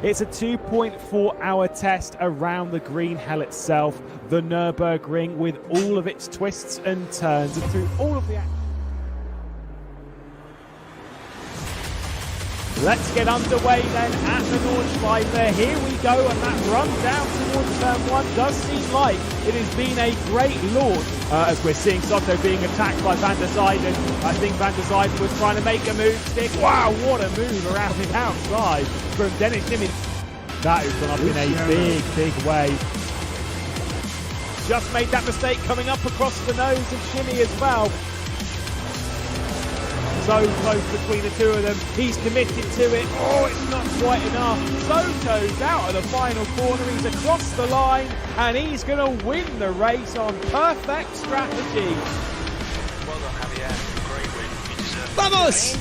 It's a 2.4-hour test around the green hell itself, the Nürburgring, with all of its twists and turns, and through all of the action. Let's get underway then at the Nordschleife. Here we go, and that run down towards turn 1 does seem like it has been a great launch, as we're seeing Soto being attacked by Van der Zijden. I think Van der Zijden was trying to make a move stick. Wow, what a move around the outside from Dennis Nimitz. That has gone up in a big way. Just made that mistake coming up across the nose of Shimmy as well. So close between the two of them. He's committed to it. Oh, it's not quite enough. Soto's out of the final corner. He's across the line, and he's going to win the race on perfect strategy. Well done, Javier. Great win. You deserve it. Vamos!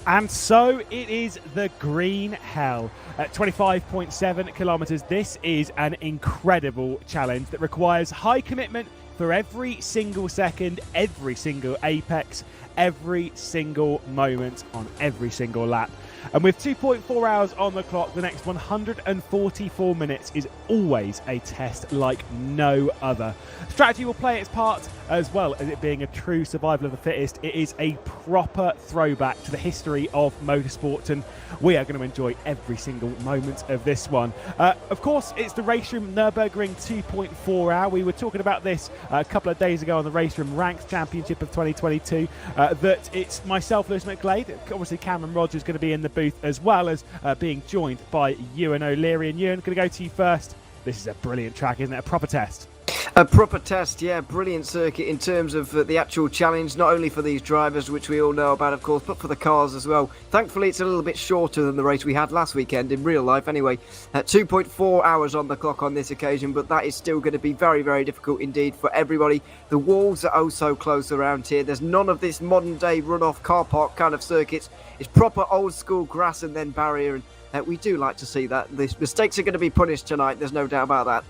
And so it is the green hell at 25.7 kilometers. This is an incredible challenge that requires high commitment for every single second, every single apex, every single moment on every single lap. And with 2.4 hours on the clock, the next 144 minutes is always a test like no other. Strategy will play its part, as well as it being a true survival of the fittest. It is a proper throwback to the history of motorsport, and we are going to enjoy every single moment of this one. Of course, it's the RaceRoom Nürburgring 2.4 hour. We were talking about this a couple of days ago on the RaceRoom Ranked Championship of 2022, that it's myself, Lewis McGlade, obviously Cameron Rogers going to be in the booth, as well as being joined by Ewan O'Leary. And Ewan, going to go to you first. This is a brilliant track, isn't it? A proper test. A proper test, yeah, brilliant circuit in terms of the actual challenge, not only for these drivers, which we all know about, of course, but for the cars as well. Thankfully, it's a little bit shorter than the race we had last weekend, in real life anyway. 2.4 hours on the clock on this occasion, but that is still going to be very, very difficult indeed for everybody. The walls are oh so close around here. There's none of this modern-day run-off car park kind of circuits. It's proper old-school grass and then barrier, and we do like to see that. The mistakes are going to be punished tonight, there's no doubt about that.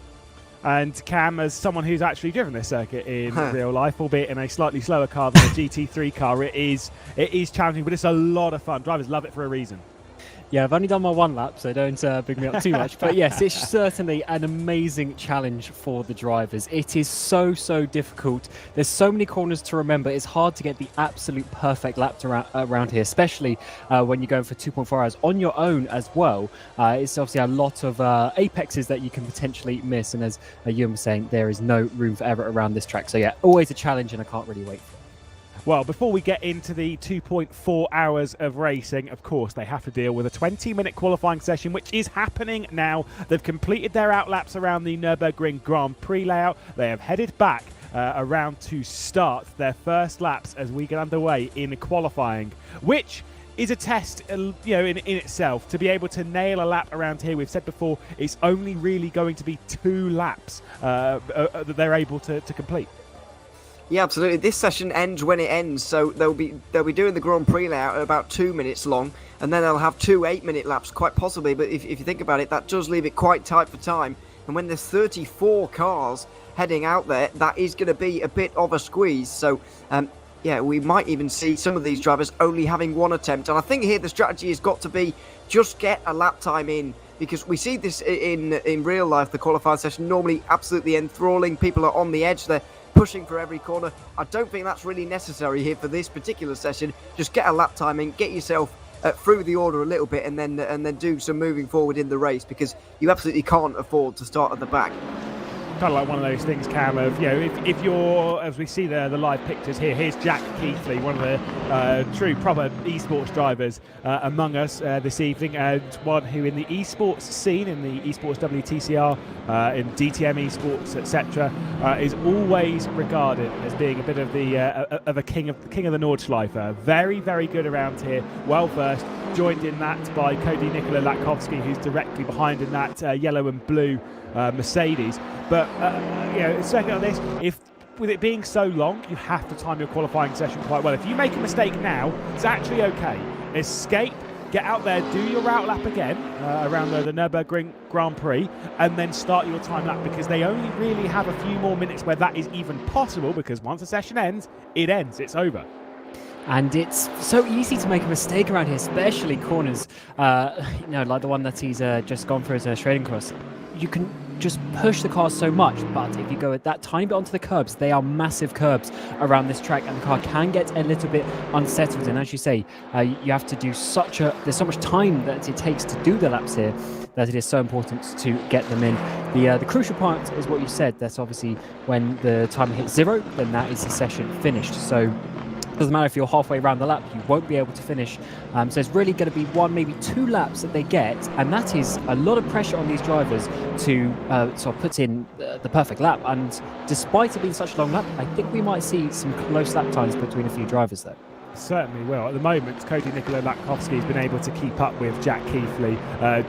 And Cam, as someone who's actually driven this circuit in real life, albeit in a slightly slower car than a GT3 car, it is challenging, but it's a lot of fun. Drivers love it for a reason. Yeah, I've only done my one lap, so don't big me up too much. But yes, it's certainly an amazing challenge for the drivers. It is so difficult. There's so many corners to remember. It's hard to get the absolute perfect lap around here, especially when you're going for 2.4 hours on your own as well. It's obviously a lot of apexes that you can potentially miss. And as Ewan was saying, there is no room for error around this track. So yeah, always a challenge, and I can't really wait for it. Well, before we get into the 2.4 hours of racing, of course, they have to deal with a 20-minute qualifying session, which is happening now. They've completed their outlaps around the Nürburgring Grand Prix layout. They have headed back around to start their first laps as we get underway in qualifying, which is a test, in itself. To be able to nail a lap around here, we've said before, it's only really going to be 2 laps that they're able to complete. Yeah, absolutely. This session ends when it ends, so they'll be doing the Grand Prix layout at about 2 minutes long, and then they'll have 2 8-minute laps, quite possibly. But if you think about it, that does leave it quite tight for time. And when there's 34 cars heading out there, that is going to be a bit of a squeeze. So, yeah, we might even see some of these drivers only having 1 attempt. And I think here the strategy has got to be just get a lap time in, because we see this in real life. The qualifying session normally absolutely enthralling. People are on the edge. They're pushing for every corner. I don't think that's really necessary here for this particular session. Just get a lap time in, get yourself through the order a little bit, and then do some moving forward in the race, because you absolutely can't afford to start at the back. Kind of like one of those things, Cam, of, if you're, as we see the live pictures here, here's Jack Keithley, one of the true proper esports drivers among us this evening, and one who in the esports scene, in the esports WTCR, in DTM esports, etc., is always regarded as being a bit of the king of the Nordschleife. Very, very good around here, well versed, joined in that by Cody Nikola Latkovsky, who's directly behind in that yellow and blue Mercedes. But second on this, with it being so long, you have to time your qualifying session quite well. If you make a mistake now, it's actually okay. Escape, get out there, do your route lap again around the Nürburgring Grand Prix, and then start your time lap, because they only really have a few more minutes where that is even possible, because once the session ends, it ends, it's over. And it's so easy to make a mistake around here, especially corners, like the one that he's just gone for as a trading cross. You can just push the car so much, but if you go at that tiny bit onto the curbs, they are massive curbs around this track, and the car can get a little bit unsettled. And as you say, you have to do there's so much time that it takes to do the laps here, that it is so important to get them in. The crucial part is what you said. That's obviously when the timer hits 0, then that is the session finished. So doesn't matter if you're halfway around the lap, you won't be able to finish. So it's really going to be 1, maybe 2 laps that they get, and that is a lot of pressure on these drivers to sort of put in the perfect lap. And despite it being such a long lap, I think we might see some close lap times between a few drivers there. Certainly will. At the moment, Cody Nikololakowski has been able to keep up with Jack Keithley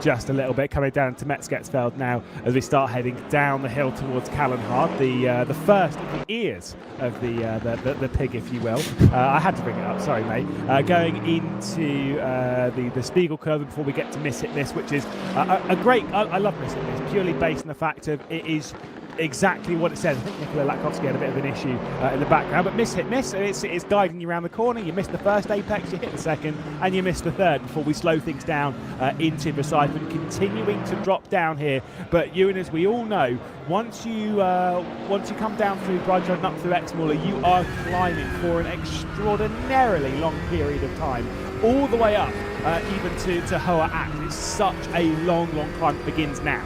just a little bit, coming down to Metzgetsfeld now as we start heading down the hill towards Callenhard, the first of the ears of the pig, if you will. I had to bring it up, sorry mate. Going into the Spiegel curve before we get to Miss Hit Miss, which is a great, I love Miss Hit Miss, purely based on the fact of it is exactly what it says. I think Nikola Latkovsky had a bit of an issue in the background, but Miss Hit Miss, it's guiding you around the corner. You miss the first apex, you hit the second, and you miss the third before we slow things down into Recycling, continuing to drop down here. But Ewan, as we all know, once you come down through Bridgend and up through Exmoor, you are climbing for an extraordinarily long period of time, all the way up even to Hoa Act. It's such a long climb that begins now.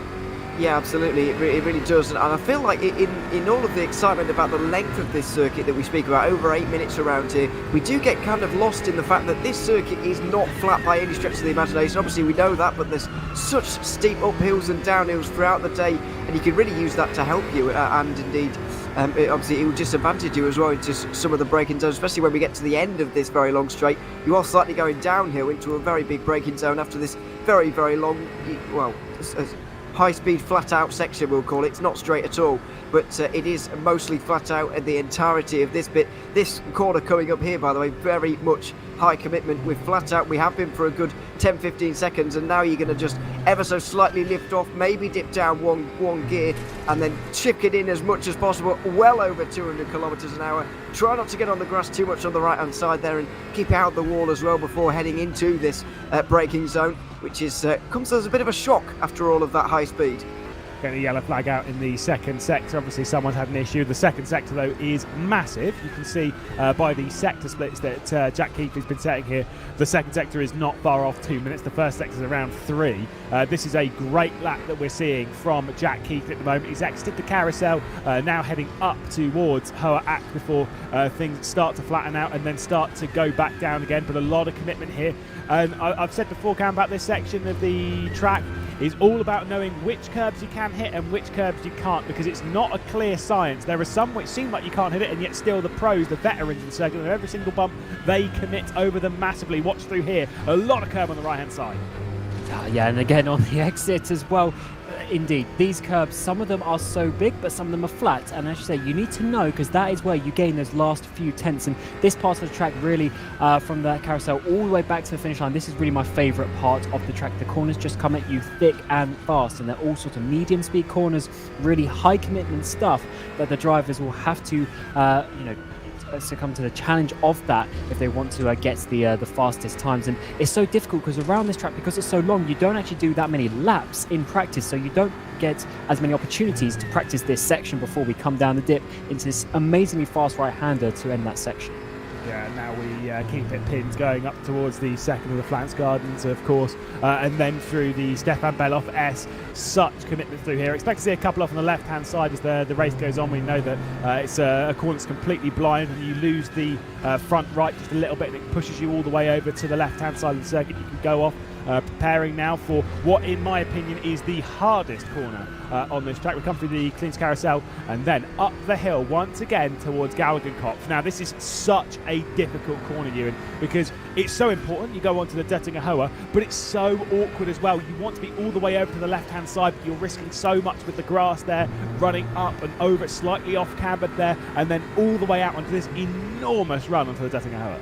Yeah, absolutely, it really does, and I feel like in all of the excitement about the length of this circuit that we speak about, over 8 minutes around here, we do get kind of lost in the fact that this circuit is not flat by any stretch of the imagination. Obviously we know that, but there's such steep uphills and downhills throughout the day, and you can really use that to help you, and indeed obviously it will disadvantage you as well into some of the braking zones, especially when we get to the end of this very long straight. You are slightly going downhill into a very big braking zone after this very long, well, high-speed flat-out section, we'll call it. It's not straight at all, but it is mostly flat out at the entirety of this bit. This corner coming up here, by the way, very much high commitment with flat out. We have been for a good 10-15 seconds, and now you're going to just ever so slightly lift off, maybe dip down one gear, and then chip it in as much as possible, well over 200 kilometers an hour. Try not to get on the grass too much on the right-hand side there, and keep out the wall as well before heading into this braking zone, which is comes as a bit of a shock after all of that high speed. Getting a yellow flag out in the second sector. Obviously someone's had an issue. The second sector though is massive. You can see by the sector splits that Jack Keithley's been setting here, the second sector is not far off 2 minutes. The first sector is around 3. This is a great lap that we're seeing from Jack Keithley at the moment. He's exited the carousel, now heading up towards Hoa Act before things start to flatten out and then start to go back down again. But a lot of commitment here. And I've said before, Cam, about this section of the track is all about knowing which curbs you can hit and which curbs you can't, because it's not a clear science. There are some which seem like you can't hit it, and yet still the pros, the veterans in the circuit, of every single bump, they commit over them massively. Watch through here, a lot of curb on the right-hand side. Yeah, and again on the exit as well. Indeed, these curbs, some of them are so big, but some of them are flat. And as you say, you need to know, because that is where you gain those last few tenths. And this part of the track really, from the carousel all the way back to the finish line, this is really my favourite part of the track. The corners just come at you thick and fast, and they're all sort of medium speed corners, really high commitment stuff that the drivers will have to, succumb to the challenge of that if they want to get the fastest times. And it's so difficult because around this track, because it's so long, you don't actually do that many laps in practice, so you don't get as many opportunities to practice this section before we come down the dip into this amazingly fast right-hander to end that section. Yeah, now we keep it pinned going up towards the second of the Flants Gardens, of course, and then through the Stefan Beloff S. Such commitment through here. Expect to see a couple off on the left-hand side as the race goes on. We know that it's a corner that's completely blind, and you lose the front right just a little bit, and it pushes you all the way over to the left-hand side of the circuit. You can go off. Preparing now for what, in my opinion, is the hardest corner on this track. We come through the Klins Carousel and then up the hill once again towards Galgenkopf. Now, this is such a difficult corner, Ewan, because it's so important. You go onto the Döttinger Hoa, but it's so awkward as well. You want to be all the way over to the left-hand side, but you're risking so much with the grass there, running up and over, slightly off-cambered there, and then all the way out onto this enormous run onto the Döttinger Hoa.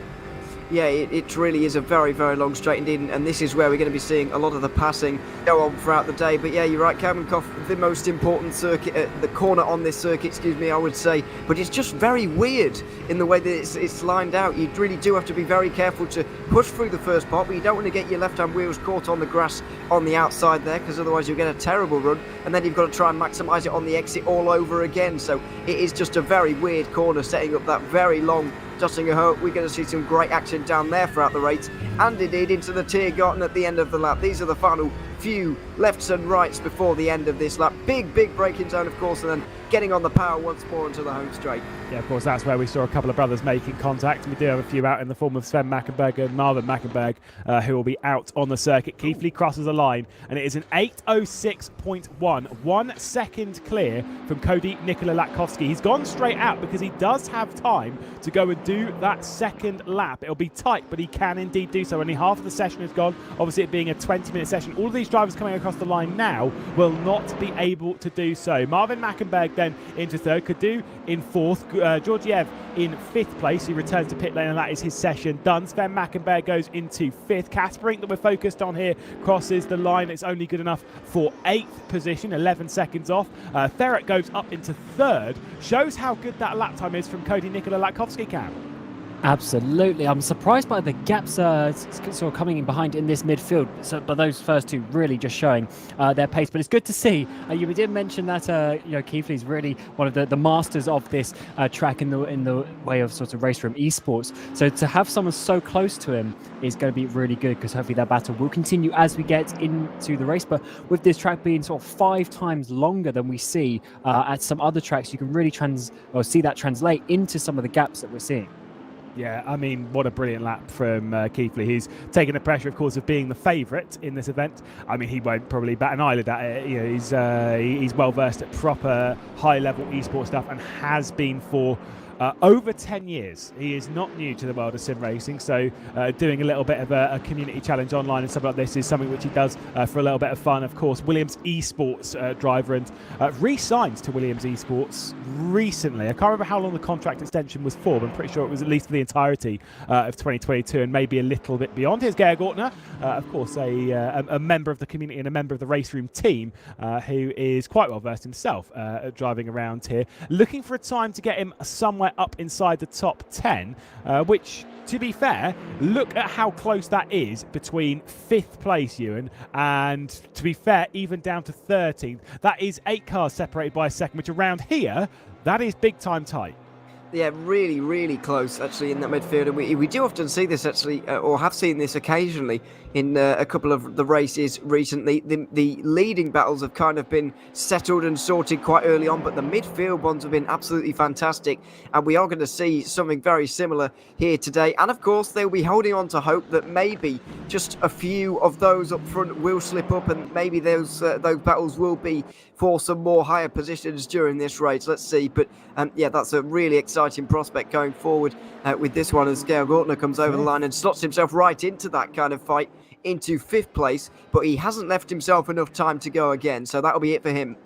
Yeah, it really is a very, very long straight indeed, and this is where we're going to be seeing a lot of the passing go on throughout the day. But yeah, you're right, Kamenkov, the most important circuit, the corner on this circuit, excuse me, I would say. But it's just very weird in the way that it's lined out. You really do have to be very careful to push through the first part, but you don't want to get your left-hand wheels caught on the grass on the outside there, because otherwise you'll get a terrible run, and then you've got to try and maximise it on the exit all over again. So it is just a very weird corner, setting up that very long Dottinger Hope. We're going to see some great action down there throughout the race, and indeed into the Tiergarten at the end of the lap. These are the final few lefts and rights before the end of this lap. Big braking zone, of course, and then getting on the power once more into the home straight. Yeah, of course, that's where we saw a couple of brothers making contact. We do have a few out in the form of Sven Mackenberg and Marvin Mackenberg, who will be out on the circuit. Keithley crosses a line, and it is an 8:06.1, 1 second clear from Cody Nikola Latkovsky. He's gone straight out because he does have time to go and do that second lap. It'll be tight, but he can indeed do so. Only half of the session is gone. Obviously, it being a 20-minute session, all of these drivers coming across the line now will not be able to do so. Marvin Mackenberg then into third, Kadu in fourth, Georgiev in fifth place. He returns to pit lane, and that is his session done. Sven Mackenberg goes into fifth. Kasperink, that we're focused on here, crosses the line. It's only good enough for 8th position, 11 seconds off. Ferret goes up into third. Shows how good that lap time is from Cody Nikola Latkovsky, Cam. Absolutely. I'm surprised by the gaps sort of coming in behind in this midfield. So, but those first two really just showing their pace. But it's good to see. You did mention that Keithley's really one of the masters of this track in the way of sort of RaceRoom esports. So to have someone so close to him is going to be really good, because hopefully that battle will continue as we get into the race. But with this track being sort of 5 times longer than we see at some other tracks, you can really see that translate into some of the gaps that we're seeing. Yeah, I mean, what a brilliant lap from Keithley. He's taken the pressure, of course, of being the favourite in this event. I mean, he won't probably bat an eyelid at it. You know, he's well versed at proper high-level esports stuff, and has been for over 10 years. He is not new to the world of sim racing, so doing a little bit of a community challenge online and stuff like this is something which he does for a little bit of fun. Of course, Williams Esports driver, and re-signed to Williams Esports recently. I can't remember how long the contract extension was for, but I'm pretty sure it was at least for the entirety of 2022 and maybe a little bit beyond. Here's Georg Ortner, of course, a member of the community and a member of the RaceRoom team, who is quite well versed himself driving around here, looking for a time to get him somewhere up inside the top 10, which, to be fair, look at how close that is between 5th place, Ewan, and, to be fair, even down to 13th. That is 8 cars separated by a second, which around here, that is big time tight. Yeah, really close, actually, in that midfield. And we do often see this, actually, or have seen this occasionally in a couple of the races recently. The leading battles have kind of been settled and sorted quite early on, but the midfield ones have been absolutely fantastic. And we are going to see something very similar here today. And, of course, they'll be holding on to hope that maybe just a few of those up front will slip up, and maybe those battles will be for some more higher positions during this race. Let's see. But, yeah, that's a really exciting prospect going forward with this one, as Georg Ortner comes over the line and slots himself right into that kind of fight, into 5th place, but he hasn't left himself enough time to go again, so that'll be it for him.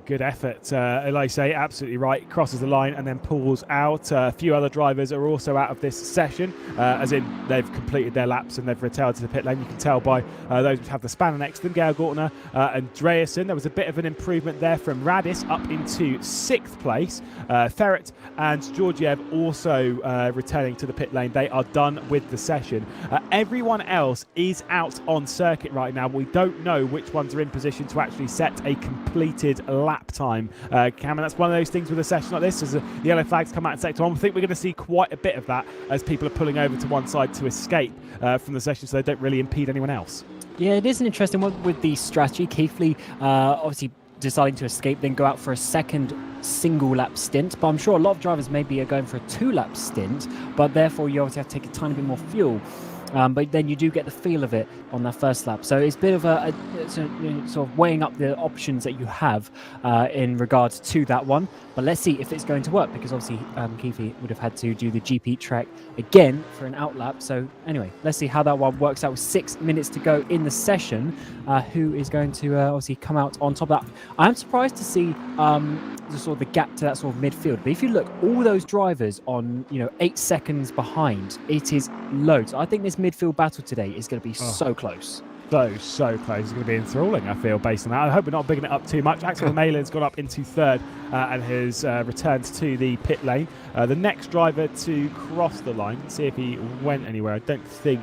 Good effort, like I say, absolutely right. Crosses the line and then pulls out. A few other drivers are also out of this session, as in they've completed their laps and they've retired to the pit lane. You can tell by those which have the spanner next to them. Georg Ortner and Dreasen. There was a bit of an improvement there from Radis up into 6th place. Ferret and Georgiev also returning to the pit lane. They are done with the session. Everyone else is out on circuit right now. We don't know which ones are in position to actually set a completed lap time, Cam, and that's one of those things with a session like this. As the yellow flags come out in sector 1, I think we're going to see quite a bit of that as people are pulling over to one side to escape from the session, so they don't really impede anyone else. Yeah, it is an interesting one with the strategy. Keithley obviously deciding to escape, then go out for a second single lap stint, but I'm sure a lot of drivers maybe are going for a 2-lap stint, but therefore you obviously have to take a tiny bit more fuel. but then you do get the feel of it on that first lap. So it's a bit of it's sort of weighing up the options that you have in regards to that one. But let's see if it's going to work, because obviously Keefe would have had to do the GP track again for an outlap. So anyway, let's see how that one works out with 6 minutes to go in the session. Who is going to obviously come out on top of that? I'm surprised to see the sort of the gap to that sort of midfield. But if you look, all those drivers on 8 seconds behind, it is loads. I think this midfield battle today is going to be so close. So close. It's going to be enthralling, I feel, based on that. I hope we're not bigging it up too much. Axel Malin's gone up into third and has returned to the pit lane. The next driver to cross the line, see if he went anywhere. I don't think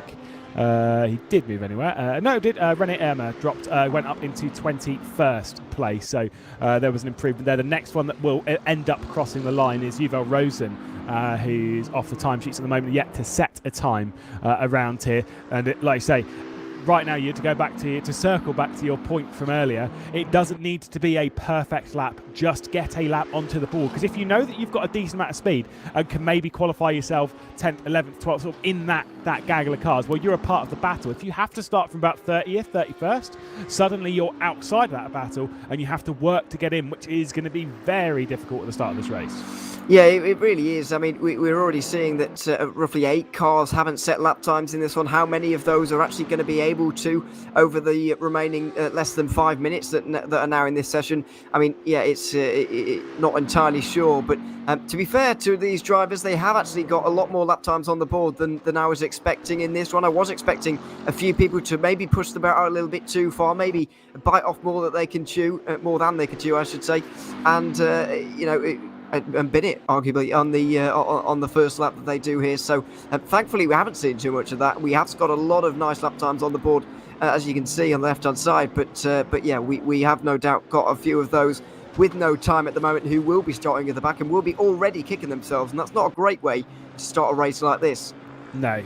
he did move anywhere. No, did. René Ermer dropped, went up into 21st place. So there was an improvement there. The next one that will end up crossing the line is Yuval Rosen, who's off the timesheets at the moment, yet to set a time around here. And like I say, right now, you have to go back to circle back to your point from earlier. It doesn't need to be a perfect lap. Just get a lap onto the board, because if you know that you've got a decent amount of speed and can maybe qualify yourself 10th, 11th, 12th, sort of in that gaggle of cars, well, you're a part of the battle. If you have to start from about 30th, 31st, suddenly you're outside that battle and you have to work to get in, which is going to be very difficult at the start of this race. Yeah, it really is. I mean, we're already seeing that roughly 8 cars haven't set lap times in this one. How many of those are actually going to be able to over the remaining less than 5 minutes that are now in this session? I mean, yeah, it's not entirely sure. But to be fair to these drivers, they have actually got a lot more lap times on the board than I was expecting in this one. I was expecting a few people to maybe push the boat out a little bit too far, maybe bite off more than they can chew, I should say. And, and bin it arguably on the first lap that they do here. So thankfully we haven't seen too much of that. We have got a lot of nice lap times on the board, as you can see on the left hand side. But yeah, we have no doubt got a few of those with no time at the moment who will be starting at the back and will be already kicking themselves, and that's not a great way to start a race like this. No,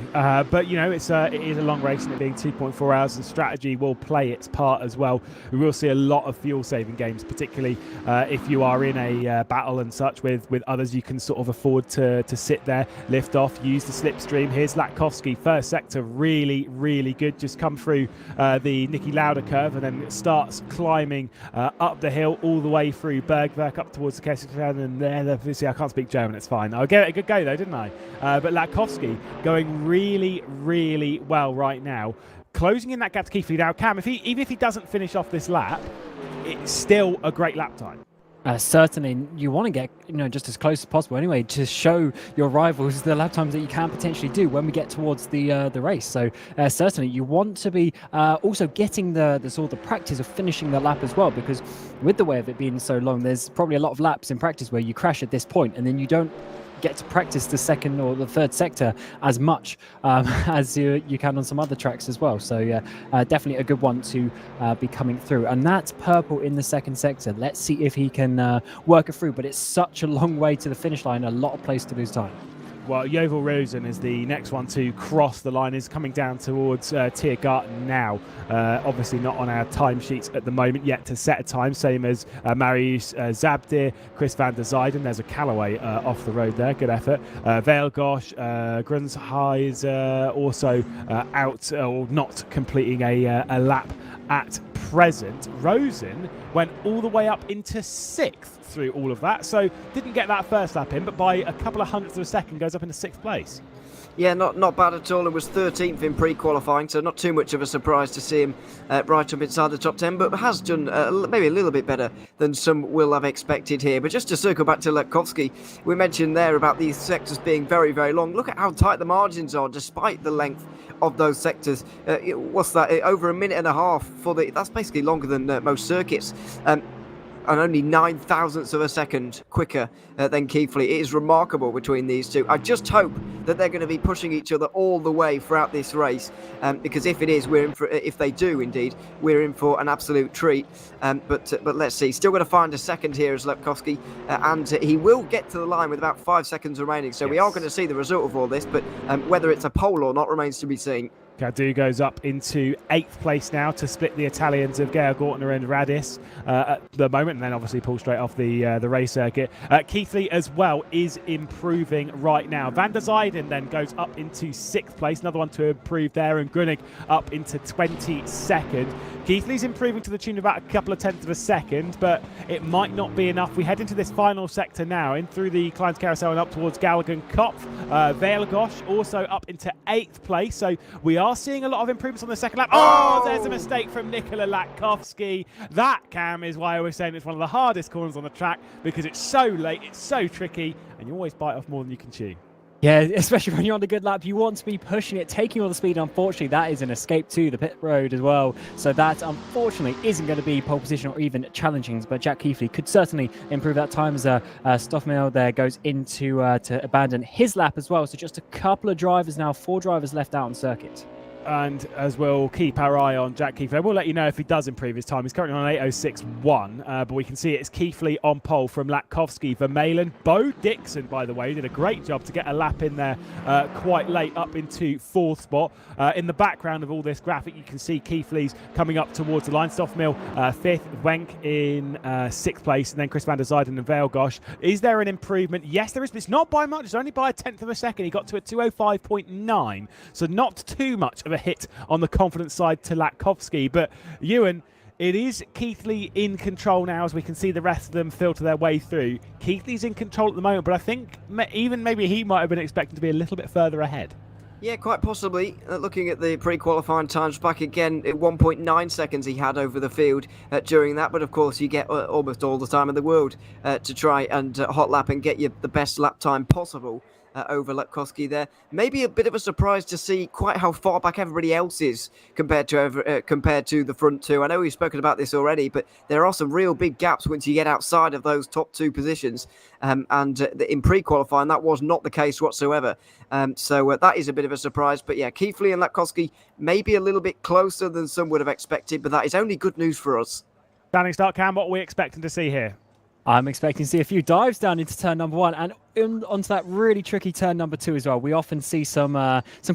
but it is a long race, and it being 2.4 hours, and strategy will play its part as well. We will see a lot of fuel-saving games, particularly if you are in a battle and such with others. You can sort of afford to sit there, lift off, use the slipstream. Here's Latkovsky, first sector, really, really good. Just come through the Niki Lauda curve and then starts climbing up the hill all the way through Bergwerk up towards the Kesselstern, and there. See, I can't speak German, it's fine. I gave it a good go though, didn't I? But Latkovsky going really, really well right now, closing in that gap to Keith Lee. Now, Cam, even if he doesn't finish off this lap, it's still a great lap time. Certainly, you want to get just as close as possible anyway, to show your rivals the lap times that you can potentially do when we get towards the race. So certainly you want to be also getting the sort of the practice of finishing the lap as well, because with the way of it being so long, there's probably a lot of laps in practice where you crash at this point and then you don't get to practice the second or the third sector as much as you can on some other tracks as well. So yeah, definitely a good one to be coming through. And that's purple in the second sector. Let's see if he can work it through, but it's such a long way to the finish line, a lot of place to lose time. Well, Yuval Rosen is the next one to cross the line, is coming down towards Tiergarten now. Obviously not on our timesheets at the moment yet to set a time, same as Marius Zabdir, Chris van der Zijden. There's a Callaway off the road there, good effort. Veilgosh, Grunsheiser also out or not completing a lap at present. Rosen went all the way up into 6th through all of that, so didn't get that first lap in, but by a couple of hundredths of a second goes up into 6th place. Yeah, not bad at all. It was 13th in pre-qualifying, so not too much of a surprise to see him right up inside the top 10, but has done maybe a little bit better than some will have expected here. But just to circle back to Latkovsky, we mentioned there about these sectors being very, very long. Look at how tight the margins are, despite the length of those sectors. What's that? Over a minute and a half for that's basically longer than most circuits. And only 9 thousandths of a second quicker than Keithley. It is remarkable between these two. I just hope that they're going to be pushing each other all the way throughout this race, because if it is, if they do indeed, we're in for an absolute treat. But let's see. Still going to find a second here as Latkovsky, and he will get to the line with about 5 seconds remaining. So yes, we are going to see the result of all this, but whether it's a pole or not remains to be seen. Gadu goes up into 8th place now to split the Italians of Georg Ortner and Radis at the moment, and then obviously pull straight off the race circuit. Keithley as well is improving right now. Van der Zijden then goes up into 6th place, another one to improve there, and Grunig up into 22nd. Keithley's improving to the tune of about a couple of tenths of a second, but it might not be enough. We head into this final sector now, in through the Kleins Carousel and up towards Galgen Kopf. Veilgosh also up into 8th place, so we are seeing a lot of improvements on the second lap. Oh, there's a mistake from Nikola Latkovsky. That, Cam, is why I was saying it's one of the hardest corners on the track, because it's so late, it's so tricky, and you always bite off more than you can chew. Yeah, especially when you're on a good lap, you want to be pushing it, taking all the speed. Unfortunately, that is an escape to the pit road as well. So that, unfortunately, isn't going to be pole position or even challenging. But Jack Keithley could certainly improve that time as Stoffmel there goes into to abandon his lap as well. So just a couple of drivers now, 4 drivers left out on circuit. And as we'll keep our eye on Jack Keithley, we'll let you know if he does improve his time. He's currently on 8:06.1, but we can see it's Keithley on pole from Latkovsky, Vermeulen. Bo Dixon, by the way, did a great job to get a lap in there quite late, up into 4th spot. In the background of all this graphic, you can see Keithley's coming up towards the line. Stoffmel 5th, Wenk in 6th place, and then Chris van der Zijden and Veilgosh. Is there an improvement? Yes, there is, but it's not by much. It's only by a tenth of a second. He got to a 2:05.9, so not too much of a hit on the confidence side to Latkovsky. But Ewan, it is Keithley in control now, as we can see the rest of them filter their way through. Keithley's in control at the moment, but I think even maybe he might have been expecting to be a little bit further ahead. Yeah, quite possibly. Looking at the pre-qualifying times back again, at 1.9 seconds he had over the field during that. But of course, you get almost all the time in the world to try and hot lap and get you the best lap time possible over Latkovsky there. Maybe a bit of a surprise to see quite how far back everybody else is compared to the front two. I know we've spoken about this already, but there are some real big gaps once you get outside of those top 2 positions. In pre-qualifying, that was not the case whatsoever. So that is a bit of a surprise. But yeah, Keithley and Latkovsky maybe a little bit closer than some would have expected, but that is only good news for us. Standing start, Cam, what are we expecting to see here? I'm expecting to see a few dives down into turn number 1 and onto that really tricky turn number 2 as well. We often see some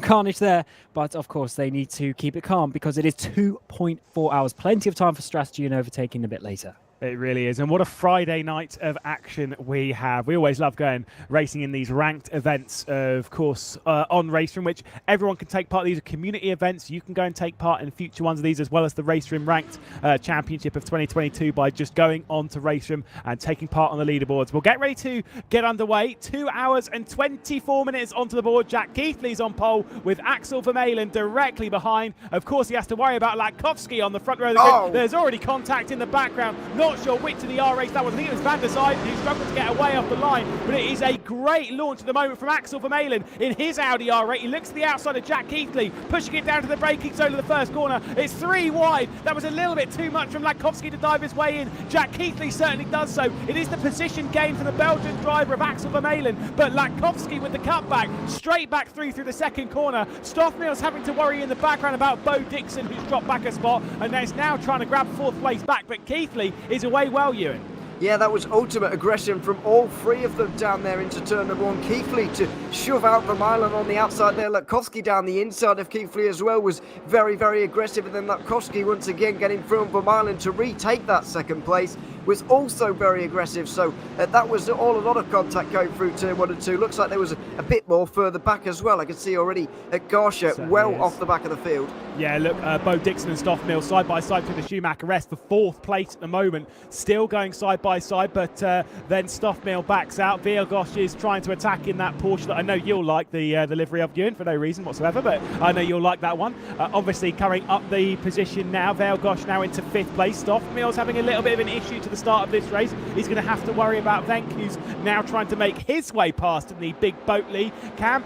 carnage there, but of course they need to keep it calm because it is 2.4 hours. Plenty of time for strategy and overtaking a bit later. It really is. And what a Friday night of action we have. We always love going racing in these ranked events, of course, on RaceRoom, which everyone can take part. These are community events. You can go and take part in future ones of these, as well as the RaceRoom Ranked Championship of 2022 by just going on to RaceRoom and taking part on the leaderboards. We'll get ready to get underway. 2 hours and 24 minutes onto the board. Jack Keithley's on pole with Axel Vermeulen directly behind. Of course, he has to worry about Latkovsky on the front row of the grid. There's already contact in the background. Not sure which of the R race that was. I think it was Van der Zijden who struggled to get away off the line, but it is a great launch at the moment from Axel Vermeulen in his Audi R8. He looks to the outside of Jack Keithley, pushing it down to the braking zone of the first corner. It's 3 wide. That was a little bit too much from Latkovsky to dive his way in. Jack Keithley certainly does so. It is the position gain for the Belgian driver of Axel Vermeulen, but Latkovsky with the cutback, straight back through the second corner. Stoffmel's having to worry in the background about Bo Dixon, who's dropped back a spot, and is now trying to grab 4th place back, but Keithley is away well, Ewan. Yeah, that was ultimate aggression from all 3 of them down there into turn number 1. Keithley to shove out Vermeulen on the outside there. Latkovsky down the inside of Keithley as well was very, very aggressive. And then Latkovsky once again getting through on Vermeulen to retake that 2nd place was also very aggressive. So that was all a lot of contact going through turn 1 and 2. Looks like there was a bit more further back as well. I can see already Garsha well off the back of the field. Yeah, look, Bo Dixon and Stoffmel side by side to the Schumacher rest for 4th place at the moment. Still going side by side, but then Stoffmel backs out. Veilgosh is trying to attack in that Porsche that I know you'll like the livery of, Ewan, for no reason whatsoever, but I know you'll like that one. Obviously carrying up the position now. Veilgosh now into 5th place. Stoffmel's having a little bit of an issue to the start of this race. He's going to have to worry about Wenk, who's now trying to make his way past in the big boat lead. Cam,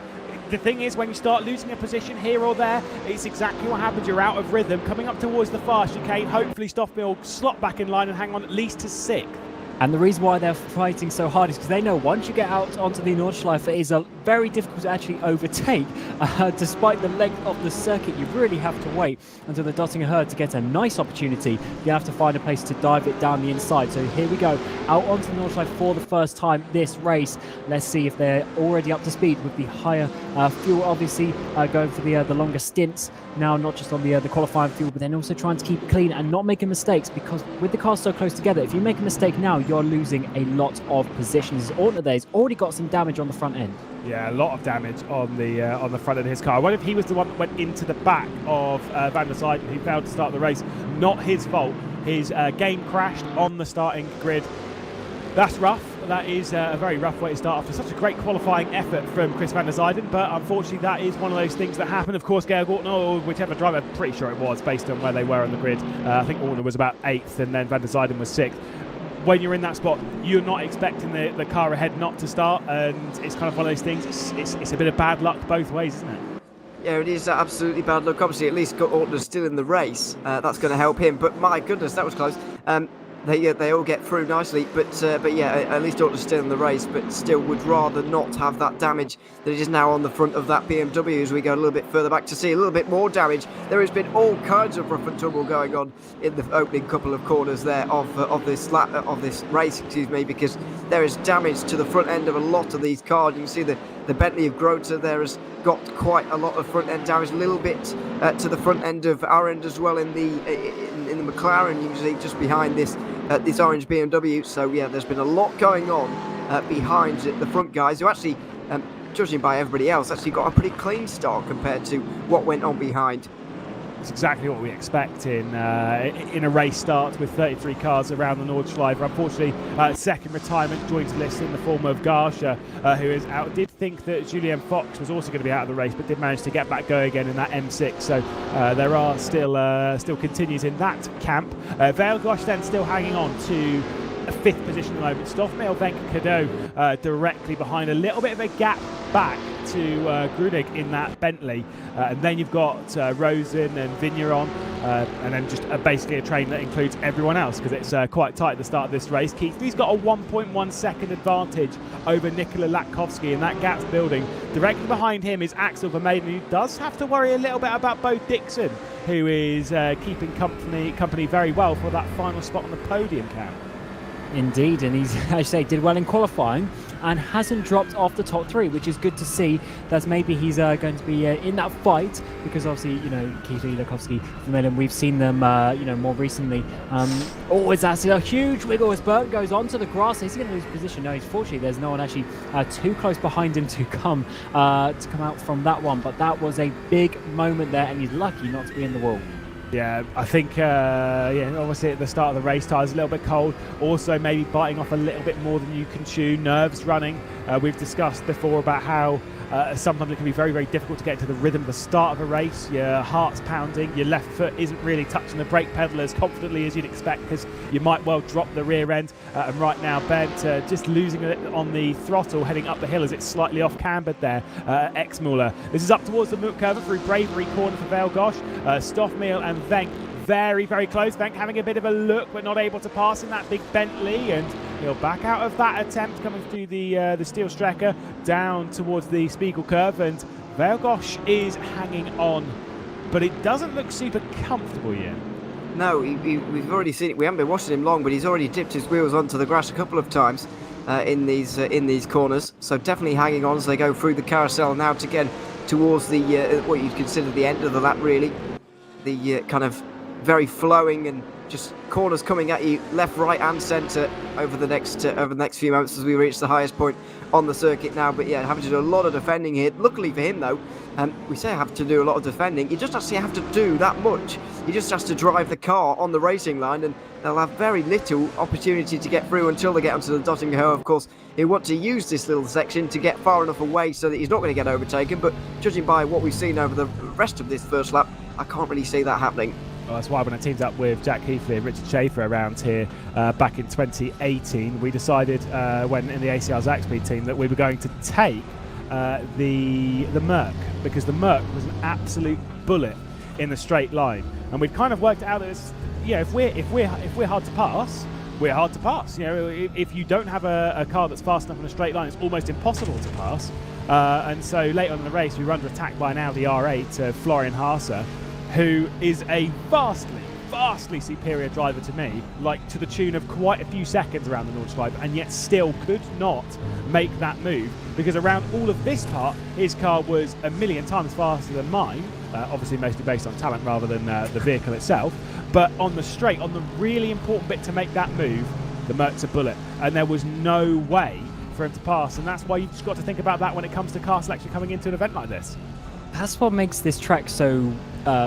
the thing is, when you start losing a position here or there, it's exactly what happens. You're out of rhythm. Coming up towards the far chicane, hopefully Stoffmel slot back in line and hang on at least to 6th. And the reason why they're fighting so hard is because they know once you get out onto the Nordschleife, it is a very difficult to actually overtake. Despite the length of the circuit, you really have to wait until the Dotting Herd to get a nice opportunity. You have to find a place to dive it down the inside. So here we go, out onto the North side for the first time this race. Let's see if they're already up to speed with the higher fuel, obviously going for the longer stints now, not just on the qualifying fuel, but then also trying to keep it clean and not making mistakes, because with the cars so close together, if you make a mistake now, you're losing a lot of positions. Ortner there's already got some damage on the front end. Yeah, a lot of damage on the front of his car. I wonder if he was the one that went into the back of Van der Zijden, who failed to start the race. Not his fault. His game crashed on the starting grid. That's rough. That is a very rough way to start after such a great qualifying effort from Chris Van der Zijden, but unfortunately that is one of those things that happen. Of course, Georg Ortner, or whichever driver, I'm pretty sure it was, based on where they were on the grid. I think Ortner was about 8th and then Van der Zijden was 6th. When you're in that spot, you're not expecting the car ahead not to start, and it's kind of one of those things. It's a bit of bad luck both ways, isn't it? Yeah, it is absolutely bad luck. Obviously, at least Ortner's still in the race. That's going to help him. But my goodness, that was close. They all get through nicely, but yeah, at least Ortner's still in the race, but still would rather not have that damage that is now on the front of that BMW as we go a little bit further back to see a little bit more damage. There has been all kinds of rough and tumble going on in the opening couple of corners there of this race, excuse me, because there is damage to the front end of a lot of these cars. You can see the Bentley of Grota there has got quite a lot of front end damage, a little bit to the front end of our end as well in the McLaren, you can see just behind this orange BMW. So yeah, there's been a lot going on behind the front guys, who actually, judging by everybody else, actually got a pretty clean start compared to what went on behind. It's exactly what we expect in a race start with 33 cars around the Nordschleife. Unfortunately, second retirement joins the list in the form of Garsha, who is out. Did think that Julien Fox was also going to be out of the race, but did manage to get back going again in that M6. So there are still continues in that camp. Veilgosh then still hanging on to a 5th position at the moment. Stoffmail, Venka Cadeau directly behind, a little bit of a gap back to Grunig in that Bentley, and then you've got Rosen and Vigneron, and then just basically a train that includes everyone else, because it's quite tight at the start of this race. Keithley's got a 1.1 second advantage over Nikola Latkovsky, and that gap's building. Directly behind him is Axel Vermaelen, who does have to worry a little bit about Bo Dixon, who is keeping company very well for that final spot on the podium, Cam. Indeed, and he's, as you say, did well in qualifying and hasn't dropped off the top 3, which is good to see. That maybe he's going to be in that fight, because obviously, you know, Keithley, Latkovsky, Vermaelen, we've seen them, more recently. It's actually a huge wiggle as Burton goes onto the grass. He's going to lose position. No, fortunately, there's no one actually too close behind him to come out from that one. But that was a big moment there, and he's lucky not to be in the wall. Yeah, I think, obviously at the start of the race, tyres a little bit cold. Also, maybe biting off a little bit more than you can chew. Nerves running. We've discussed before about how sometimes it can be very, very difficult to get into the rhythm at the start of a race. Your heart's pounding. Your left foot isn't really touching the brake pedal as confidently as you'd expect, because you might well drop the rear end. And right now, Bent just losing it on the throttle, heading up the hill as it's slightly off-cambered there. Ex-Muller. This is up towards the Moot curve through Bravery corner for Veilgosh. Stoffmeal and Venk very, very close. Venk having a bit of a look, but not able to pass in that big Bentley, and he'll back out of that attempt, coming through the steel Strecker down towards the Spiegel curve, and Veilgosh is hanging on, but it doesn't look super comfortable yet. No, we've already seen it. We haven't been watching him long, but he's already dipped his wheels onto the grass a couple of times in these corners. So definitely hanging on as they go through the carousel now to get towards the what you'd consider the end of the lap, really. The kind of very flowing and just corners coming at you left, right and centre over the next few moments as we reach the highest point on the circuit now. But yeah, having to do a lot of defending here. Luckily for him though, we say have to do a lot of defending. You just actually have to do that much. He just has to drive the car on the racing line, and they'll have very little opportunity to get through until they get onto the Dotting Hill. Of course, he'll want to use this little section to get far enough away so that he's not going to get overtaken. But judging by what we've seen over the rest of this first lap, I can't really see that happening. Well, that's why when I teamed up with Jack Heathley and Richard Schaefer around here back in 2018, we decided when in the ACR Zaxby team that we were going to take the Merc, because the Merc was an absolute bullet in the straight line, and we'd kind of worked out that if we're hard to pass, we're hard to pass. You know, if you don't have a car that's fast enough in a straight line, it's almost impossible to pass. And so late on in the race, we were under attack by an Audi R8 Florian Haase, who is a vastly superior driver to me, like to the tune of quite a few seconds around the Nordschleife, and yet still could not make that move, because around all of this part, his car was a million times faster than mine, obviously mostly based on talent rather than the vehicle itself. But on the straight, on the really important bit to make that move, the Mert's a bullet, and there was no way for him to pass, and that's why you've just got to think about that when it comes to car selection coming into an event like this. That's what makes this track so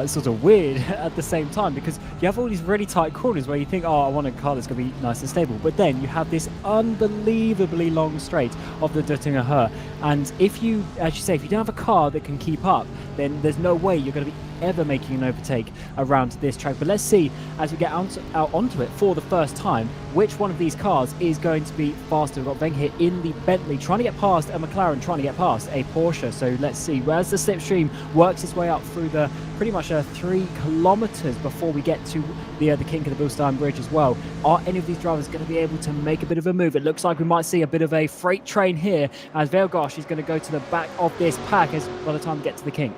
sort of weird at the same time, because you have all these really tight corners where you think, oh, I want a car that's going to be nice and stable, but then you have this unbelievably long straight of the Döttinger Höhe, and if you, as you say, if you don't have a car that can keep up, then there's no way you're going to be ever making an overtake around this track. But let's see, as we get out onto it for the first time, which one of these cars is going to be faster. We've got Wenger here in the Bentley trying to get past a McLaren, trying to get past a Porsche. So let's see, as the slipstream works its way up through the pretty much 3 kilometers before we get to the kink of the Bilstein Bridge as well, are any of these drivers going to be able to make a bit of a move? It looks like we might see a bit of a freight train here, as Velgosh is going to go to the back of this pack as by the time we get to the kink.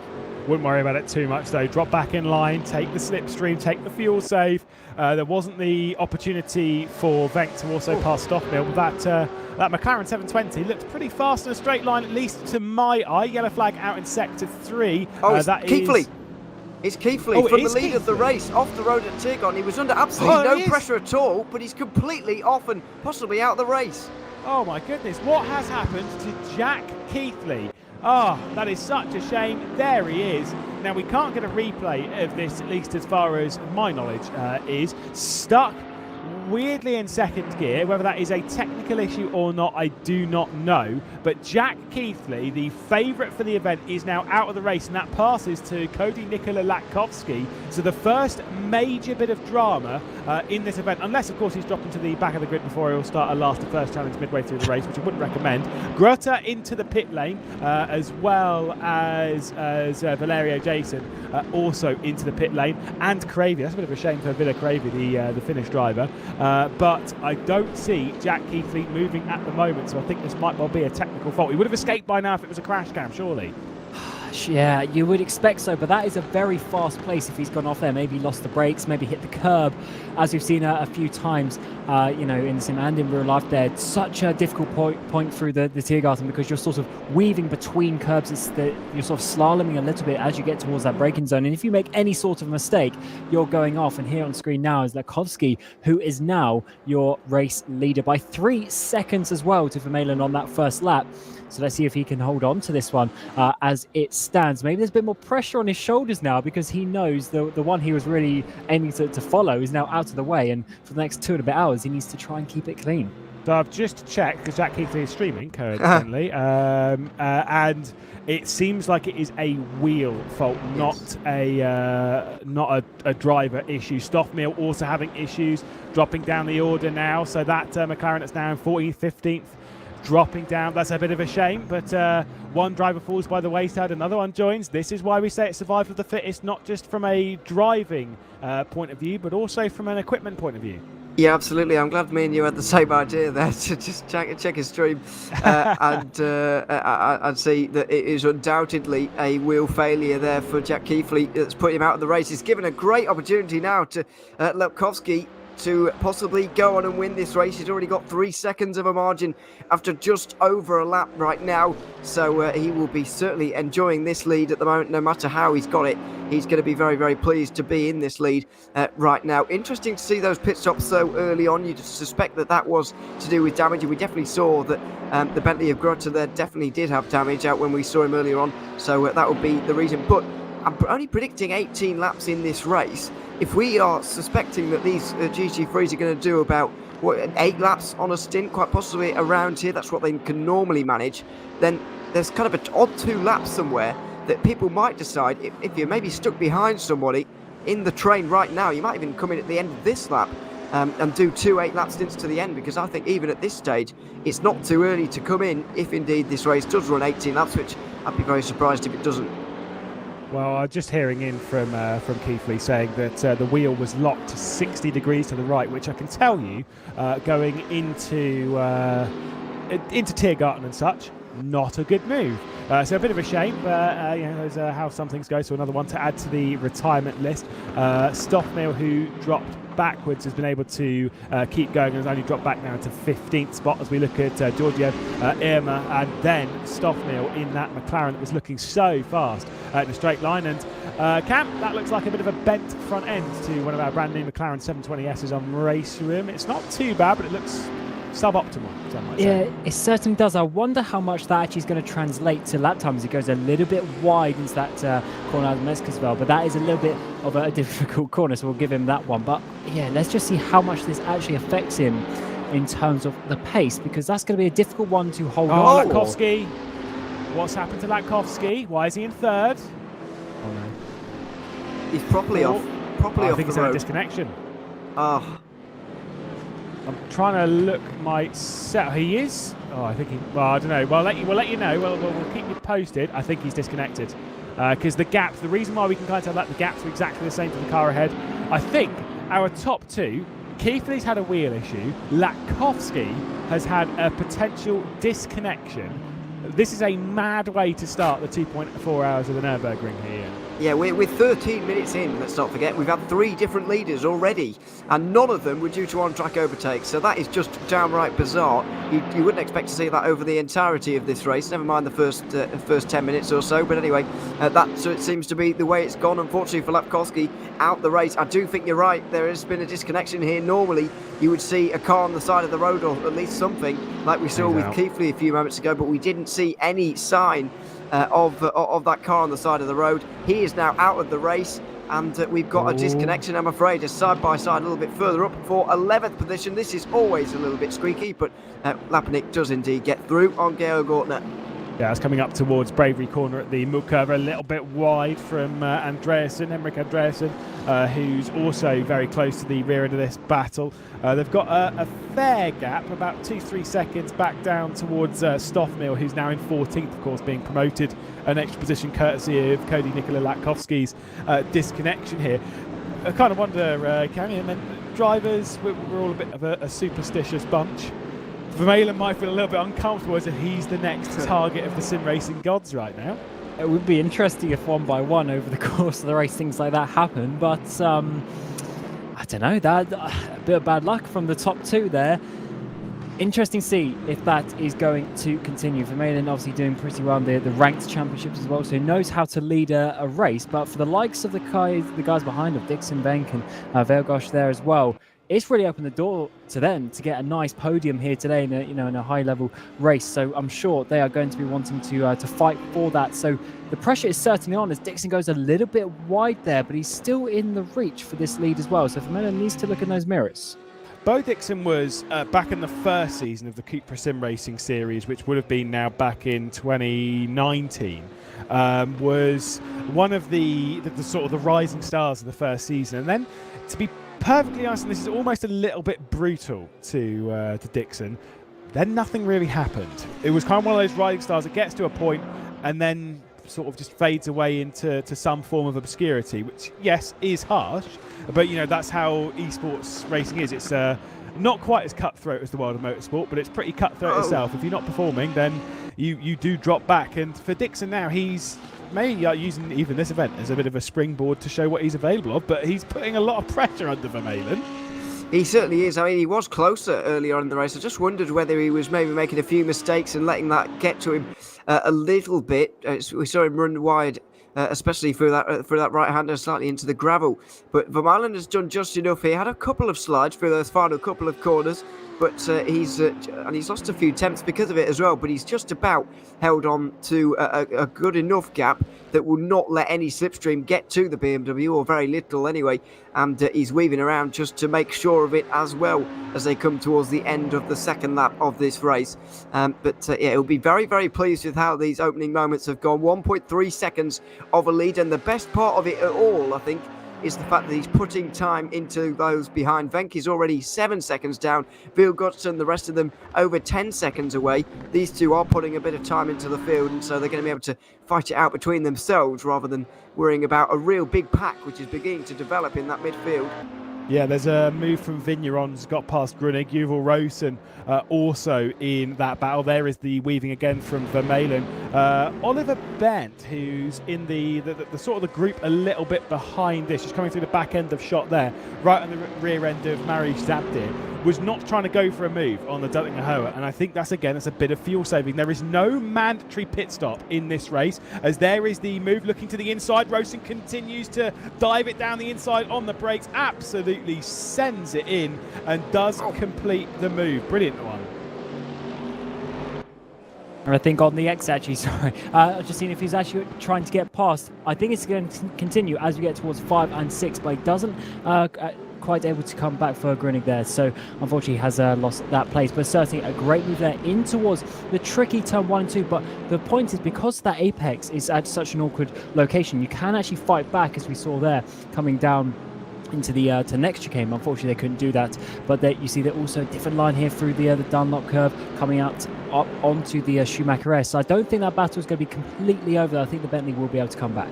Wouldn't worry about it too much though. Drop back in line, take the slipstream, take the fuel save. There wasn't the opportunity for Wenck to also pass Stoffmill. That McLaren 720 looked pretty fast in a straight line, at least to my eye. Yellow flag out in sector 3. Oh, it's that Keithley. It's Keithley from the lead Keithley of the race, off the road at Tirgon. He was under absolutely no pressure at all, but he's completely off and possibly out of the race. Oh my goodness, what has happened to Jack Keithley? Oh, that is such a shame. There he is. Now, we can't get a replay of this, at least as far as my knowledge is. Stuck weirdly in second gear. Whether that is a technical issue or not, I do not know. But Jack Keithley, the favourite for the event, is now out of the race, and that passes to Cody Nikola Latkovsky. So the first major bit of drama in this event, unless, of course, he's dropping to the back of the grid before he'll start a last to first challenge midway through the race, which I wouldn't recommend. Grotta into the pit lane, as well as Valerio Jason also into the pit lane, and Cravey. That's a bit of a shame for Villa Cravey, the Finnish driver. But I don't see Jack Keithley moving at the moment, so I think this might well be a technical fault. He would have escaped by now if it was a crash cam, surely. Yeah, you would expect so, but that is a very fast place if he's gone off there. Maybe lost the brakes, maybe hit the curb, as we've seen a few times, in the sim and in real life there. It's such a difficult point through the Tiergarten, because you're sort of weaving between curbs. You're sort of slaloming a little bit as you get towards that braking zone, and if you make any sort of mistake, you're going off. And here on screen now is Latkovsky, who is now your race leader by 3 seconds as well to Vermeulen on that first lap. So let's see if he can hold on to this one as it stands. Maybe there's a bit more pressure on his shoulders now, because he knows the one he was really aiming to follow is now out of the way. And for the next 2 and a bit hours, he needs to try and keep it clean. So I've just checked, because Jack Keithley is streaming currently, and it seems like it is a wheel fault, not a driver issue. Stoffmill also having issues, dropping down the order now. So that McLaren that's now in 14th, 15th. Dropping down. That's a bit of a shame, but one driver falls by the wayside, another one joins. This is why we say it's survival of the fittest, not just from a driving point of view, but also from an equipment point of view. Yeah, absolutely. I'm glad me and you had the same idea there, to just check his stream and I'd see that it is undoubtedly a wheel failure there for Jack Keithley that's put him out of the race. He's given a great opportunity now to Latkovsky to possibly go on and win this race. He's already got 3 seconds of a margin after just over a lap right now, so he will be certainly enjoying this lead at the moment. No matter how he's got it, he's going to be very, very pleased to be in this lead right now. Interesting to see those pit stops so early on. You'd suspect that was to do with damage, and we definitely saw that the Bentley of Grotta there definitely did have damage out when we saw him earlier on, so that would be the reason. But I'm only predicting 18 laps in this race. If we are suspecting that these GT3s are going to do about 8 laps on a stint, quite possibly around here, that's what they can normally manage, then there's kind of an odd 2 laps somewhere that people might decide, if you're maybe stuck behind somebody in the train right now, you might even come in at the end of this lap and do 2 8-lap stints to the end, because I think even at this stage, it's not too early to come in if indeed this race does run 18 laps, which I'd be very surprised if it doesn't. Well, I'm just hearing in from Keithley saying that the wheel was locked 60 degrees to the right, which I can tell you, going into Tiergarten and such, not a good move. So a bit of a shame, but you know, those are how some things go. So another one to add to the retirement list. Stoffmehl, who dropped backwards, has been able to keep going and has only dropped back now to 15th spot as we look at Georgiev, Irma, and then Stoffmehl in that McLaren that was looking so fast in a straight line. And Cam, that looks like a bit of a bent front end to one of our brand new McLaren 720Ss on RaceRoom. It's not too bad, but it looks suboptimal, some might say. Yeah, it certainly does. I wonder how much that actually is going to translate to lap times. It goes a little bit wide into that corner out of Meskasvel, but that is a little bit of a difficult corner, so we'll give him that one. But yeah, let's just see how much this actually affects him in terms of the pace, because that's going to be a difficult one to hold on. Latkovsky. What's happened to Latkovsky? Why is he in third? Oh no. He's properly off. Properly off I think the he's had a road. disconnection. Oh, I'm trying to look myself. He is. Oh, I think he. Well, I don't know. We'll let you know. We'll keep you posted. I think he's disconnected because the gaps. The reason why we can kind of tell that the gaps are exactly the same to the car ahead. I think our top two. Keithley's had a wheel issue. Latkovsky has had a potential disconnection. This is a mad way to start the 2.4 hours of the Nürburgring here. yeah, we're 13 minutes in, let's not forget. We've had 3 different leaders already, and none of them were due to on-track overtakes, so that is just downright bizarre. You wouldn't expect to see that over the entirety of this race, never mind the first 10 minutes or so, but anyway, so it seems to be the way it's gone, unfortunately for Latkovsky, out the race. I do think you're right, there has been a disconnection here. Normally, you would see a car on the side of the road, or at least something, like we saw with Keithley a few moments ago, but we didn't see any sign of that car on the side of the road. He is now out of the race, and we've got a disconnection, I'm afraid, a side-by-side a little bit further up for 11th position. This is always a little bit squeaky, but Lapanik does indeed get through on Georg Ortner. Yeah, it's coming up towards Bravery Corner at the mud curve, a little bit wide from Andreasen, Henrik Andreasen, who's also very close to the rear end of this battle. They've got a fair gap, about 2-3 seconds back down towards Stoffmehl, who's now in 14th, of course, being promoted an extra position courtesy of Cody Nikola Latkovsky's disconnection here. I kind of wonder, Cammy, I mean, drivers, we're all a bit of a superstitious bunch. Vermeulen might feel a little bit uncomfortable as if he's the next target of the sim racing gods right now. It would be interesting if one by one over the course of the race things like that happen, but I don't know, that a bit of bad luck from the top two there. Interesting to see if that is going to continue. Vermeulen obviously doing pretty well in the ranked championships as well, so he knows how to lead a race. But for the likes of the guys behind of Dixon Bank and Velgosh there as well, it's really opened the door to them to get a nice podium here today in a high-level race. So I'm sure they are going to be wanting to fight for that. So the pressure is certainly on as Dixon goes a little bit wide there, but he's still in the reach for this lead as well. So Vermeulen needs to look in those mirrors. Bo Dixon was back in the first season of the Cupra Sim Racing Series, which would have been now back in 2019. Was one of the sort of the rising stars of the first season, and then to be perfectly honest, and this is almost a little bit brutal to Dixon, then nothing really happened. It was kind of one of those rising stars that gets to a point and then sort of just fades away into some form of obscurity, which, yes, is harsh, but, you know, that's how esports racing is. It's not quite as cutthroat as the world of motorsport, but it's pretty cutthroat itself. If you're not performing, then you do drop back. And for Dixon now, he's maybe using even this event as a bit of a springboard to show what he's available of, but he's putting a lot of pressure under Vermeulen. He certainly is. I mean, he was closer earlier on in the race. I just wondered whether he was maybe making a few mistakes and letting that get to him a little bit. We saw him run wide, especially through that right-hander, slightly into the gravel. But Vermeulen has done just enough. He had a couple of slides through those final couple of corners, but he's lost a few tenths because of it as well. But he's just about held on to a good enough gap that will not let any slipstream get to the BMW, or very little anyway. And he's weaving around just to make sure of it as well as they come towards the end of the second lap of this race. Yeah, he'll be very, very pleased with how these opening moments have gone. 1.3 seconds of a lead, and the best part of it at all, I think, is the fact that he's putting time into those behind. Venke's already 7 seconds down. Vilgodson, the rest of them, over 10 seconds away. These two are putting a bit of time into the field, and so they're going to be able to fight it out between themselves rather than worrying about a real big pack which is beginning to develop in that midfield. Yeah, there's a move from Vigneron's got past Grunig. Yuval Rosen also in that battle. There is the weaving again from Vermeulen. Oliver Bent, who's in the sort of the group a little bit behind this, just coming through the back end of shot there, right on the rear end of Mariusz Zabdir, was not trying to go for a move on the Dutting-Ahoa, and I think that's a bit of fuel saving. There is no mandatory pit stop in this race, as there is the move looking to the inside. Rosen continues to dive it down the inside on the brakes, absolutely sends it in and does complete the move. Brilliant one. And I think on the X, actually, sorry, I've just seen if he's actually trying to get past. I think it's going to continue as we get towards 5 and 6, but he doesn't quite able to come back for Grunig there. So unfortunately, he has lost that place. But certainly a great move there in towards the tricky turn 1 and 2. But the point is, because that apex is at such an awkward location, you can actually fight back, as we saw there, coming down into the to next chicane. Unfortunately, they couldn't do that. But there, you see that also a different line here through the Dunlop curve coming out up onto the Schumacher S. So I don't think that battle is going to be completely over. I think the Bentley will be able to come back.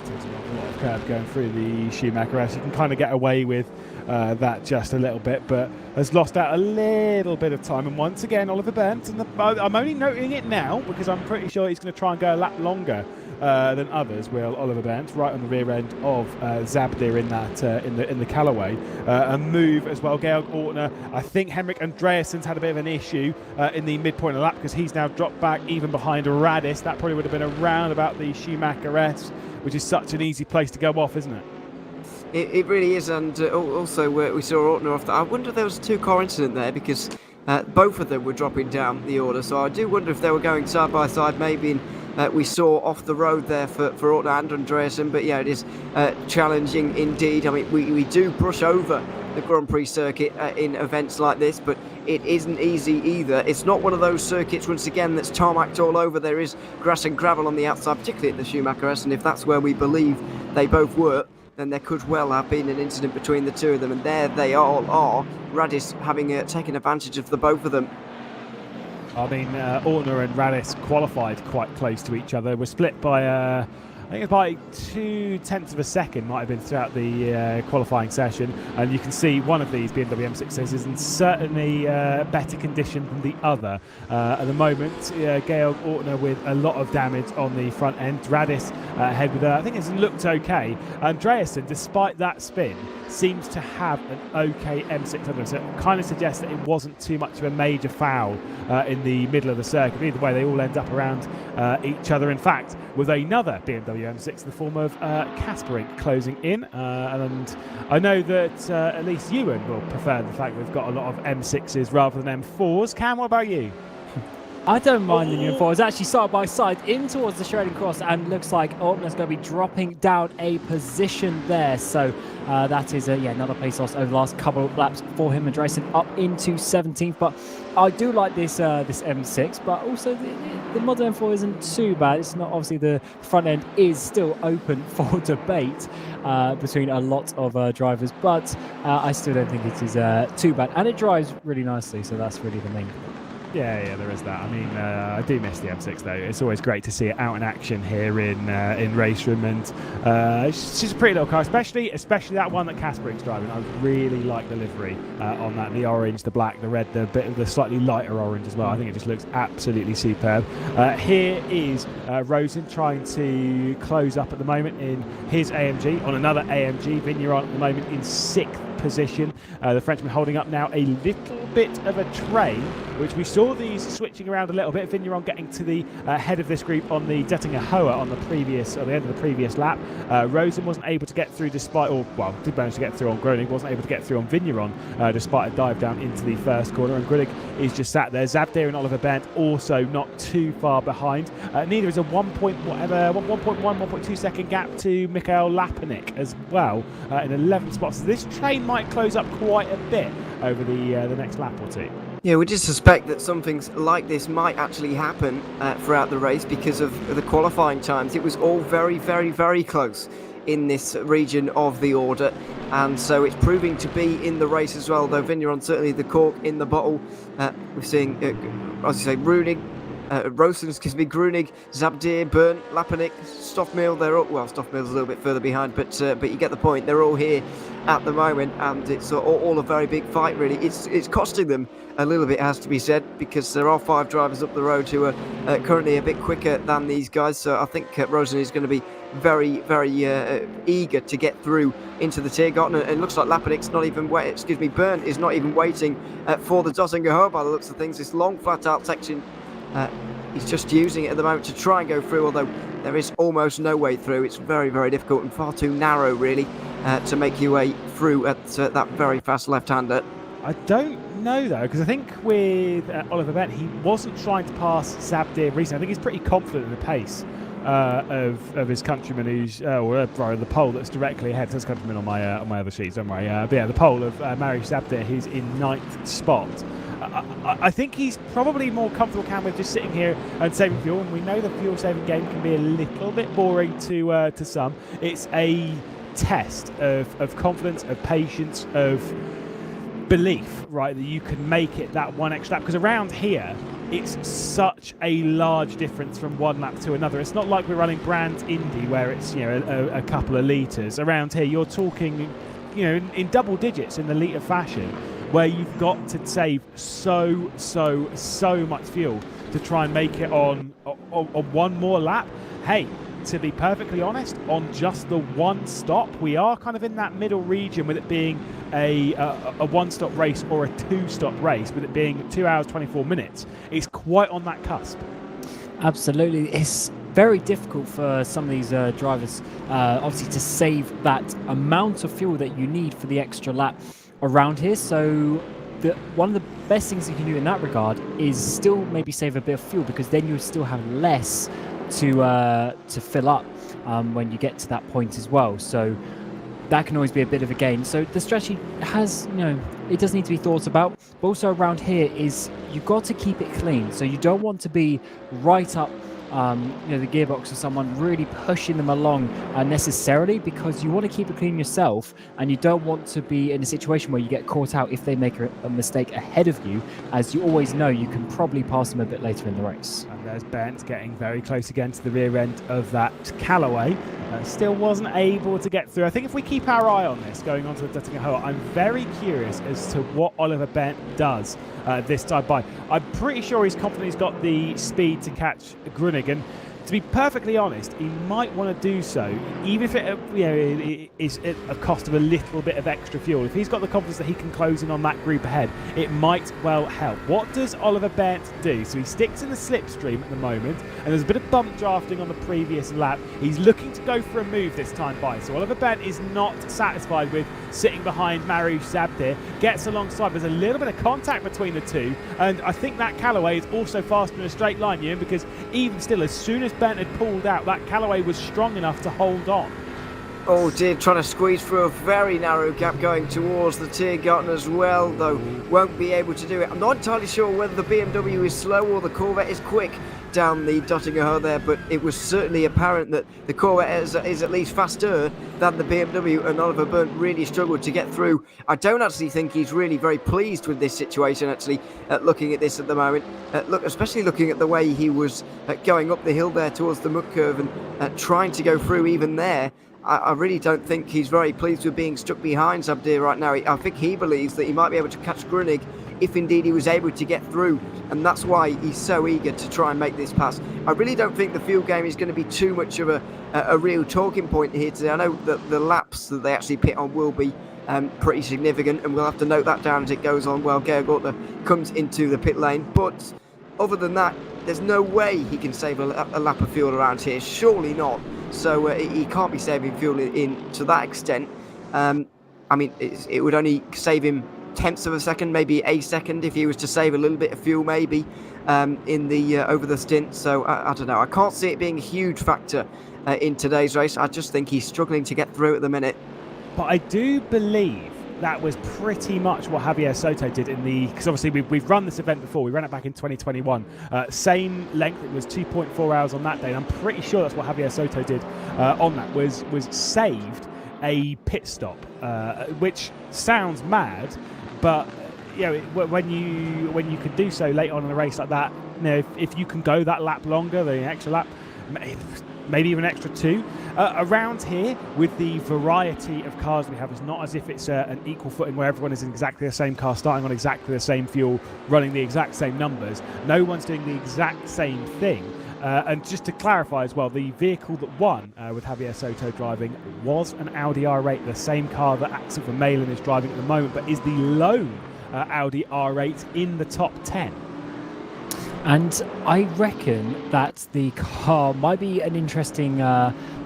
There's a lot of curve going through the Schumacher S. You can kind of get away with that just a little bit, but has lost out a little bit of time. And once again, Oliver Bent, and I'm only noting it now because I'm pretty sure he's going to try and go a lap longer than others. Will Oliver Bent right on the rear end of Zabdir in that in the Callaway, a move as well. Georg Ortner, I think Henrik Andreassen's had a bit of an issue in the midpoint of the lap because he's now dropped back even behind Radis. That probably would have been around about the Schumacher S, which is such an easy place to go off, isn't it? It really is, and also we saw Ortner off. I wonder if there was a two-car incident there because both of them were dropping down the order. So I do wonder if they were going side by side. Maybe we saw off the road there for Ortner and Andreasen. But yeah, it is challenging indeed. I mean, we do brush over the Grand Prix circuit in events like this, but it isn't easy either. It's not one of those circuits, once again, that's tarmacked all over. There is grass and gravel on the outside, particularly at the Schumacher S, and if that's where we believe they both were, then there could well have been an incident between the two of them, and there they all are. Radis having taken advantage of the both of them. I mean, Ortner and Radis qualified quite close to each other. Were split by I think it's by 0.2 of a second, might have been throughout the qualifying session. And you can see one of these BMW M6s is in certainly better condition than the other. At the moment, Georg Ortner with a lot of damage on the front end. Radis ahead with I think it's looked okay. Andreasen, despite that spin, seems to have an okay M6 under him. So it kind of suggests that it wasn't too much of a major foul in the middle of the circuit. Either way, they all end up around each other. In fact, with another BMW M6 in the form of Kasperink closing in. And I know that at least Ewan will prefer the fact we've got a lot of M6s rather than M4s. Cam, what about you? I don't mind the new four. It's actually side by side in towards the Shredding Cross, and looks like Ortner's going to be dropping down a position there. So that is another pace loss over the last couple of laps for him. Andreasen up into 17th, but I do like this this M6, but also the model M4 isn't too bad. It's not, obviously the front end is still open for debate between a lot of drivers, but I still don't think it is too bad, and it drives really nicely. So that's really the main thing. Yeah, there is that. I mean, I do miss the M6 though. It's always great to see it out in action here in RaceRoom, and it's just a pretty little car, especially that one that Kasperink's driving. I really like the livery on that, the orange, the black, the red, the bit of the slightly lighter orange as well. I think it just looks absolutely superb. Here is Rosen trying to close up at the moment in his AMG on another AMG. Vigneron at the moment in 6th position. The Frenchman holding up now a little bit of a train, which we saw these switching around a little bit. Vigneron getting to the head of this group on the Dutting-Ahoa on the end of the previous lap. Rosen wasn't able to get through did manage to get through on Groening, wasn't able to get through on Vigneron despite a dive down into the first corner, and Grunig is just sat there. Zabdir and Oliver Bent also not too far behind. Neither is a 1.2 second gap to Mikhail Lapanik as well in 11 spots. So this train might close up quite a bit over the next lap or two. Yeah, we just suspect that something like this might actually happen throughout the race because of the qualifying times. It was all very, very, very close in this region of the order, and so it's proving to be in the race as well, though Vigneron certainly the cork in the bottle. We're seeing, as you say, Runig Rosens, Grunig, Zabdir, Bern, Lapanik, Stoffmill. They're all, well, Stoffmill's a little bit further behind, but you get the point. They're all here at the moment, and it's all a very big fight, really. It's costing them a little bit, has to be said, because there are 5 drivers up the road who are currently a bit quicker than these guys. So I think Rosen is going to be very, very eager to get through into the Tiergarten, and it looks like Lapanik's not even Bern is not even waiting for the Dottinger by the looks of things. This long flat out section, he's just using it at the moment to try and go through, although there is almost no way through. It's very, very difficult and far too narrow, really, to make your way through at that very fast left-hander. I don't know, though, because I think with Oliver Bent, he wasn't trying to pass Zabdir recently. I think he's pretty confident in the pace of his countryman, who's or the pole that's directly ahead. There's countryman on my other sheets, don't worry. But yeah, the pole of Mariusz Zabdir, who's in 9th spot. I think he's probably more comfortable, Cam, with just sitting here and saving fuel. And we know the fuel-saving game can be a little bit boring to some. It's a test of confidence, of patience, of belief, right, that you can make it that one extra lap. Because around here, it's such a large difference from one lap to another. It's not like we're running Brands Indy where it's, you know, a couple of litres. Around here, you're talking, you know, in double digits in the litre fashion, where you've got to save so much fuel to try and make it on one more lap. Hey, to be perfectly honest, on just the one stop, we are kind of in that middle region, with it being a one-stop race or a two-stop race, with it being 2 hours 24 minutes. It's quite on that cusp. Absolutely. It's very difficult for some of these drivers, obviously, to save that amount of fuel that you need for the extra lap around here. So one of the best things you can do in that regard is still maybe save a bit of fuel, because then you still have less to fill up when you get to that point as well. So that can always be a bit of a gain. So the strategy has, you know, it does need to be thought about. But also around here is you've got to keep it clean. So you don't want to be right up you know, the gearbox of someone, really pushing them along unnecessarily, because you want to keep it clean yourself, and you don't want to be in a situation where you get caught out if they make a mistake ahead of you, as you always know you can probably pass them a bit later in the race. And there's Bent getting very close again to the rear end of that Callaway. Still wasn't able to get through. I think if we keep our eye on this going on to the Duttinger, I'm very curious as to what Oliver Bent does this time by. I'm pretty sure he's confident he's got the speed to catch Grunig, and to be perfectly honest, he might want to do so, even if it, you know, it is at a cost of a little bit of extra fuel. If he's got the confidence that he can close in on that group ahead, it might well help. What does Oliver Bent do? So he sticks in the slipstream at the moment, and there's a bit of bump drafting on the previous lap. He's looking to go for a move this time by. So Oliver Bent is not satisfied with sitting behind Mariusz Zabdir, gets alongside. There's a little bit of contact between the two, and I think that Callaway is also faster in a straight line, Ewan, because even still, as soon as Bent had pulled out, that Callaway was strong enough to hold on. Oh dear, trying to squeeze through a very narrow gap going towards the Tiergarten as well, though won't be able to do it. I'm not entirely sure whether the BMW is slow or the Corvette is quick down the Dottinger there, but it was certainly apparent that the Corvette is at least faster than the BMW, and Oliver Bent really struggled to get through. I don't actually think he's really very pleased with this situation, actually, looking at this at the moment. Especially looking at the way he was going up the hill there towards the mud curve and trying to go through even there. I really don't think he's very pleased with being stuck behind Zabdir right now. I think he believes that he might be able to catch Grunig if indeed he was able to get through, and that's why he's so eager to try and make this pass. I really don't think the fuel game is going to be too much of a real talking point here today. I know that the laps that they actually pit on will be pretty significant, and we'll have to note that down as it goes on while Georg Ortner comes into the pit lane. But other than that, there's no way he can save a lap of fuel around here. Surely not. So he can't be saving fuel in to that extent. I mean, it would only save him tenths of a second, maybe a second, if he was to save a little bit of fuel, maybe in the over the stint. So I don't know. I can't see it being a huge factor in today's race. I just think he's struggling to get through at the minute. But I do believe that was pretty much what Javier Soto did in the, because obviously we've run this event before. We ran it back in 2021. Same length. It was 2.4 hours on that day, and I'm pretty sure that's what Javier Soto did on that. Was saved a pit stop, which sounds mad, but you know, when you can do so late on in a race like that, You know, if you can go that lap longer, the extra lap, maybe even an extra 2. Around here, with the variety of cars we have, it's not as if it's an equal footing where everyone is in exactly the same car, starting on exactly the same fuel, running the exact same numbers. No one's doing the exact same thing. And just to clarify as well, the vehicle that won with Javier Soto driving was an Audi R8, the same car that Axel Vermeulen is driving at the moment, but is the lone Audi R8 in the top 10. And I reckon that the car might be an interesting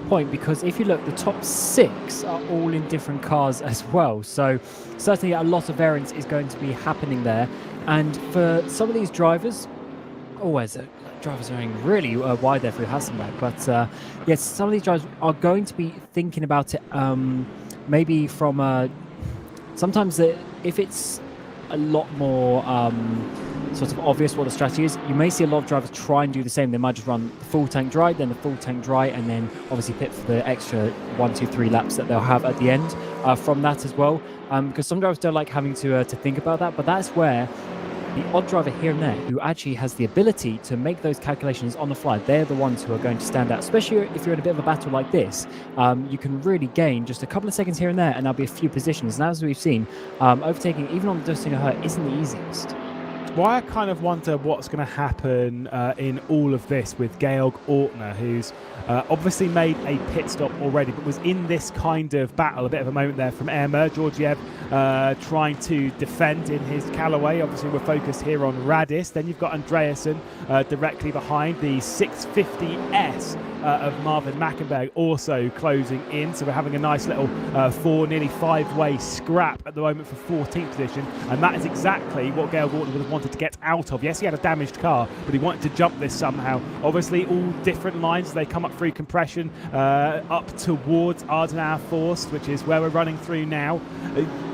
point, because if you look, the top 6 are all in different cars as well. So certainly a lot of variance is going to be happening there. And for some of these drivers, drivers are going really wide there through Hasselback. But yes, some of these drivers are going to be thinking about it maybe from sometimes if it's a lot more sort of obvious what the strategy is, you may see a lot of drivers try and do the same. They might just run the full tank dry, then the full tank dry, and then obviously pit for the extra 1, 2, 3 laps that they'll have at the end from that as well. Because some drivers don't like having to think about that, but that's where the odd driver here and there who actually has the ability to make those calculations on the fly, they're the ones who are going to stand out, especially if you're in a bit of a battle like this. You can really gain just a couple of seconds here and there, and there'll be a few positions. And as we've seen, overtaking even on the Dustin O'Hare isn't the easiest. Why I kind of wonder what's going to happen in all of this with Georg Ortner, who's obviously made a pit stop already, but was in this kind of battle, a bit of a moment there from Emma Georgiev trying to defend in his Callaway. Obviously, we're focused here on Radis. Then you've got Andreasen directly behind, the 650S of Marvin Mackenberg also closing in. So we're having a nice little 4, nearly 5-way scrap at the moment for 14th position, and that is exactly what Georg Ortner would have wanted to get out of. Yes, he had a damaged car, but he wanted to jump this somehow. Obviously, all different lines. They come up through compression up towards Ardenauer Forst, which is where we're running through now.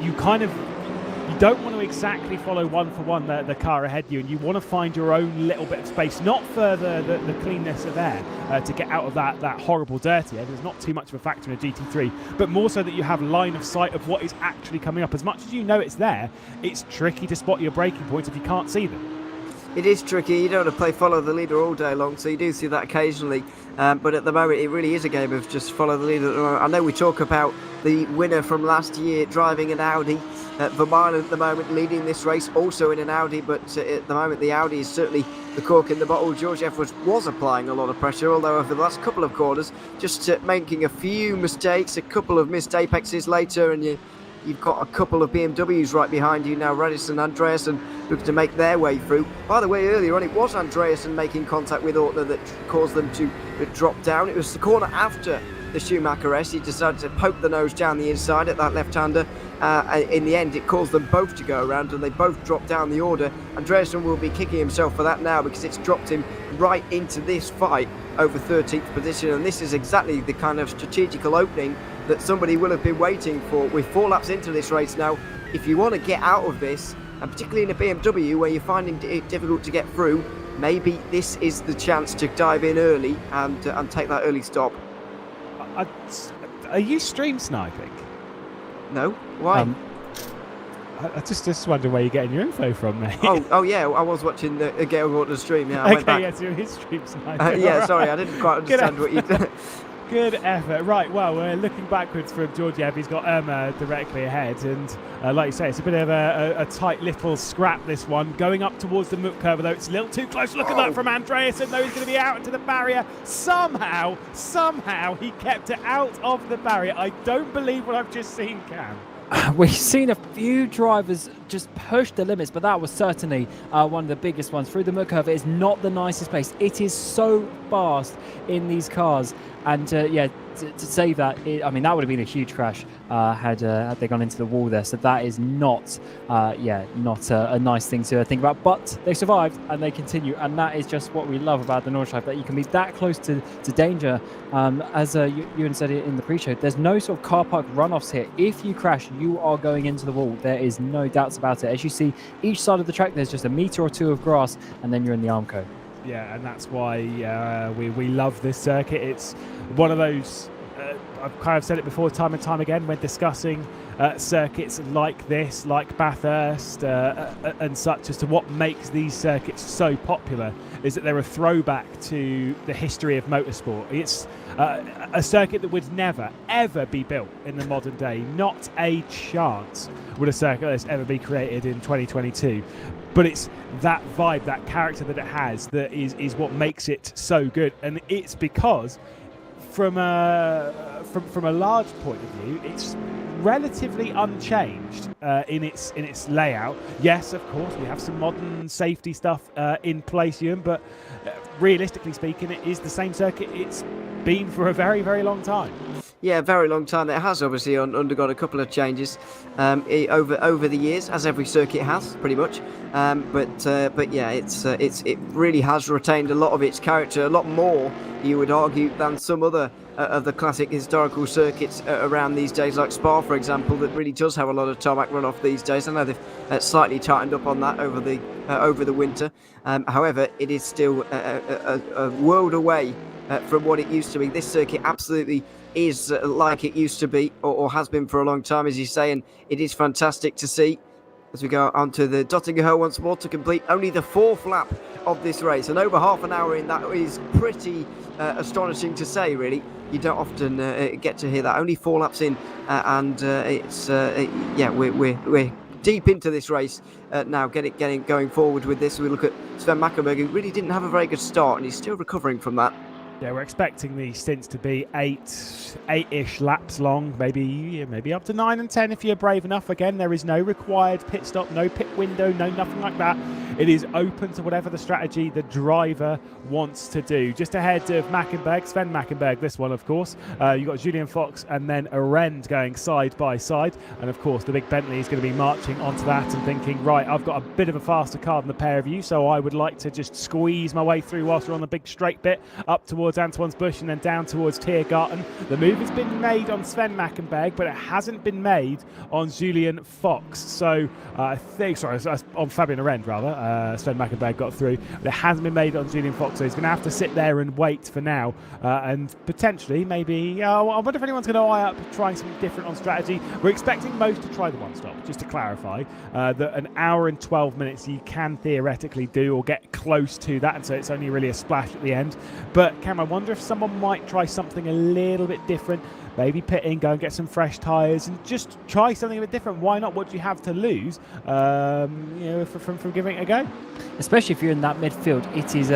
You don't want to exactly follow one for one the car ahead of you, and you want to find your own little bit of space, not for the cleanness of air to get out of that horrible dirty air. There's not too much of a factor in a GT3, but more so that you have line of sight of what is actually coming up. As much as you know it's there, it's tricky to spot your braking points if you can't see them. It is tricky. You don't want to play follow the leader all day long, so you do see that occasionally. But at the moment, it really is a game of just follow the leader. I know we talk about the winner from last year driving an Audi. Vermeulen at the moment leading this race, also in an Audi, but at the moment the Audi is certainly the cork in the bottle. Georgiev was applying a lot of pressure, although over the last couple of corners, just making a few mistakes, a couple of missed apexes later, and you've got a couple of BMWs right behind you now. Radis and Andreasen looking to make their way through. By the way, earlier on, it was Andreasen making contact with Ortner that caused them to drop down. It was the corner after the Schumacher S. He decided to poke the nose down the inside at that left-hander. In the end, it caused them both to go around, and they both dropped down the order. Andreasen will be kicking himself for that now, because it's dropped him right into this fight over 13th position, and this is exactly the kind of strategical opening that somebody will have been waiting for. We're 4 laps into this race now. If you want to get out of this, and particularly in a BMW where you're finding it difficult to get through, maybe this is the chance to dive in early and take that early stop. Are you stream sniping? No? Why? I just wonder where you're getting your info from, mate. Oh yeah, I was watching the Georg Ortner stream. Yeah, I went back. Yeah, so his stream sniping. Yeah, sorry, I didn't quite understand what you did. Good effort. Right, well, we're looking backwards from Georgiev. He's got Irma directly ahead, and like you say, it's a bit of a tight little scrap, this one. Going up towards the Mook curve, though it's a little too close. Look at that from Andreasen, though he's going to be out into the barrier. Somehow, he kept it out of the barrier. I don't believe what I've just seen, Cam. We've seen a few drivers just push the limits, but that was certainly one of the biggest ones. Through the Mook curve, it is not the nicest place. It is so fast in these cars, and to save that, I mean, that would have been a huge crash had they gone into the wall there. So that is not a nice thing to think about. But they survived and they continue, and that is just what we love about the Nordschleife, that you can be that close to danger. As Ewan said it in the pre-show, there's no sort of car park runoffs here. If you crash, you are going into the wall. There is no doubts about it. As you see, each side of the track, there's just a metre or two of grass, and then you're in the Armco. Yeah, and that's why we love this circuit. It's one of those I've kind of said it before time and time again when discussing circuits like this, like Bathurst and such, as to what makes these circuits so popular is that they're a throwback to the history of motorsport. It's a circuit that would never, ever be built in the modern day. Not a chance would a circuit like this ever be created in 2022. But it's that vibe, that character that it has, that is what makes it so good. And it's because from a large point of view, it's relatively unchanged in its layout. Yes, of course, we have some modern safety stuff in place, Ewan, but realistically speaking, it is the same circuit it's been for a very, very long time. Yeah, a very long time. It has obviously undergone a couple of changes over the years, as every circuit has, pretty much. But yeah, it really has retained a lot of its character, a lot more, you would argue, than some other of the classic historical circuits around these days, like Spa, for example, that really does have a lot of tarmac runoff these days. I know they've slightly tightened up on that over the winter. However, it is still a world away from what it used to be. This circuit absolutely is like it used to be, or has been for a long time, as you say, and it is fantastic to see as we go onto the Dottinger Hill once more to complete only the 4th lap of this race, and over half an hour in. That is pretty astonishing to say, really. You don't often get to hear that. Only 4 laps in, and it's yeah, we're deep into this race now, getting going forward with this. We look at Sven Mackenberg, who really didn't have a very good start, and he's still recovering from that. Yeah, we're expecting the stints to be eight-ish laps long, maybe up to 9 and 10 if you're brave enough. Again, there is no required pit stop, no pit window, no nothing like that. It is open to whatever the strategy the driver wants to do. Just ahead of Mackenberg, Sven Mackenberg, this one, of course. You've got Julian Fox and then Arend going side by side. And, of course, the big Bentley is going to be marching onto that and thinking, right, I've got a bit of a faster car than the pair of you, so I would like to just squeeze my way through whilst we're on the big straight bit up towards Antoine's Bush and then down towards Tiergarten. The move has been made on Sven Mackenberg, but it hasn't been made on Julian Fox. So I think, sorry, on Fabian Arend rather. Sven Mackenberg got through, but it hasn't been made on Julian Fox, so he's going to have to sit there and wait for now, and potentially maybe I wonder if anyone's going to eye up trying something different on strategy. We're expecting most to try the one stop, just to clarify, that an hour and 12 minutes you can theoretically do or get close to that, and so it's only really a splash at the end. But Cam, I wonder if someone might try something a little bit different. Maybe pit in, go and get some fresh tyres and just try something a bit different. Why not? What do you have to lose from giving it a go? Especially if you're in that midfield, it is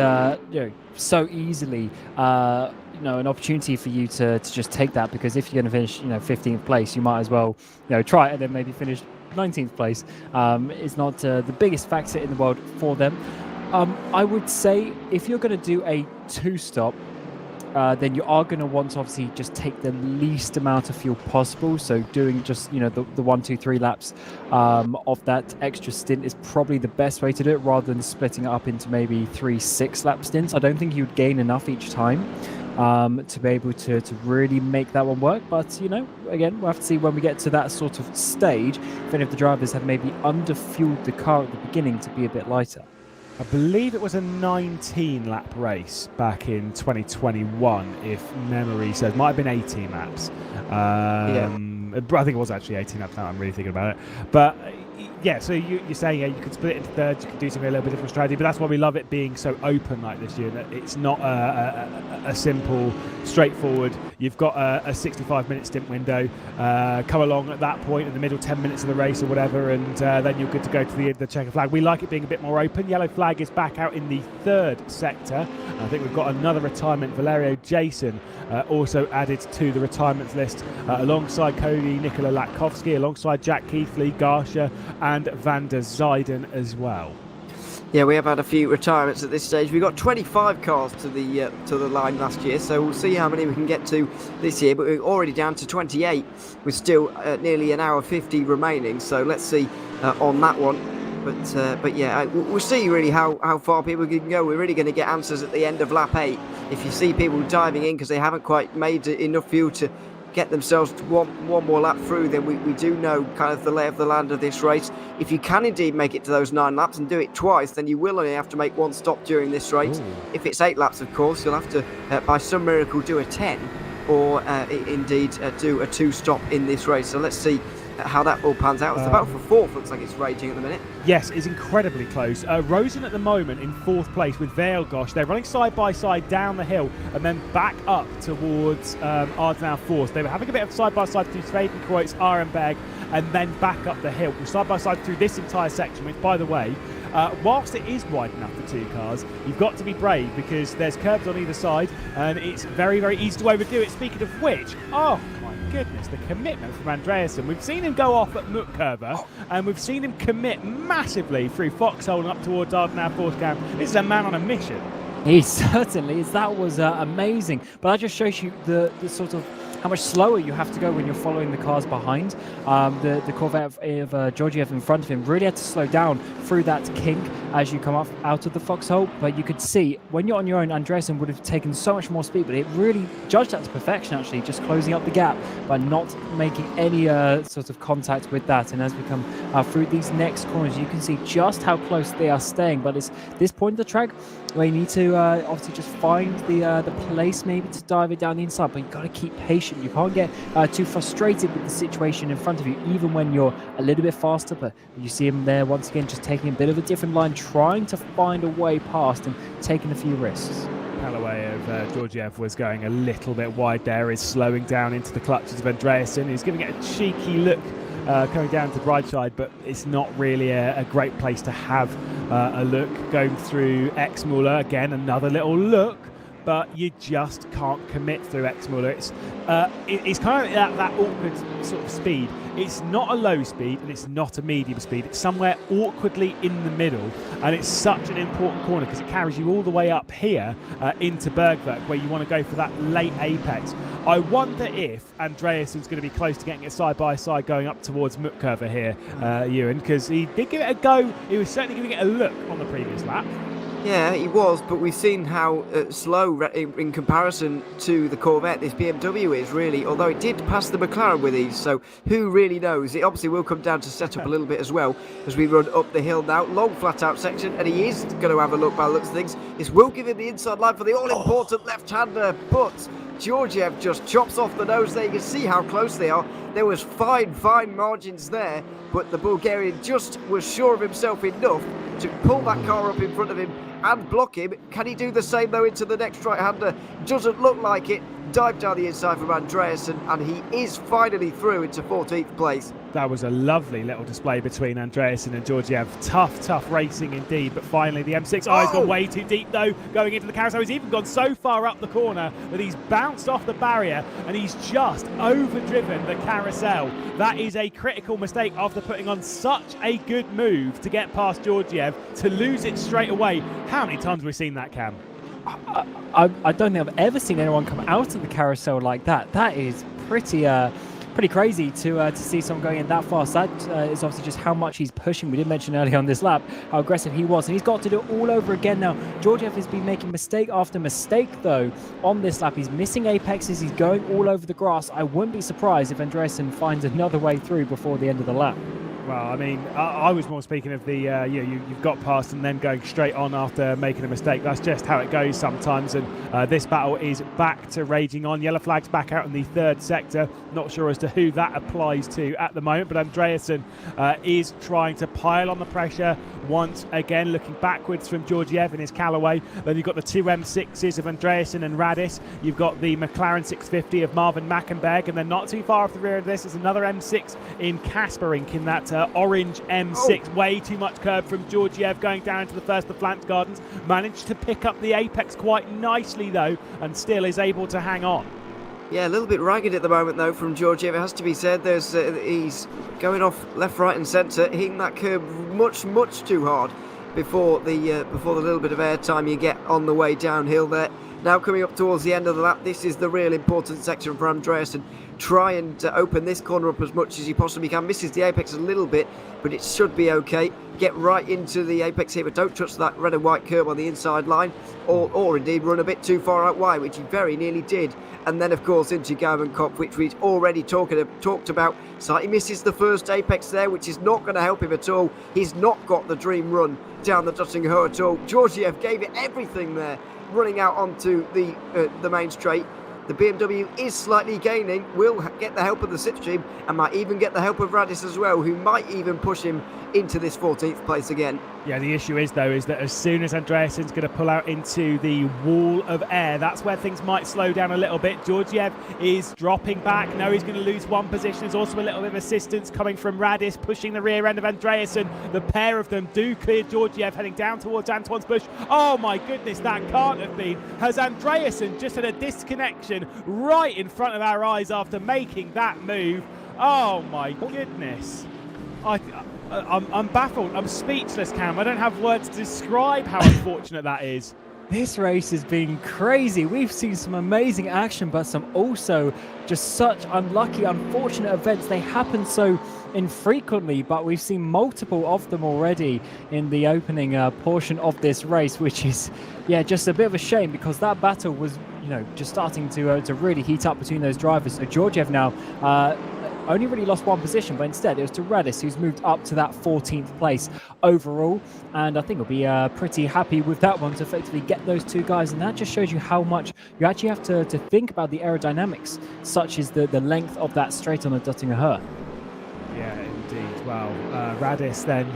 so easily an opportunity for you to just take that, because if you're going to finish 15th place, you might as well try it and then maybe finish 19th place. It's not the biggest factor in the world for them. I would say if you're going to do a 2-stop, then you are going to want to obviously just take the least amount of fuel possible. So doing just the 1, 2, 3 laps of that extra stint is probably the best way to do it, rather than splitting it up into maybe 3, 6 lap stints. I don't think you'd gain enough each time to be able to really make that one work. But again, we'll have to see when we get to that sort of stage if any of the drivers have maybe underfueled the car at the beginning to be a bit lighter. I believe it was a 19-lap race back in 2021, if memory serves. Might have been 18 laps. I think it was actually 18 laps now, I'm really thinking about it. But yeah, so you're saying you could split it into thirds, you could do something a little bit different strategy, but that's why we love it being so open like this year, that it's not a simple, straightforward, you've got a 65-minute stint window, come along at that point in the middle 10 minutes of the race or whatever, and then you're good to go to the checker flag. We like it being a bit more open. Yellow flag is back out in the 3rd sector. I think we've got another retirement, Valerio Jason, also added to the retirements list, alongside Cody Nikola Latkovsky, alongside Jack Keithley, Garsha and Van der Zijden as well. Yeah, we have had a few retirements at this stage. We got 25 cars to the line last year, so we'll see how many we can get to this year. But we're already down to 28 with still nearly an hour 50 remaining. So let's see on that one. But yeah, we'll see really how far people can go. We're really going to get answers at the end of lap 8. If you see people diving in because they haven't quite made enough fuel to get themselves one more lap through, then we do know kind of the lay of the land of this race. If you can indeed make it to those 9 laps and do it twice, then you will only have to make 1 stop during this race. If it's 8 laps, of course, you'll have to by some miracle do a 10. or indeed do a two-stop in this race. So let's see how that all pans out. It's the battle for fourth. Looks like it's raging at the minute. Yes, it's incredibly close. Rosen at the moment in fourth place with Vale Gosh. They're running side by side down the hill and then back up towards Ardenau Force. They were having a bit of side by side through Svedenkreuz, Arenberg, and then back up the hill. Side by side through this entire section, which, by the way, whilst it is wide enough for two cars, you've got to be brave because there's curbs on either side and it's very, very easy to overdo it. Speaking of which, oh my goodness, the commitment from Andreasen. We've seen him go off at Muckkurve and we've seen him commit massively through Foxhole and up towards Ardenau Force Camp. This is a man on a mission. He certainly is. That was amazing. But that just shows you the sort of how much slower you have to go when you're following the cars behind. The Corvette of Georgiev in front of him really had to slow down through that kink as you come up out of the foxhole. But you could see when you're on your own, Andreasen would have taken so much more speed, but it really judged that to perfection, actually, just closing up the gap by not making any sort of contact with that. And as we come through these next corners, you can see just how close they are staying. But it's this point of the track where you need to obviously just find the place maybe to dive it down the inside, but you've got to keep patient. You can't get too frustrated with the situation in front of you, even when you're a little bit faster. But you see him there once again, just taking a bit of a different line, trying to find a way past and taking a few risks. Callaway of Georgiev was going a little bit wide there, is slowing down into the clutches of Andreasen. He's giving it a cheeky look coming down to the right side, but it's not really a great place to have a look. Going through Exmuller, again, another little look, but you just can't commit through Exmuller. It's kind of that awkward sort of speed. It's not a low speed and it's not a medium speed. It's somewhere awkwardly in the middle, and it's such an important corner because it carries you all the way up here into Bergwerk, where you want to go for that late apex. I wonder if Andreasen's going to be close to getting it side by side going up towards Muckkurve here, Ewan, because he did give it a go. He was certainly giving it a look on the previous lap. Yeah, he was, but we've seen how slow in comparison to the Corvette this BMW is, really, although it did pass the McLaren with ease, so who really knows? It obviously will come down to setup a little bit as well as we run up the hill now. Long flat-out section, and he is going to have a look by the looks of things. This will give him the inside line for the all-important left-hander, but Georgiev just chops off the nose there. You can see how close they are. There was fine margins there, but the Bulgarian just was sure of himself enough to pull that car up in front of him and block him. Can he do the same though into the next right-hander? Doesn't look like it. Dive down the inside from Andreasen, and he is finally through into 14th place. That was a lovely little display between Andreasen and Georgiev. Tough racing indeed, but finally the M6 he's gone way too deep though, going into the carousel. He's even gone so far up the corner that he's bounced off the barrier and he's just overdriven the carousel. That is a critical mistake after putting on such a good move to get past Georgiev, to lose it straight away. How many times have we seen that, Cam? I don't think I've ever seen anyone come out of the carousel like that. That is pretty crazy to see someone going in that fast. That is obviously just how much he's pushing. We did mention earlier on this lap how aggressive he was, and he's got to do it all over again now. Georgiev has been making mistake after mistake though on this lap. He's missing apexes, he's going all over the grass. I wouldn't be surprised if Andreasen finds another way through before the end of the lap. Well, I mean, I was more speaking of the, you've got past and then going straight on after making a mistake. That's just how it goes sometimes, and this battle is back to raging on. Yellow flag's back out in the third sector. Not sure as to who that applies to at the moment, but Andreasen is trying to pile on the pressure once again, looking backwards from Georgiev in his Callaway. Then you've got the two M6s of Andreasen and Radis. You've got the McLaren 650 of Marvin Mackenberg, and then not too far off the rear of this is another M6 in Kasperink in that orange M6. Way too much curb from Georgiev going down into the first of Flants Gardens. Managed to pick up the apex quite nicely though, and still is able to hang on. Yeah, a little bit ragged at the moment though from Georgiev, it has to be said. There's he's going off left, right and centre, hitting that curb much too hard before the little bit of airtime you get on the way downhill there. Now coming up towards the end of the lap, this is the real important section for Andreasen. Try and open this corner up as much as you possibly can. Misses the apex a little bit, but it should be okay. Get right into the apex here, but don't touch that red and white curb on the inside line, or indeed run a bit too far out wide, which he very nearly did. And then, of course, into Gauvenkopf, which we'd already talked about. Slightly misses the first apex there, which is not going to help him at all. He's not got the dream run down the Duttinghoe at all. Georgiev gave it everything there, running out onto the main straight. The BMW is slightly gaining, will get the help of the slipstream, and might even get the help of Radis as well, who might even push him into this 14th place again. Yeah, the issue is, though, is that as soon as Andreassen's going to pull out into the wall of air, that's where things might slow down a little bit. Georgiev is dropping back. No, he's going to lose one position. There's also a little bit of assistance coming from Radis, pushing the rear end of Andreassen. The pair of them do clear Georgiev, heading down towards Antoine's bush. Oh, my goodness, that can't have been. Has Andreassen just had a disconnection right in front of our eyes after making that move? Oh, my goodness. I'm baffled. I'm speechless, Cam. I don't have words to describe how unfortunate that is. This race has been crazy. We've seen some amazing action, but some also just such unlucky, unfortunate events. They happen so infrequently, but we've seen multiple of them already in the opening portion of this race, which is, yeah, just a bit of a shame because that battle was, just starting to really heat up between those drivers. So Georgiev now only really lost one position, but instead it was to Radis, who's moved up to that 14th place overall. And I think he'll be pretty happy with that one to effectively get those two guys. And that just shows you how much you actually have to think about the aerodynamics, such as the length of that straight on the Duttinger Her. Yeah, indeed. Well, Radis then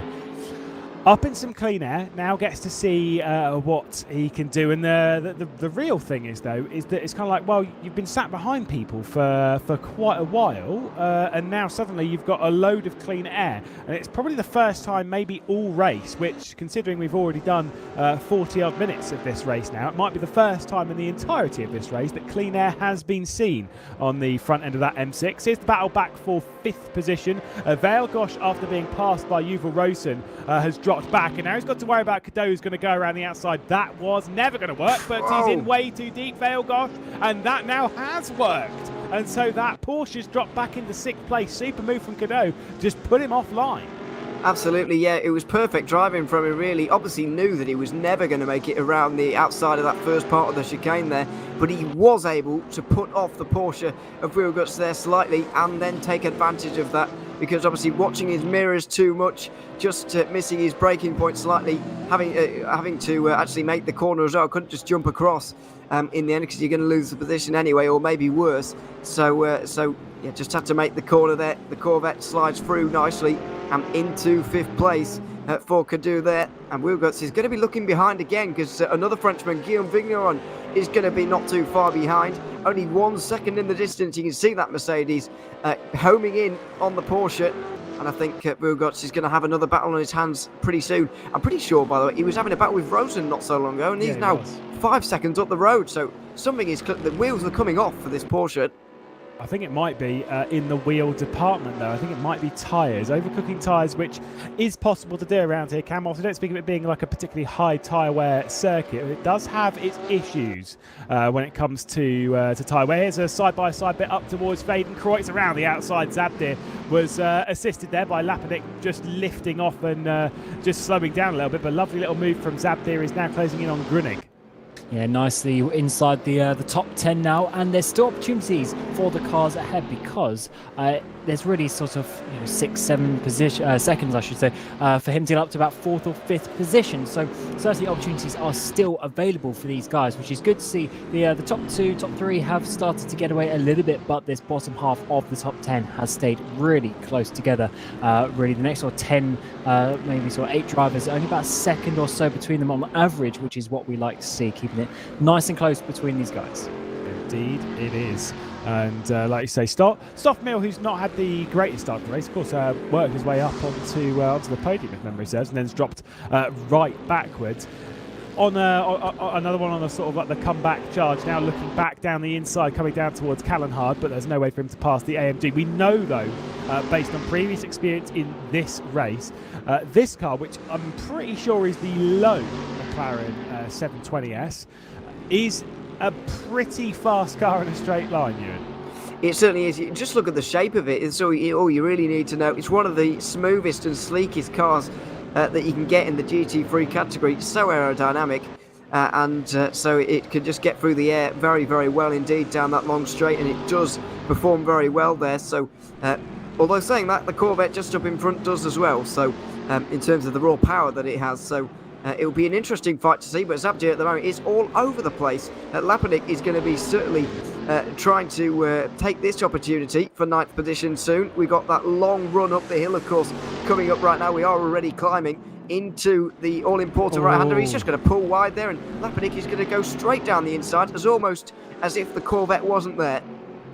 up in some clean air, now gets to see what he can do. And the real thing is, though, is that it's kind of like, well, you've been sat behind people for quite a while, and now suddenly you've got a load of clean air. And it's probably the first time, maybe all race, which, considering we've already done 40-odd minutes of this race now, it might be the first time in the entirety of this race that clean air has been seen on the front end of that M6. Here's the battle back for 5th position. Vale Gosh, after being passed by Yuval Rosen, has dropped back, and now he's got to worry about Cadeau, who's going to go around the outside. That was never going to work, but he's in way too deep, Vale Gosh, and that now has worked. And so that Porsche's dropped back into 6th place. Super move from Cadeau, just put him offline. Absolutely, yeah, it was perfect driving from him, really. Obviously knew that he was never going to make it around the outside of that first part of the chicane there, but he was able to put off the Porsche of Real Guts there slightly and then take advantage of that, because obviously watching his mirrors too much, just missing his braking point slightly, having to actually make the corner as well. Couldn't just jump across in the end, because you're going to lose the position anyway, or maybe worse. So yeah, just had to make the corner there. The Corvette slides through nicely and into 5th place for Cadeau there. And Wilguts is going to be looking behind again, because another Frenchman, Guillaume Vigneron, is going to be not too far behind. Only 1 second in the distance. You can see that Mercedes homing in on the Porsche. And I think Wilguts is going to have another battle on his hands pretty soon. I'm pretty sure, by the way, he was having a battle with Rosen not so long ago, and he's now 5 seconds up the road. So something is, the wheels are coming off for this Porsche. I think it might be in the wheel department, though. I think it might be tyres, overcooking tyres, which is possible to do around here. Cam, also don't speak of it being like a particularly high tyre wear circuit. It does have its issues when it comes to tyre wear. Here's a side-by-side bit up towards Vadenkreuz around the outside. Zabdir was assisted there by Lapinic, just lifting off and just slowing down a little bit. But lovely little move from Zabdir is now closing in on Grunig. Yeah, nicely inside the top 10 now, and there's still opportunities for the cars ahead, because there's really sort of 6-7 seconds, I should say, for him to get up to about 4th or 5th position. So certainly opportunities are still available for these guys, which is good to see. The top 2, top 3 have started to get away a little bit, but this bottom half of the top 10 has stayed really close together. Really, the next sort of 10, maybe sort of 8 drivers, only about a second or so between them on average, which is what we like to see, keeping it nice and close between these guys. Indeed, it is. And like you say, Stoffmill, who's not had the greatest start to the race, of course, worked his way up onto the podium, if memory serves, and then has dropped right backwards. On another one on a sort of like the comeback charge, now looking back down the inside, coming down towards Callanhard, but there's no way for him to pass the AMG. We know, though, based on previous experience in this race, this car, which I'm pretty sure is the low McLaren 720S, is a pretty fast car in a straight line, Ewan. It certainly is. Just look at the shape of it. It's all you really need to know. It's one of the smoothest and sleekest cars that you can get in the GT3 category. It's so aerodynamic, and so it can just get through the air very, very well indeed down that long straight, and it does perform very well there. So, although saying that, the Corvette just up in front does as well. So, in terms of the raw power that it has, so it will be an interesting fight to see. But Zabdir at the moment is all over the place. Lapinic is going to be certainly trying to take this opportunity for ninth position soon. We got that long run up the hill, of course, coming up right now. We are already climbing into the all-important right-hander. He's just going to pull wide there, and Lapanik is going to go straight down the inside, almost as if the Corvette wasn't there.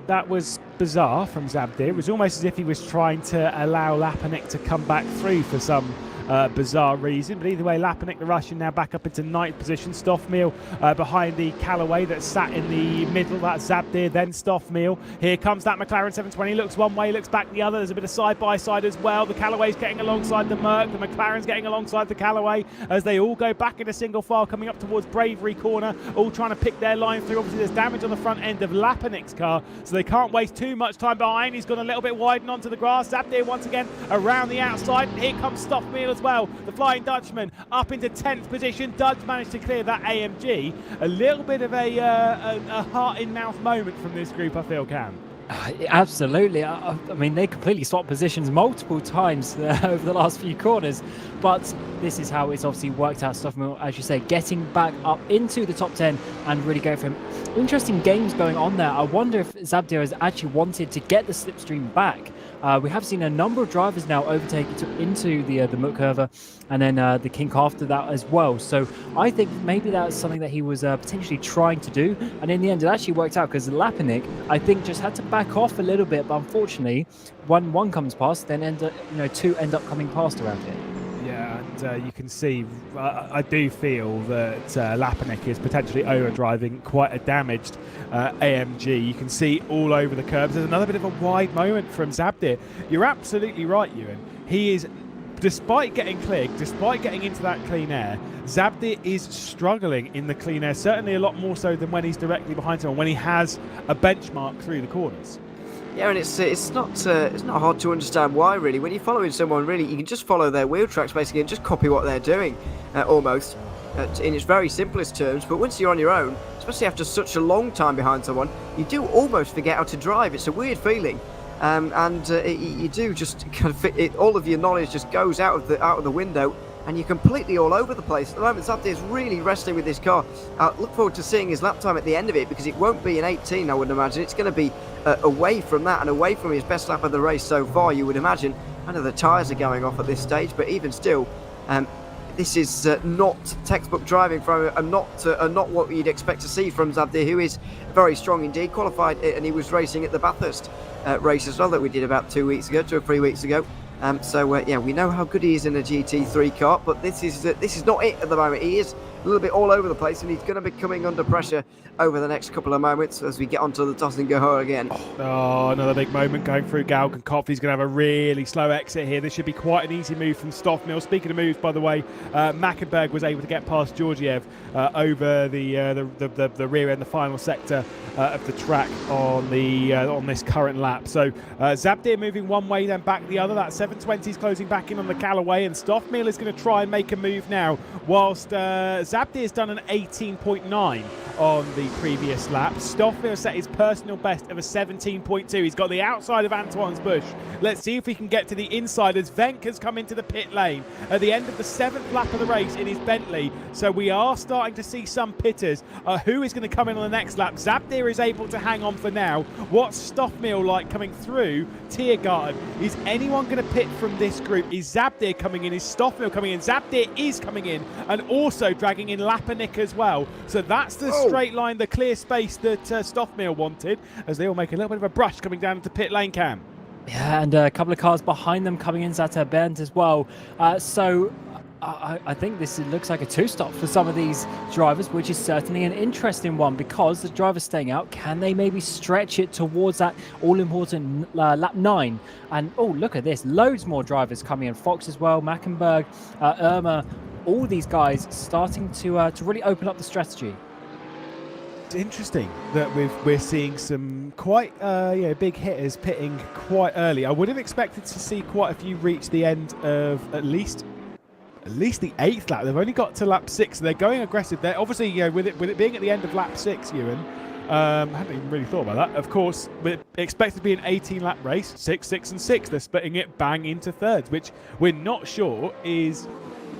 That was bizarre from Zabdir. It was almost as if he was trying to allow Lapanik to come back through for some bizarre reason. But either way, Lapanik, the Russian, now back up into ninth position. Stoffmeal behind the Callaway that sat in the middle. That's Zabdir, then Stoffmeal. Here comes that McLaren 720. Looks one way, looks back the other. There's a bit of side-by-side as well. The Callaway's getting alongside the Merc. The McLaren's getting alongside the Callaway as they all go back in a single file coming up towards Bravery Corner, all trying to pick their line through. Obviously, there's damage on the front end of Lapanik's car, so they can't waste too much time behind. He's gone a little bit wide and onto the grass. Zabdir once again around the outside. Here comes Stoffmeal as well. The Flying Dutchman up into 10th position. Dutch managed to clear that AMG. A little bit of a heart-in-mouth moment from this group, I feel, Cam. Absolutely. I mean, they completely swapped positions multiple times over the last few corners, but this is how it's obviously worked out. Stoffmeal, as you say, getting back up into the top 10 and really going for him. Interesting games going on there. I wonder if Zabdir has actually wanted to get the slipstream back. We have seen a number of drivers now overtake into the Mutkirva and then the Kink after that as well. So I think maybe that's something that he was potentially trying to do. And in the end, it actually worked out because Lapanik, I think, just had to back off a little bit. But unfortunately, one comes past, then two end up coming past around here. Yeah, and you can see, I do feel that Lapanik is potentially overdriving quite a damaged AMG. You can see all over the curbs. There's another bit of a wide moment from Zabdir. You're absolutely right, Ewan. He is, despite getting clear, despite getting into that clean air, Zabdir is struggling in the clean air, certainly a lot more so than when he's directly behind someone, when he has a benchmark through the corners. Yeah, and it's not hard to understand why, really. When you're following someone, really, you can just follow their wheel tracks, basically, and just copy what they're doing, almost, in its very simplest terms. But once you're on your own, especially after such a long time behind someone, you do almost forget how to drive. It's a weird feeling, you do just kind of all of your knowledge just goes out of the window, and you're completely all over the place. At the moment, Zabdir is really wrestling with this car. I look forward to seeing his lap time at the end of it, because it won't be an 18, I would imagine. It's going to be away from that and away from his best lap of the race so far, you would imagine. I know the tyres are going off at this stage, but even still, this is not textbook driving from him, not what you'd expect to see from Zabdir, who is very strong indeed. Qualified, and he was racing at the Bathurst race as well that we did about 2 or 3 weeks ago. Yeah, we know how good he is in a GT3 car, but this is not it at the moment. He is a little bit all over the place, and he's going to be coming under pressure over the next couple of moments as we get onto the Tosingaho again. Oh, another big moment going through Galgenkopf. He's going to have a really slow exit here. This should be quite an easy move from Stoffmeal. Speaking of moves, by the way, Mackenberg was able to get past Georgiev over the rear end, the final sector of the track on this current lap. So Zabdir moving one way, then back the other. That 720 is closing back in on the Callaway, and Stoffmeal is going to try and make a move now, whilst Zabdir's done an 18.9 on the previous lap. Stoffmeal set his personal best of a 17.2. He's got the outside of Antoine's Bush. Let's see if we can get to the inside as Venk has come into the pit lane at the end of the 7th lap of the race in his Bentley. So we are starting to see some pitters. Who is going to come in on the next lap? Zabdir is able to hang on for now. What's Stoffmeal like coming through Tiergarten? Is anyone going to pit from this group? Is Zabdir coming in? Is Stoffmeal coming in? Zabdir is coming in, and also dragging in Lapanik as well. So that's the straight line, the clear space that Stoffmeal wanted, as they all make a little bit of a brush coming down into pit lane, Cam. Yeah, and a couple of cars behind them coming in, Zater Bent as well. So I think this looks like a two-stop for some of these drivers, which is certainly an interesting one, because the drivers staying out, can they maybe stretch it towards that all-important lap 9? And oh, look at this, loads more drivers coming in. Fox as well, Mackenberg, Irma, all these guys starting to really open up the strategy. It's interesting that we're seeing some quite big hitters pitting quite early. I would have expected to see quite a few reach the end of at least the 8th lap. They've only got to lap 6. They're going aggressive. They're obviously, with it being at the end of lap 6, Ewan. I hadn't even really thought about that. Of course, we're expected to be an 18-lap race. 6, 6, and 6. They're splitting it bang into thirds, which we're not sure is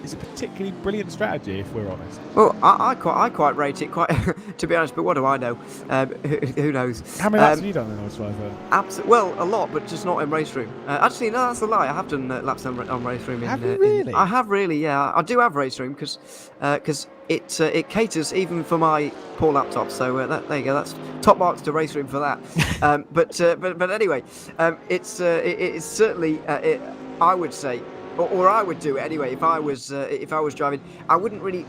is a particularly brilliant strategy, if we're honest. Well, I quite rate it, quite to be honest. But what do I know? Who knows? How many laps have you done in Nordschleife? Well, a lot, but just not in RaceRoom. Actually, no, that's a lie. I have done laps on RaceRoom. Have you really? I have really, yeah. I do have RaceRoom because it caters even for my poor laptop. So there you go. That's top marks to RaceRoom for that. But anyway, it's certainly I would say. Or I would do it anyway if I was driving. I wouldn't really,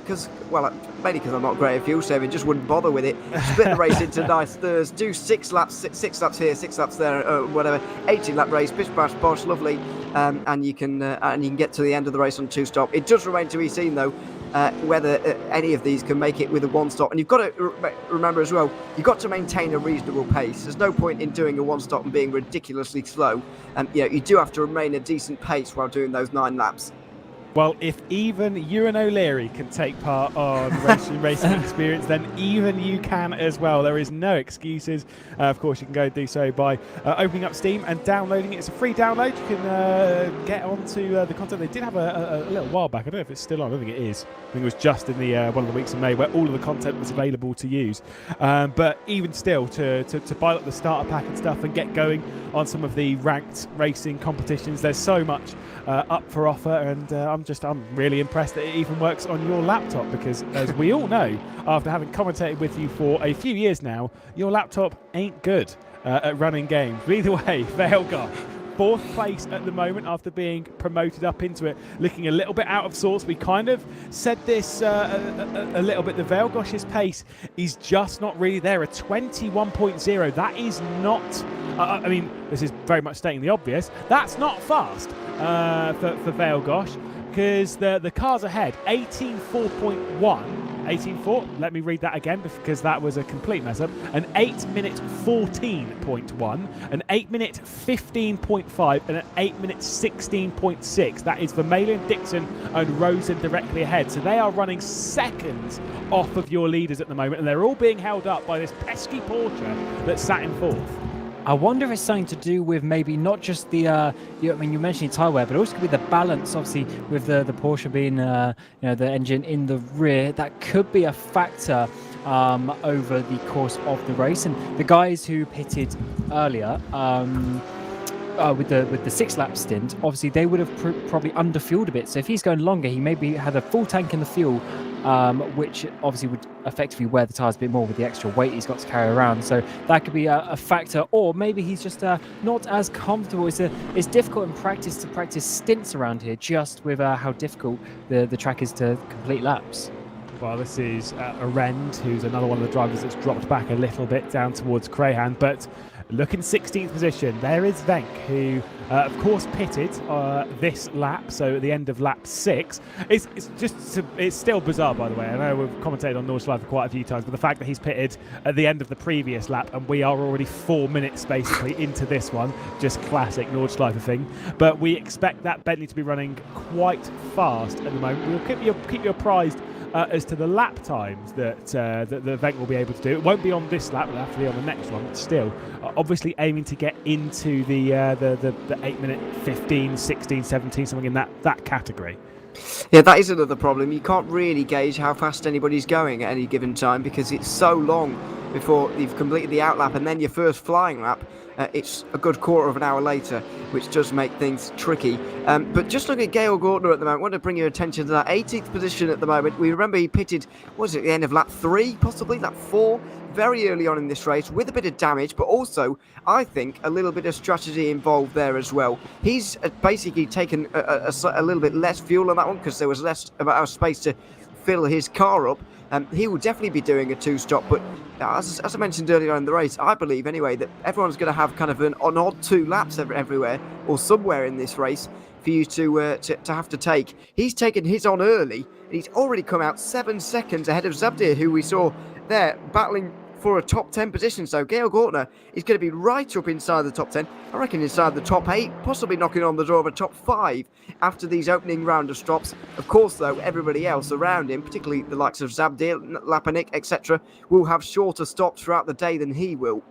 mainly because I'm not great at fuel saving, just wouldn't bother with it. Split the race into nice thirds, do 6 laps here, 6 laps there, whatever. 18-lap race, bish bash bosh, lovely, and you can get to the end of the race on 2 stop. It does remain to be seen though whether any of these can make it with a 1 stop. And you've got to remember as well, you've got to maintain a reasonable pace. There's no point in doing a 1 stop and being ridiculously slow. You do have to remain a decent pace while doing those 9 laps. Well, if even Ewan O'Leary can take part on racing experience, then even you can as well. There is no excuses. Of course, you can go and do so by opening up Steam and downloading it. It's a free download. You can get onto the content. They did have a little while back. I don't know if it's still on. I don't think it is. I think it was just in the one of the weeks in May where all of the content was available to use. But even still, to buy up the starter pack and stuff and get going on some of the ranked racing competitions, there's so much up for offer, and I'm really impressed that it even works on your laptop, because as we all know, after having commentated with you for a few years now, your laptop ain't good at running games. But either way, Veilgosh, 4th place at the moment after being promoted up into it, looking a little bit out of sorts. We kind of said this a little bit. The Veilgosh's pace is just not really there. A 21.0, that is not, I mean, this is very much stating the obvious, that's not fast for Veilgosh, because the cars ahead, 18.4, let me read that again because that was a complete mess up. An 8-minute 14.1, an 8-minute 15.5, and an 8-minute 16.6. That is Vermeulen, Dixon and Rosen directly ahead. So they are running seconds off of your leaders at the moment, and they're all being held up by this pesky Porsche that sat in 4th. I wonder if it's something to do with maybe not just the, you mentioned tyre wear, but also could be the balance, obviously, with the Porsche being, the engine in the rear. That could be a factor over the course of the race. And the guys who pitted earlier, with the 6-lap stint, obviously they would have probably underfueled a bit. So if he's going longer, he maybe had a full tank in the fuel, which obviously would effectively wear the tyres a bit more with the extra weight he's got to carry around. So that could be a factor. Or maybe he's just not as comfortable. It's difficult in practice to practice stints around here, just with how difficult the track is to complete laps. Well, this is Arend, who's another one of the drivers that's dropped back a little bit down towards Crahan, but looking 16th position, there is Venk, who, of course, pitted this lap, so at the end of lap 6. It's still bizarre, by the way. I know we've commentated on Nordschleife quite a few times, but the fact that he's pitted at the end of the previous lap, and we are already 4 minutes, basically, into this one, just classic Nordschleife thing. But we expect that Bentley to be running quite fast at the moment. We'll keep you apprised as to the lap times that the event will be able to do. It won't be on this lap, it'll have to be on the next one, but still, obviously aiming to get into the 8-minute 15, 16, 17, something in that category. Yeah, that is another problem. You can't really gauge how fast anybody's going at any given time because it's so long before you've completed the outlap, and then your first flying lap, it's a good quarter of an hour later, which does make things tricky. But just look at Gail Gardner at the moment. I want to bring your attention to that 18th position at the moment. We remember he pitted, was it at the end of lap 3, possibly lap 4, very early on in this race with a bit of damage, but also, I think, a little bit of strategy involved there as well. He's basically taken a little bit less fuel on that one because there was less amount of space to fill his car up. He will definitely be doing a 2-stop, but as I mentioned earlier in the race, I believe anyway that everyone's going to have kind of an odd 2 laps everywhere or somewhere in this race for you to have to take. He's taken his on early, and he's already come out 7 seconds ahead of Zabdir, who we saw there battling for a top 10 position. So Gail Gardner is going to be right up inside the top 10. I reckon inside the top 8, possibly knocking on the door of a top 5 after these opening round of stops. Of course, though, everybody else around him, particularly the likes of Zabdir, Lapanik, etc., will have shorter stops throughout the day than he will.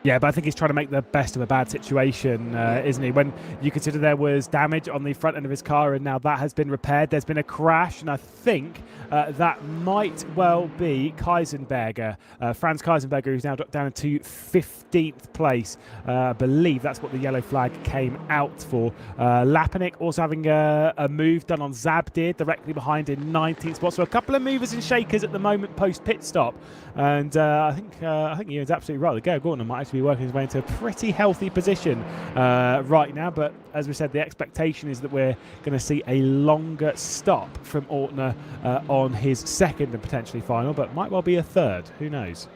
Yeah, but I think he's trying to make the best of a bad situation, isn't he? When you consider there was damage on the front end of his car and now that has been repaired, there's been a crash, and I think that might well be Kaisenberger, Franz Kaisenberger, who's now dropped down to 15th place. I believe that's what the yellow flag came out for. Lapanik also having a move done on Zabdir directly behind in 19th spot. So a couple of movers and shakers at the moment post pit stop. And I think Ian's absolutely right. The Gale Gordon might actually be working his way into a pretty healthy position right now. But as we said, the expectation is that we're going to see a longer stop from Ortner on his second and potentially final, but might well be a third. Who knows?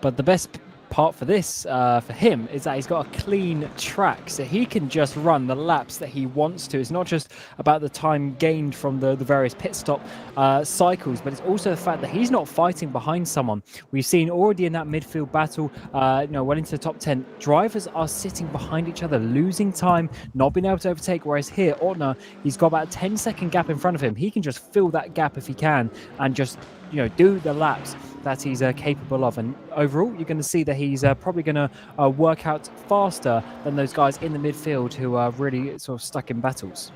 But the best part for this, for him, is that he's got a clean track, so he can just run the laps that he wants to. It's not just about the time gained from the various pit stop cycles, but it's also the fact that he's not fighting behind someone. We've seen already in that midfield battle, well into the top 10, drivers are sitting behind each other, losing time, not being able to overtake, whereas here, Ortner, he's got about a 10-second gap in front of him. He can just fill that gap if he can and just do the laps that he's capable of, and overall you're going to see that he's probably going to work out faster than those guys in the midfield who are really sort of stuck in battles.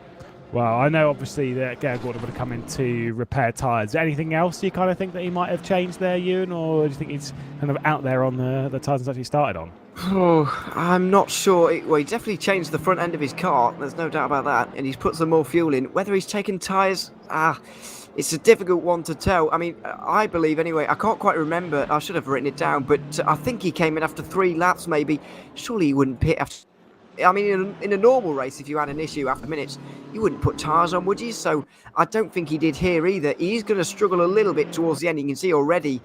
Well, I know obviously that Gale Gordon would have come in to repair tyres. Anything else you kind of think that he might have changed there, Ewan, or do you think he's kind of out there on the tyres he's actually started on? Oh, I'm not sure. Well, he definitely changed the front end of his car, there's no doubt about that, and he's put some more fuel in. Whether he's taken tyres, it's a difficult one to tell. I mean, I believe anyway, I can't quite remember, I should have written it down, but I think he came in after 3 laps maybe. Surely he wouldn't pit after... I mean, in a normal race, if you had an issue after minutes, you wouldn't put tyres on, would you? So I don't think he did here either. He's going to struggle a little bit towards the end. You can see already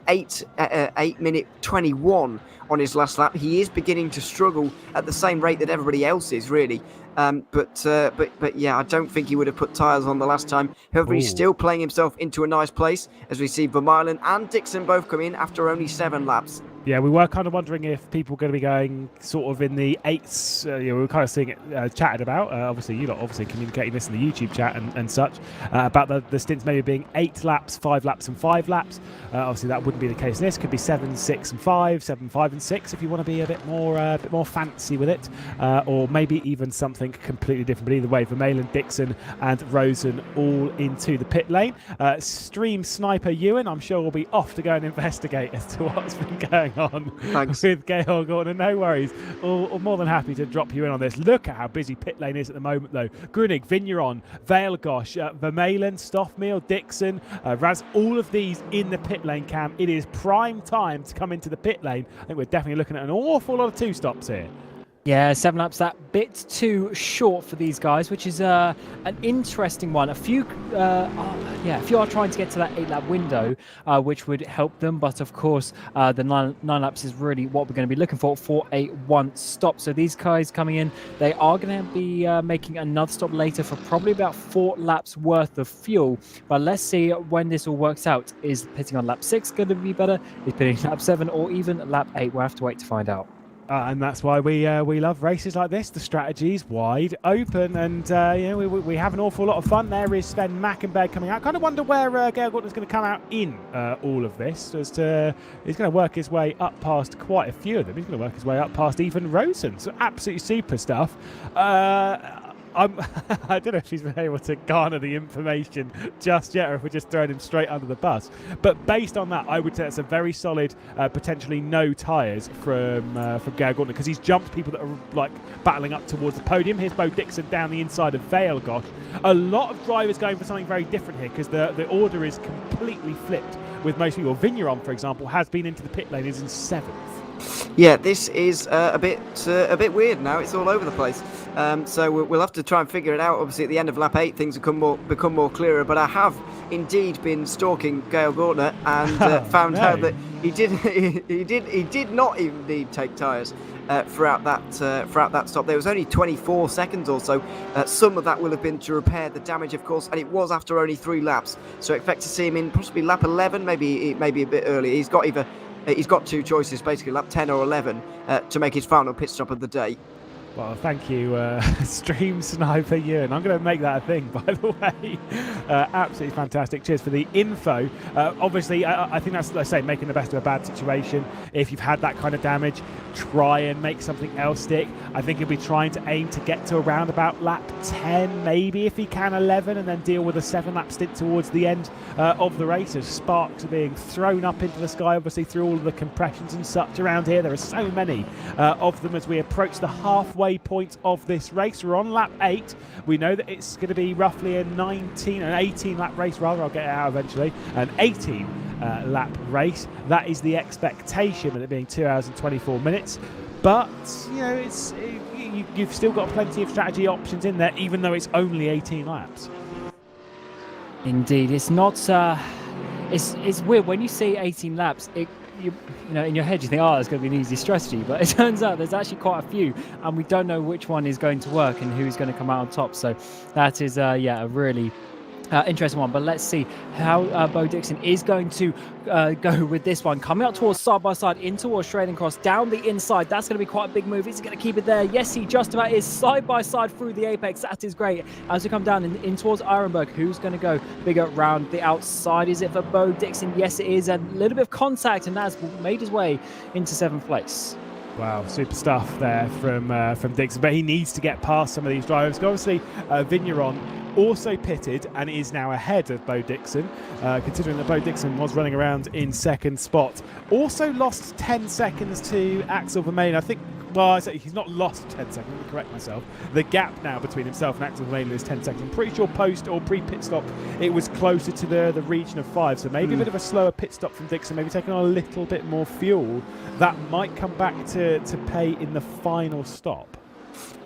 8 minute 21 on his last lap. He is beginning to struggle at the same rate that everybody else is, really. But yeah, I don't think he would have put tyres on the last time. However, he's still playing himself into a nice place as we see Vermeulen and Dixon both come in after only 7 laps. Yeah, we were kind of wondering if people were going to be going sort of in the 8s. We were kind of seeing it chatted about. Obviously, you lot obviously communicating this in the YouTube chat and such about the stints maybe being 8 laps, 5 laps, and 5 laps. Obviously, that wouldn't be the case in this. Could be 7, 6, and 5, 7, 5, and 6 if you want to be a bit more fancy with it, or maybe even something completely different. But either way, Vermeulen, Dixon, and Rosen all into the pit lane. Stream sniper Ewan, I'm sure, will be off to go and investigate as to what's been going on with Gale Gordon. No worries, or more than happy to drop you in on this. Look at how busy pit lane is at the moment though. Grunig, Vigneron, Valegosh, Vermeulen, Stoffmeal, Dixon, Raz, all of these in the pit lane, Cam. It is prime time to come into the pit lane. I think we're definitely looking at an awful lot of 2 stops here. Yeah, 7 laps, that bit too short for these guys, which is an interesting one. If you are trying to get to that 8-lap window, which would help them, but of course the 9 laps is really what we're going to be looking for a 1 stop. So these guys coming in, they are going to be making another stop later for probably about 4 laps worth of fuel. But let's see when this all works out. Is pitting on lap 6 going to be better? Is pitting lap 7 or even lap 8? We'll have to wait to find out. And that's why we love races like this. The strategy's wide open, and we have an awful lot of fun. There is Sven Mackenberg coming out. Kind of wonder where Gale Gordon's going to come out in all of this. He's going to work his way up past quite a few of them. He's going to work his way up past even Rosen. So absolutely super stuff. I don't know if he's been able to garner the information just yet, or if we're just throwing him straight under the bus. But based on that, I would say it's a very solid, potentially no tyres from Gale Gordon, because he's jumped people that are like battling up towards the podium. Here's Bo Dixon down the inside of Valegosh. A lot of drivers going for something very different here, because the order is completely flipped with most people. Vigneron, for example, has been into the pit lane, is in 7th. Yeah, this is a bit weird now. It's all over the place. So we'll have to try and figure it out. Obviously, at the end of lap 8, things become more clearer. But I have indeed been stalking Gale Gordon and found out that he did not even need to take tyres throughout that stop. There was only 24 seconds or so. Some of that will have been to repair the damage, of course, and it was after only 3 laps. So expect to see him in possibly lap 11, maybe a bit early. He's got 2 choices, basically lap 10 or 11, to make his final pit stop of the day. Well, thank you, Stream Sniper Ewan. I'm going to make that a thing, by the way. Absolutely fantastic. Cheers for the info. Obviously, I think that's, let's say, making the best of a bad situation. If you've had that kind of damage, try and make something else stick. I think he'll be trying to aim to get to around about lap 10, maybe if he can 11, and then deal with a 7-lap stint towards the end of the race as sparks are being thrown up into the sky, obviously through all of the compressions and such around here. There are so many of them as we approach the halfway point of this race. We're on lap 8. We know that it's going to be roughly an 18 lap race rather. I'll get it out eventually. An 18 lap race. That is the expectation, with it being 2 hours and 24 minutes. But you know, you've still got plenty of strategy options in there, even though it's only 18 laps. Indeed, it's not. It's weird when you say 18 laps. You know, in your head you think, oh, it's going to be an easy strategy, but it turns out there's actually quite a few, and we don't know which one is going to work and who's going to come out on top. So that is, yeah, a really interesting one. But let's see how Bo Dixon is going to go with this one. Coming up towards side-by-side in towards Australian Cross, down the inside. That's going to be quite a big move. Is he going to keep it there? Yes, he just about is. Side-by-side through the apex. That is great. As we come down in towards Ironberg, who's going to go bigger round the outside? Is it for Bo Dixon? Yes, it is. A little bit of contact, and that's made his way into 7th place. Wow, super stuff there from Dixon, but he needs to get past some of these drivers. Obviously, Vigneron also pitted and is now ahead of Bo Dixon, considering that Bo Dixon was running around in 2nd spot. Also lost 10 seconds to Axel Vermaelen. I think, well, I say he's not lost 10 seconds, let me correct myself. The gap now between himself and Axel Vermaelen is 10 seconds. I'm pretty sure post or pre-pit stop, it was closer to the region of 5, so maybe a bit of a slower pit stop from Dixon, maybe taking on a little bit more fuel. That might come back to pay in the final stop.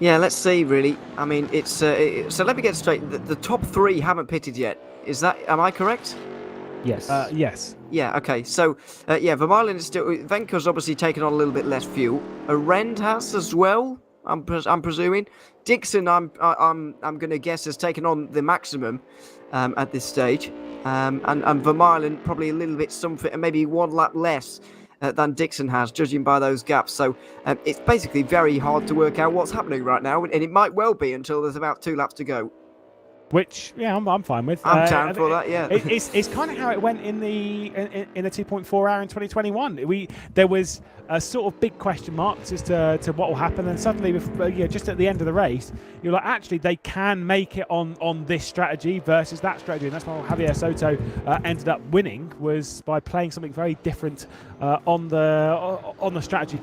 Yeah, let's see, really. I mean, it's so let me get straight. The top 3 haven't pitted yet. Am I correct? Yes. Yes. Yeah, okay. So, yeah, Vermaelen is still... Venko's obviously taken on a little bit less fuel. Rend has as well, I'm presuming. Dixon, I'm going to guess, has taken on the maximum at this stage. And Vermaelen probably a little bit something, maybe 1 lap less than Dixon has, judging by those gaps. So it's basically very hard to work out what's happening right now, and it might well be until there's about 2 laps to go. Which, yeah, I'm fine with. I'm down for that, yeah. It's kind of how it went in the 2.4 hour in 2021. There was a sort of big question marks as to what will happen, and suddenly, just at the end of the race, you're like, actually, they can make it on this strategy versus that strategy, and that's why Javier Soto ended up winning, was by playing something very different on the strategy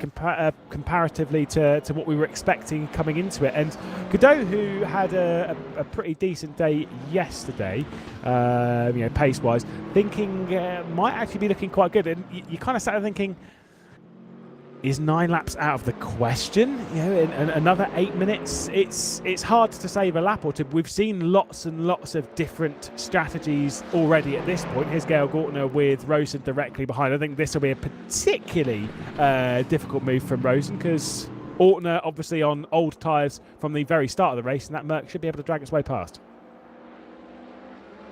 comparatively to what we were expecting coming into it. And Godot, who had a pretty decent day yesterday, pace-wise, thinking might actually be looking quite good, and you kind of sat there thinking, is 9 laps out of the question? In another 8 minutes, it's hard to save a lap or two. We've seen lots and lots of different strategies already at this point. Here's Gail Gortner with Rosen directly behind. I think this will be a particularly difficult move from Rosen, because Ortner obviously on old tyres from the very start of the race, and that Merc should be able to drag its way past.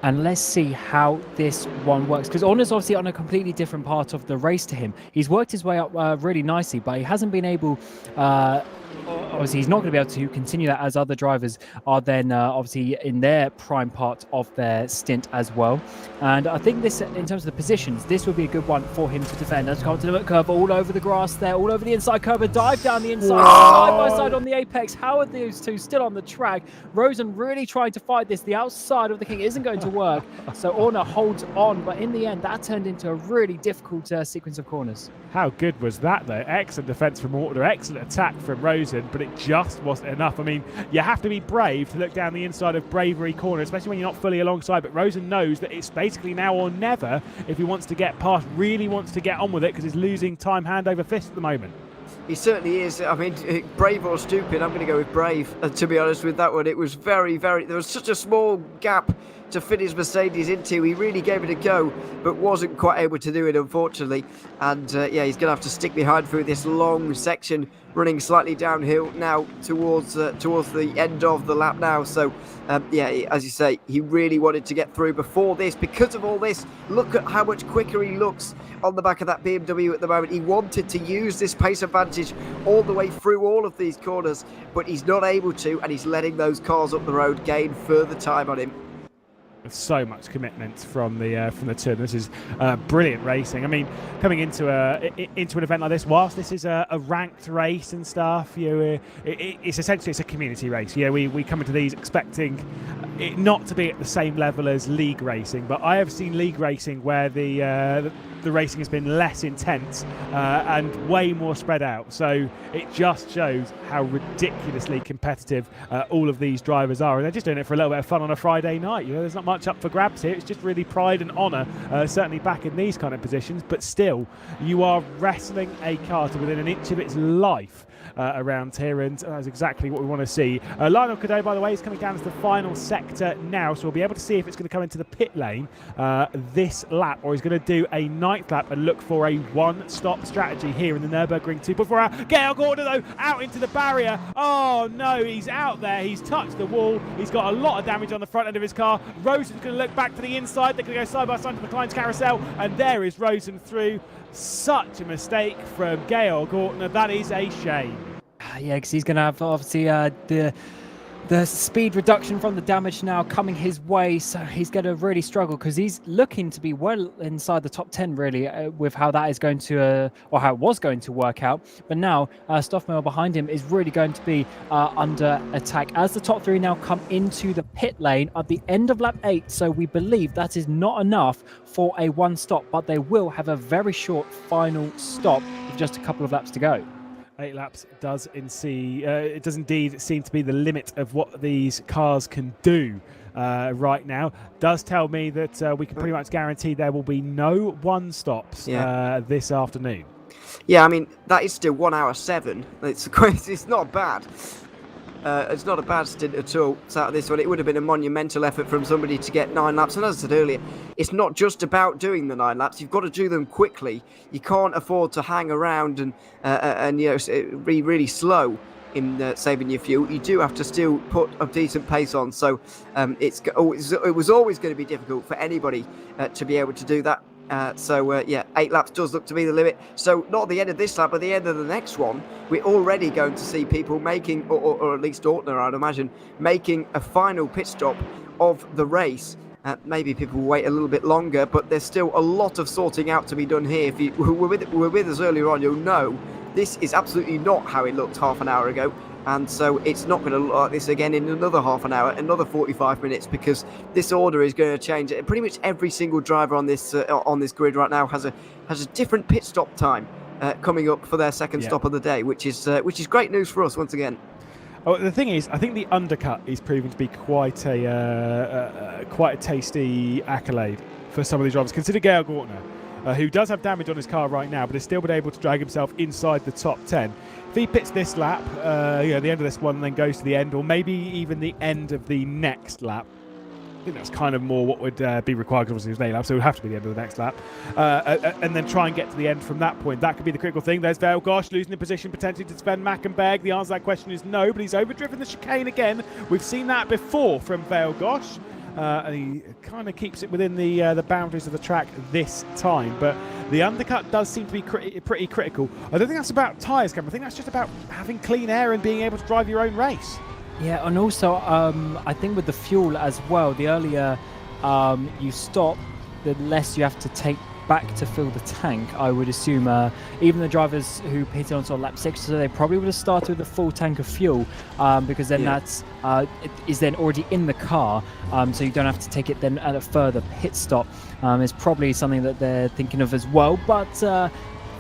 And let's see how this one works, because Ortner's obviously on a completely different part of the race to him. He's worked his way up really nicely, but he hasn't been able... obviously, he's not going to be able to continue that, as other drivers are then obviously in their prime part of their stint as well. And I think this, in terms of the positions, this would be a good one for him to defend. Let's come to the curve, all over the grass there, all over the inside curve, a dive down the inside, side by side on the apex. How are those two still on the track? Rosen really trying to fight this. The outside of the King isn't going to work, so Ortner holds on, but in the end, that turned into a really difficult sequence of corners. How good was that, though? Excellent defence from Ortner, excellent attack from Rosen, but it just wasn't enough. I mean, you have to be brave to look down the inside of Bravery Corner, especially when you're not fully alongside, but Rosen knows that it's basically now or never if he wants to get past, really wants to get on with it, because he's losing time hand over fist at the moment. He certainly is. I mean, brave or stupid, I'm going to go with brave, to be honest with that one. It was very, very... There was such a small gap to fit his Mercedes into. He really gave it a go, but wasn't quite able to do it, unfortunately. And yeah, he's going to have to stick behind through this long section, running slightly downhill now towards the end of the lap now. So yeah, as you say, he really wanted to get through before this. Because of all this, look at how much quicker he looks on the back of that BMW at the moment. He wanted to use this pace advantage all the way through all of these corners, but he's not able to, and he's letting those cars up the road gain further time on him. So much commitment from the two. This is brilliant racing. I mean, coming into an event like this, whilst this is a ranked race and stuff, it's essentially a community race. We come into these expecting it not to be at the same level as league racing, but I have seen league racing where the racing has been less intense and way more spread out. So it just shows how ridiculously competitive all of these drivers are, and they're just doing it for a little bit of fun on a Friday night. There's not much up for grabs here. It's just really pride and honour, certainly back in these kind of positions. But still, you are wrestling a car to within an inch of its life around here, and that's exactly what we want to see. Lionel Cadeau, by the way, is coming down to the final sector now, so we'll be able to see if it's going to come into the pit lane this lap, or he's going to do a ninth lap and look for a one-stop strategy here in the Nürburgring 2.4 hour. Gail Gordon, though, out into the barrier. Oh no, he's out there. He's touched the wall. He's got a lot of damage on the front end of his car. Rosen's going to look back to the inside. They're going to go side by side to McLaren's carousel, and there is Rosen through. Such a mistake from Gail Gordon. That is a shame. Yeah, because he's going to have obviously the speed reduction from the damage now coming his way, so he's going to really struggle because he's looking to be well inside the top 10 really with how that is going to or how it was going to work out. But now Stoffmaier behind him is really going to be under attack as the top three now come into the pit lane at the end of lap 8. So we believe that is not enough for a one stop, but they will have a very short final stop with just a couple of laps to go. 8 laps does indeed seem to be the limit of what these cars can do right now. Does tell me that we can pretty much guarantee there will be no one stops this afternoon. Yeah, I mean, that is still 1 hour 7. It's not bad. It's not a bad stint at all. So out of this one, it would have been a monumental effort from somebody to get 9 laps. And as I said earlier, it's not just about doing the 9 laps. You've got to do them quickly. You can't afford to hang around and be really slow in saving your fuel. You do have to still put a decent pace on. So it was always going to be difficult for anybody to be able to do that. Yeah, 8 laps does look to be the limit. So not at the end of this lap, but the end of the next one, we're already going to see people making, or at least Ortner, I'd imagine, making a final pit stop of the race. Maybe people will wait a little bit longer, but there's still a lot of sorting out to be done here. If you were with us earlier on, you'll know this is absolutely not how it looked half an hour ago. And so it's not going to look like this again in another half an hour, another 45 minutes, because this order is going to change. Pretty much every single driver on this grid right now has a different pit stop time coming up for their second stop of the day, which is great news for us once again. Oh, the thing is, I think the undercut is proving to be quite a tasty accolade for some of these drivers. Consider Gail Gordner, who does have damage on his car right now, but has still been able to drag himself inside the top 10. If he pits this lap, the end of this one, and then goes to the end, or maybe even the end of the next lap, I think that's kind of more what would be required, because obviously it was 8 laps, so it would have to be the end of the next lap. And then try and get to the end from that point. That could be the critical thing. There's Vail Gosh losing the position potentially to Sven Mackenberg. The answer to that question is no, but he's overdriven the chicane again. We've seen that before from Vail Gosh. And he kind of keeps it within the boundaries of the track this time. But the undercut does seem to be pretty critical. I don't think that's about tyres, Cameron. I think that's just about having clean air and being able to drive your own race. Yeah, and also I think with the fuel as well, the earlier you stop, the less you have to take back to fill the tank. I would assume even the drivers who pitted on sort of lap 6, so they probably would have started with a full tank of fuel because then that's it is then already in the car, so you don't have to take it then at a further pit stop. It's probably something that they're thinking of as well, but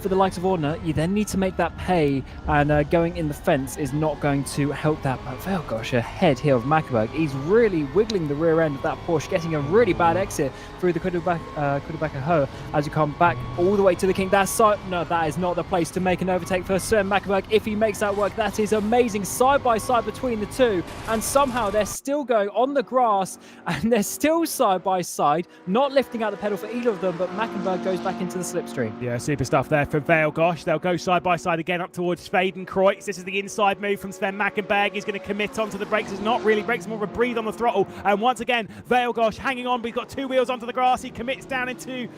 for the likes of Orner, you then need to make that pay, and going in the fence is not going to help that. But Velgosh ahead here of Mackenberg. He's really wiggling the rear end of that Porsche, getting a really bad exit through the Kudebacher as you come back all the way to the King. No, that is not the place to make an overtake for Sven Mackenberg. If he makes that work, that is amazing. Side by side between the two, and somehow they're still going on the grass, and they're still side by side, not lifting out the pedal for either of them, but Mackenberg goes back into the slipstream. Yeah, super stuff there for Velgosh. They'll go side by side again up towards Schwedenkreuz. This is the inside move from Sven Mackenberg. He's going to commit onto the brakes. It's not really brakes, more of a breathe on the throttle. And once again, Velgosh hanging on, but he's got two wheels onto the grass. He commits down into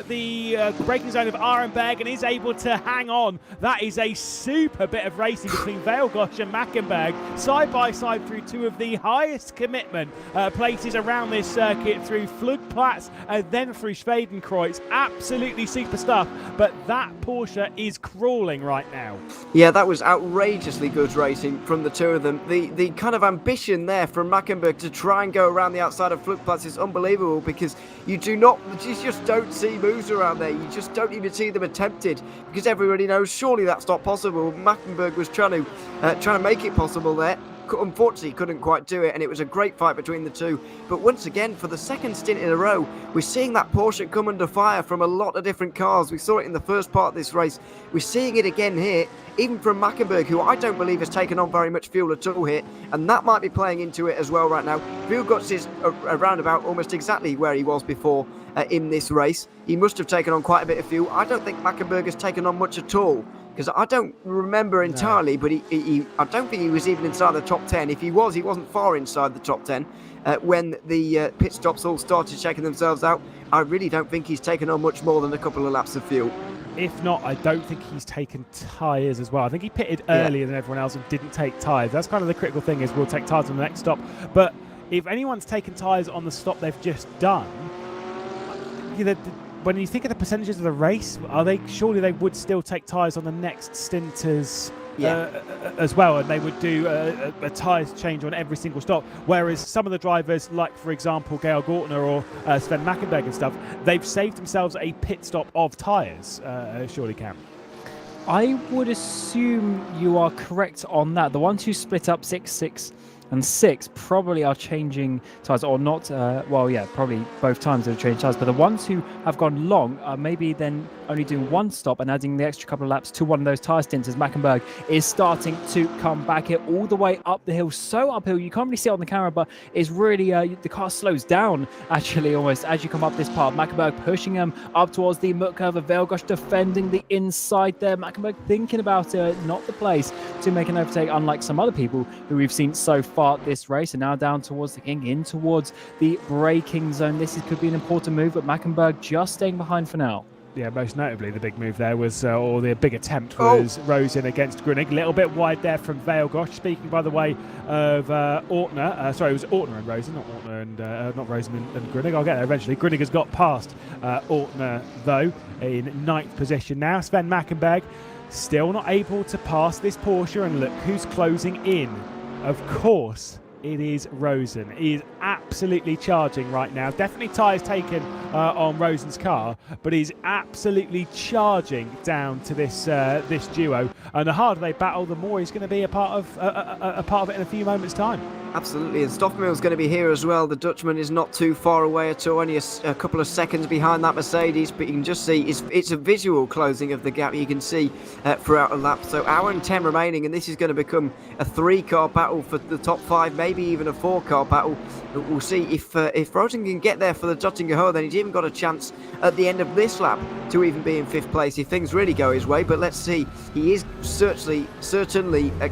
the braking zone of Arenberg and is able to hang on. That is a super bit of racing between Velgosh and Mackenberg, side by side through two of the highest commitment places around this circuit, through Flugplatz and then through Schwedenkreuz. Absolutely super stuff, but that Porsche is crawling right now. Yeah, that was outrageously good racing from the two of them. The kind of ambition there from Mackenberg to try and go around the outside of Flugplatz is unbelievable, because you just don't see moves around there. You just don't even see them attempted, because everybody knows surely that's not possible. Mackenberg was trying to make it possible there. Unfortunately, couldn't quite do it, and it was a great fight between the two. But once again, for the second stint in a row, we're seeing that Porsche come under fire from a lot of different cars. We saw it in the first part of this race. We're seeing it again here, even from Mackenberg, who I don't believe has taken on very much fuel at all here, and that might be playing into it as well right now. Vilgots is around about almost exactly where he was before in this race. He must have taken on quite a bit of fuel. I don't think Mackenberg has taken on much at all, because I don't remember entirely, but I don't think he was even inside the top 10. If he was, he wasn't far inside the top 10 when the pit stops all started checking themselves out. I really don't think he's taken on much more than a couple of laps of fuel. If not, I don't think he's taken tyres as well. I think he pitted earlier than everyone else and didn't take tyres. That's kind of the critical thing, is we'll take tyres on the next stop. But if anyone's taken tyres on the stop they've just done, when you think of the percentages of the race, surely they would still take tyres on the next stint as well, and they would do a tyres change on every single stop. Whereas some of the drivers, like for example Georg Ortner or Sven Mackenberg and stuff, they've saved themselves a pit stop of tyres. Surely, Cam. I would assume you are correct on that. The ones who split up 6 and 6 probably are changing tyres, or not. Probably both times they've changed tyres. But the ones who have gone long are maybe then only doing one stop and adding the extra couple of laps to one of those tyre stints, as Mackenberg is starting to come back here all the way up the hill. So uphill, you can't really see it on the camera, but it's really, the car slows down actually almost as you come up this part. Mackenberg pushing him up towards the mud curve of Velgosh, defending the inside there. Mackenberg thinking about not the place to make an overtake, unlike some other people who we've seen so far this race. And now down towards the King, in towards the braking zone. This could be an important move, but Mackenberg just staying behind for now. Yeah, most notably the big move there was, or the big attempt was Rosen against Grunig. A little bit wide there from Velgosh. Speaking, by the way, of Ortner. Sorry, it was Ortner and Rosen, not Ortner and not Rosen and Grunig. I'll get there eventually. Grunig has got past Ortner, though, in 9th position now. Sven Mackenberg still not able to pass this Porsche, and look who's closing in. Of course, it is Rosen. He is absolutely charging right now. Definitely tyres taken on Rosen's car, but he's absolutely charging down to this this duo. And the harder they battle, the more he's going to be a part of it in a few moments' time. Absolutely, and Stoffmill's going to be here as well. The Dutchman is not too far away at all, only a couple of seconds behind that Mercedes, but you can just see it's a visual closing of the gap you can see throughout the lap. So hour and 10 remaining, and this is going to become a 3-car battle for the top 5, maybe even a 4-car battle. But we'll see if Rosen can get there for the Dottinger, then he's even got a chance at the end of this lap to even be in 5th place if things really go his way. But let's see, he is certainly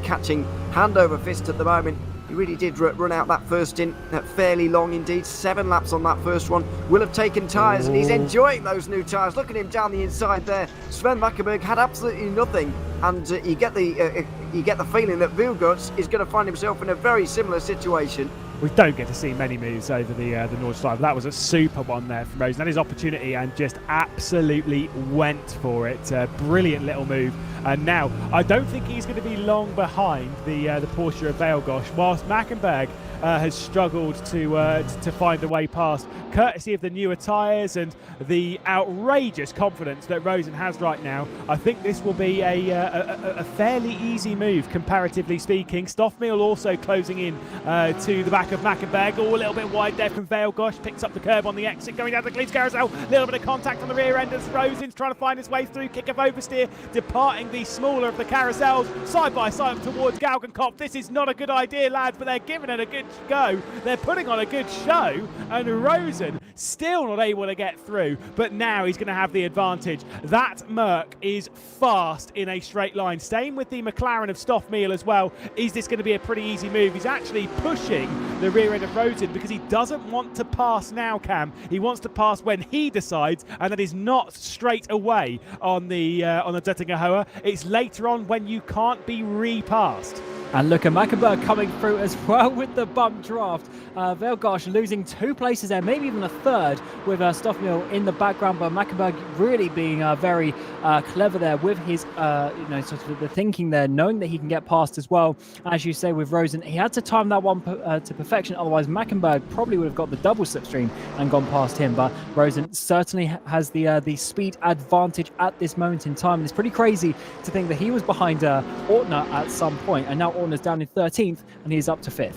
catching hand over fist at the moment. He really did run out that first stint fairly long indeed. 7 laps on that first one. Will have taken tyres, and he's enjoying those new tyres. Look at him down the inside there. Sven Mackenberg had absolutely nothing and you get the feeling that Vilgots is going to find himself in a very similar situation. We don't get to see many moves over the Nordschleife. That was a super one there from Rosen. That is opportunity and just absolutely went for it. Brilliant little move. And now I don't think he's going to be long behind the Porsche of Velgosh, whilst Mackenberg has struggled to find a way past, courtesy of the newer tyres and the outrageous confidence that Rosen has right now. I think this will be a fairly easy move, comparatively speaking. Stoffmehl also closing in to the back of Mackenberg. Oh, a little bit wide there from Velgosh. Picks up the curb on the exit, going down the Cleats carousel. A little bit of contact on the rear end as Rosen's trying to find his way through. Kick of oversteer, departing the smaller of the carousels. Side by side towards Galgenkopf. This is not a good idea, lads, but they're giving it a good go. They're putting on a good show, and Rosen still not able to get through, but now he's going to have the advantage. That Merc is fast in a straight line. Staying with the McLaren of Stoffmehl as well. Is this going to be a pretty easy move? He's actually pushing the rear end of Rosen because he doesn't want to pass now, Cam. He wants to pass when he decides, and that is not straight away on the Duttinger Hoa. It's later on when you can't be repassed. And look at Mackenberg coming through as well with the bump draft. Velgosh losing 2 places there, maybe even a third, with Stoffmehl in the background. But Mackenberg really being very clever there with his, sort of the thinking there, knowing that he can get past as well. As you say with Rosen, he had to time that one to perfection. Otherwise, Mackenberg probably would have got the double slipstream and gone past him. But Rosen certainly has the speed advantage at this moment in time. And it's pretty crazy to think that he was behind Ortner at some point, and now Ortner's down in 13th and he's up to 5th.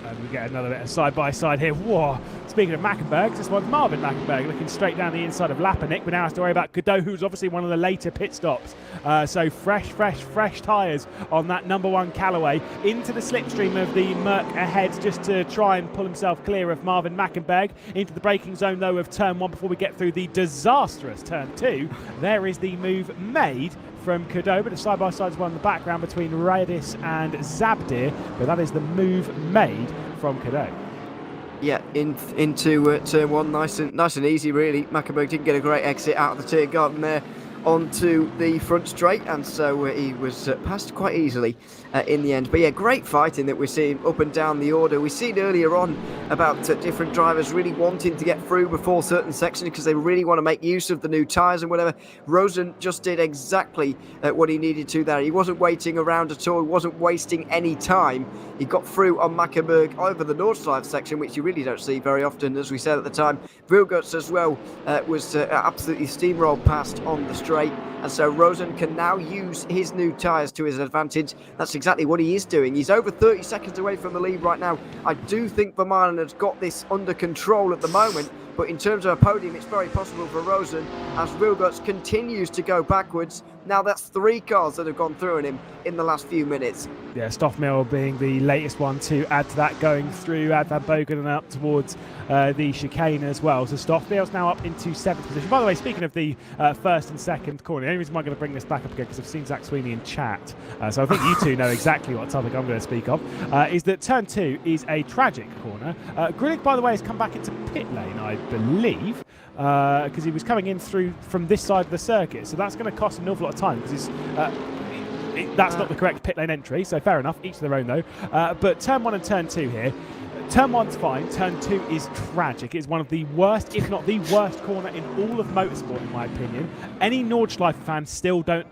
And we get another bit of side-by-side here. Whoa. Speaking of Mackenberg, this one's Marvin Mackenberg looking straight down the inside of Lapinick. We now have to worry about Godot, who's obviously one of the later pit stops. So fresh tyres on that number 1 Callaway into the slipstream of the Merc ahead, just to try and pull himself clear of Marvin Mackenberg. Into the braking zone, though, of turn 1 before we get through the disastrous turn 2. There is the move made from Godot, but a side-by-side as well in the background between Radis and Zabdir, but that is the move made from Godot. Yeah, into turn 1, nice and easy, really. Mackenberg didn't get a great exit out of the Tiergarten there onto the front straight, and so he was passed quite easily in the end. But yeah, great fighting that we're seeing up and down the order. We've seen earlier on about different drivers really wanting to get through before certain sections because they really want to make use of the new tyres and whatever. Rosen just did exactly what he needed to there. He wasn't waiting around at all. He wasn't wasting any time. He got through on Mackenberg over the Nordschleife section, which you really don't see very often, as we said at the time. Vilgots as well was absolutely steamrolled past on the straight, and so Rosen can now use his new tyres to his advantage. That's exactly what he is doing. He's over 30 seconds away from the lead right now. I do think Vermaelen has got this under control at the moment, but in terms of a podium, it's very possible for Rosen as Vilgots continues to go backwards. Now that's 3 cars that have gone through on him in the last few minutes. Yeah, Stoffmehl being the latest one to add to that, going through Ad Van Bogen and up towards the chicane as well. So Stoffmehl's now up into 7th position. By the way, speaking of the first and second corner, the only reason why I'm going to bring this back up again, because I've seen Zach Sweeney in chat, so I think you two know exactly what topic I'm going to speak of, is that turn 2 is a tragic corner. Grillig, by the way, has come back into pit lane, I believe, because he was coming in through from this side of the circuit, so that's going to cost an awful lot of time, because that's not the correct pit lane entry, so fair enough, each to their own though. But turn 1 and turn 2 here. Turn 1's fine, turn 2 is tragic. It's one of the worst, if not the worst corner in all of motorsport, in my opinion. Any Nordschleife fans still don't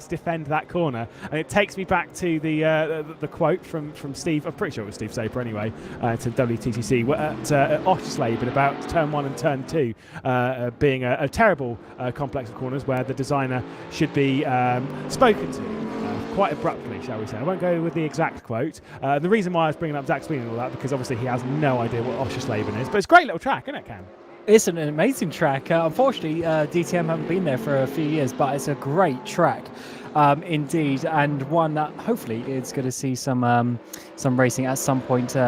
defend that corner, and it takes me back to the quote from Steve. I'm pretty sure it was Steve Saper anyway, to WTCC at Oschersleben about turn 1 and turn 2 being a terrible complex of corners where the designer should be spoken to quite abruptly, shall we say. I won't go with the exact quote. The reason why I was bringing up Zach Sweeney and all that, because obviously he has no idea what Oschersleben is, but it's a great little track, isn't it, Cam? It's an amazing track. Unfortunately, DTM haven't been there for a few years, but it's a great track. Indeed, and one that hopefully is going to see some racing at some point, in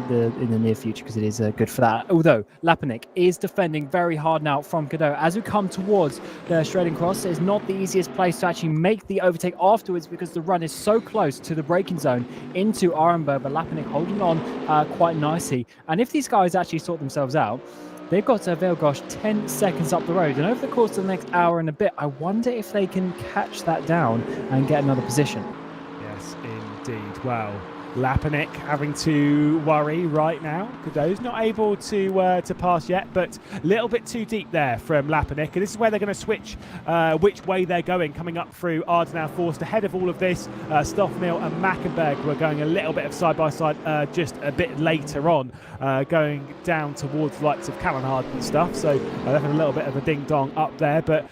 the near future, because it is good for that. Although Lapinick is defending very hard now from Godot as we come towards the Strading Cross. It's not the easiest place to actually make the overtake afterwards because the run is so close to the braking zone into Arenberg, but Lapinick holding on quite nicely. And if these guys actually sort themselves out, they've got Velgosh 10 seconds up the road. And over the course of the next hour and a bit, I wonder if they can catch that down and get another position. Yes, indeed. Well, Lapanik having to worry right now. Cadeau's not able to pass yet, but a little bit too deep there from Lapanik. And this is where they're going to switch which way they're going, coming up through Ardenau Forst. Ahead of all of this, Stoffmill and Mackenberg were going a little bit of side-by-side just a bit later on, going down towards the likes of Callanhard and stuff. So they've had a little bit of a ding-dong up there. But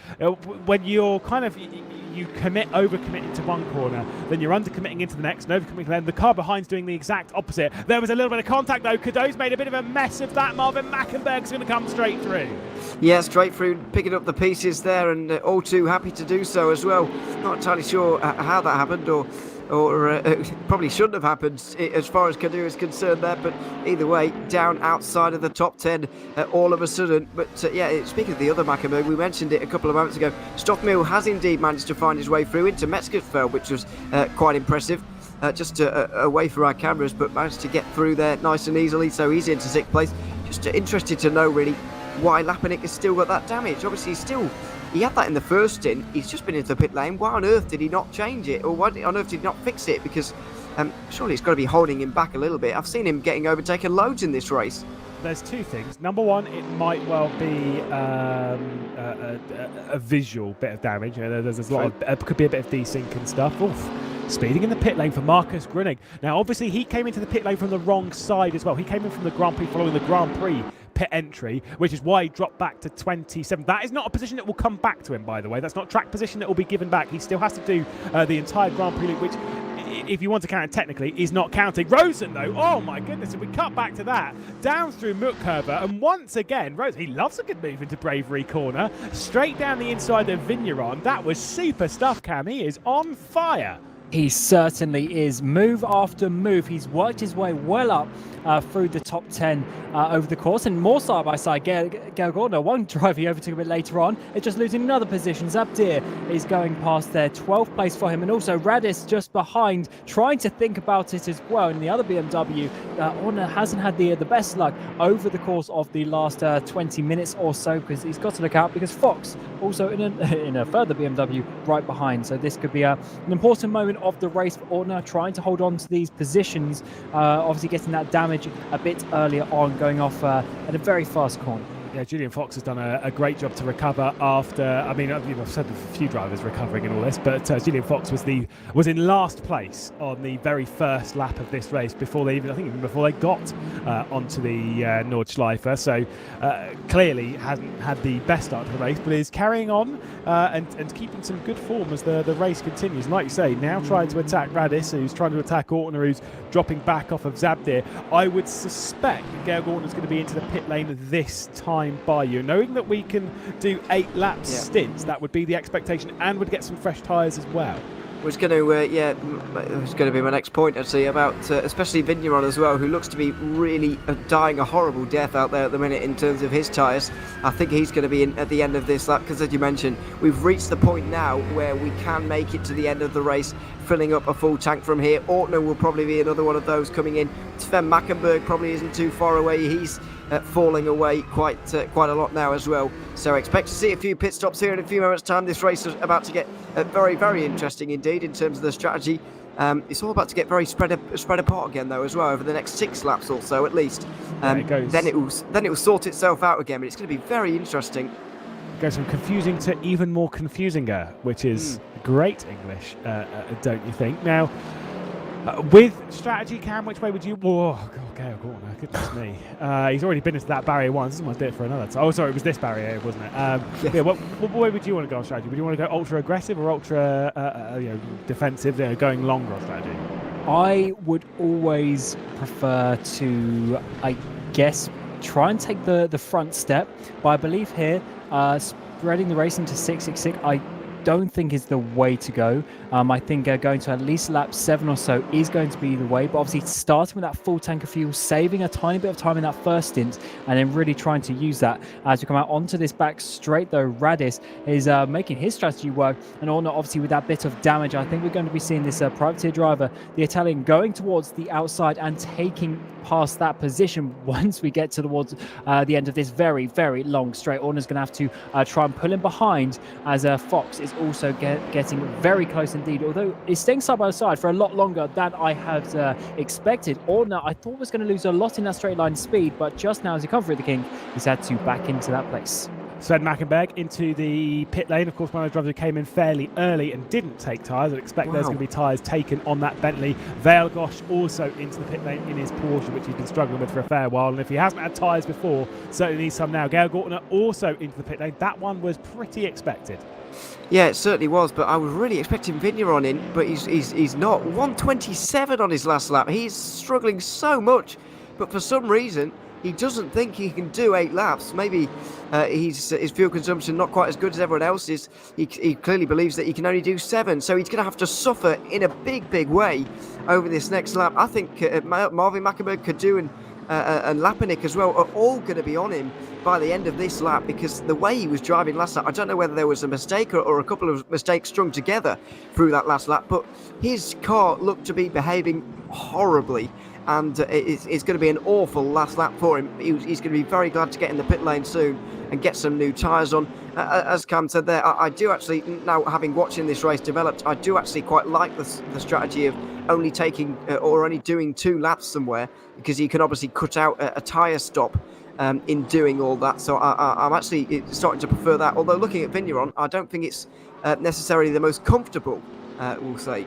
when you're kind of... you overcommit into one corner, then you're undercommitting into the next, and overcommitting to them. The car behind's doing the exact opposite. There was a little bit of contact though. Cadeau's made a bit of a mess of that. Marvin Mackenberg's going to come straight through. Yeah, straight through, picking up the pieces there, and all too happy to do so as well. Not entirely sure how that happened, or probably shouldn't have happened as far as Cadeau is concerned there, but either way, down outside of the top 10 all of a sudden. But yeah, speaking of the other Mackenberg, we mentioned it a couple of moments ago. Stoffmill has indeed managed to find his way through into Metzgersfeld, which was quite impressive. Just away for our cameras, but managed to get through there nice and easily, so he's into 6th place. Just interested to know really why Lapanik has still got that damage. Obviously he had that in the first stint. He's just been into the pit lane. Why on earth did he not change it? Or why on earth did he not fix it? Because surely it's got to be holding him back a little bit. I've seen him getting overtaken loads in this race. There's two things. Number one, it might well be a visual bit of damage. There's a lot of, could be a bit of desync and stuff. Oof. Speeding in the pit lane for Marcus Grunig. Now, obviously, he came into the pit lane from the wrong side as well. He came in from the Grand Prix following the Grand Prix pit entry, which is why he dropped back to 27. That is not a position that will come back to him, by the way. That's not track position that will be given back. He still has to do the entire Grand Prix loop, which, if you want to count it technically, is not counting. Rosen, though, oh my goodness, if we cut back to that, down through Muckherber, and once again, Rosen, he loves a good move into Bravery Corner, straight down the inside of Vigneron. That was super stuff, Cam. He is on fire. He certainly is. Move after move. He's worked his way well up through the top 10 over the course, and more side by side. Gail Gordner, one driver he overtook a bit later on, is just losing another position. Zabdir is going past there, 12th place for him, and also Radis just behind, trying to think about it as well. In the other BMW, Orner hasn't had the best luck over the course of the last 20 minutes or so, because he's got to look out because Fox also in a further BMW right behind. So this could be an important moment of the race for Ortner, trying to hold on to these positions, obviously getting that damage a bit earlier on, going off at a very fast corner. Yeah, Julian Fox has done a great job to recover after. I mean, I've said a few drivers recovering in all this, but Julian Fox was in last place on the very first lap of this race before they even before they got onto the Nordschleife. So clearly hasn't had the best start to the race, but is carrying on and keeping some good form as the race continues. And like you say, now trying to attack Radis, who's trying to attack Ortner, who's dropping back off of Zabdir. I would suspect that Georg Ortner's going to be into the pit lane this time by you, knowing that we can do 8 lap stints. That would be the expectation, and would get some fresh tyres as well. Was going to, it was going to be my next point actually about especially Vigneron as well, who looks to be really dying a horrible death out there at the minute in terms of his tyres. I think he's going to be in at the end of this lap, because as you mentioned, we've reached the point now where we can make it to the end of the race, filling up a full tank from here. Ortner will probably be another one of those coming in. Sven Mackenberg probably isn't too far away. He's falling away quite a lot now as well. So I expect to see a few pit stops here in a few moments' time. This race is about to get very, very interesting indeed in terms of the strategy. It's all about to get very spread apart again though as well over the next 6 laps or so at least. Then it will sort itself out again, but it's going to be very interesting. It goes from confusing to even more confusinger, which is great English, don't you think? Now, with strategy, Cam, which way would you... Oh, God, Gail Gordner, goodness me. He's already been into that barrier once. Doesn't want to do it for another time. Oh, sorry, it was this barrier, wasn't it? Yes. Yeah, what way would you want to go on strategy? Would you want to go ultra-aggressive or ultra defensive, going longer on strategy? I would always prefer to, I guess, try and take the front step. But I believe here, spreading the race into 666, I don't think is the way to go. I think going to at least lap 7 or so is going to be the way, but obviously starting with that full tank of fuel, saving a tiny bit of time in that first stint, and then really trying to use that as we come out onto this back straight. Though Radis is making his strategy work, and Ortner obviously with that bit of damage. I think we're going to be seeing this privateer driver, the Italian, going towards the outside and taking past that position once we get towards the end of this very, very long straight. Orner's going to have to try and pull him behind, as Fox is also getting very close indeed, although it's staying side by side for a lot longer than I had expected. Orner, I thought, was going to lose a lot in that straight line speed, but just now as he come through the kink, he's had to back into that place. Sven Mackenberg into the pit lane. Of course, one of the drivers who came in fairly early and didn't take tyres. I'd expect there's going to be tyres taken on that Bentley. Vale Gosh also into the pit lane in his Porsche, which he's been struggling with for a fair while. And if he hasn't had tyres before, certainly needs some now. Gail Gortner also into the pit lane. That one was pretty expected. Yeah, it certainly was, but I was really expecting Vigneron in, but he's not. 127 on his last lap. He's struggling so much, but for some reason, he doesn't think he can do 8 laps. Maybe his fuel consumption not quite as good as everyone else's. He clearly believes that he can only do 7, so he's going to have to suffer in a big way over this next lap. I think Marvin Mackenberg, Kadu and Lapanik as well are all going to be on him by the end of this lap, because the way he was driving last lap, I don't know whether there was a mistake or a couple of mistakes strung together through that last lap, but his car looked to be behaving horribly. And it's going to be an awful last lap for him. He's going to be very glad to get in the pit lane soon and get some new tyres on. As Cam said there, I do actually, now having watching this race developed, I do actually quite like the strategy of only taking or only doing 2 laps somewhere, because you can obviously cut out a tyre stop in doing all that. So I'm actually starting to prefer that. Although looking at Vigneron, I don't think it's necessarily the most comfortable, we'll say.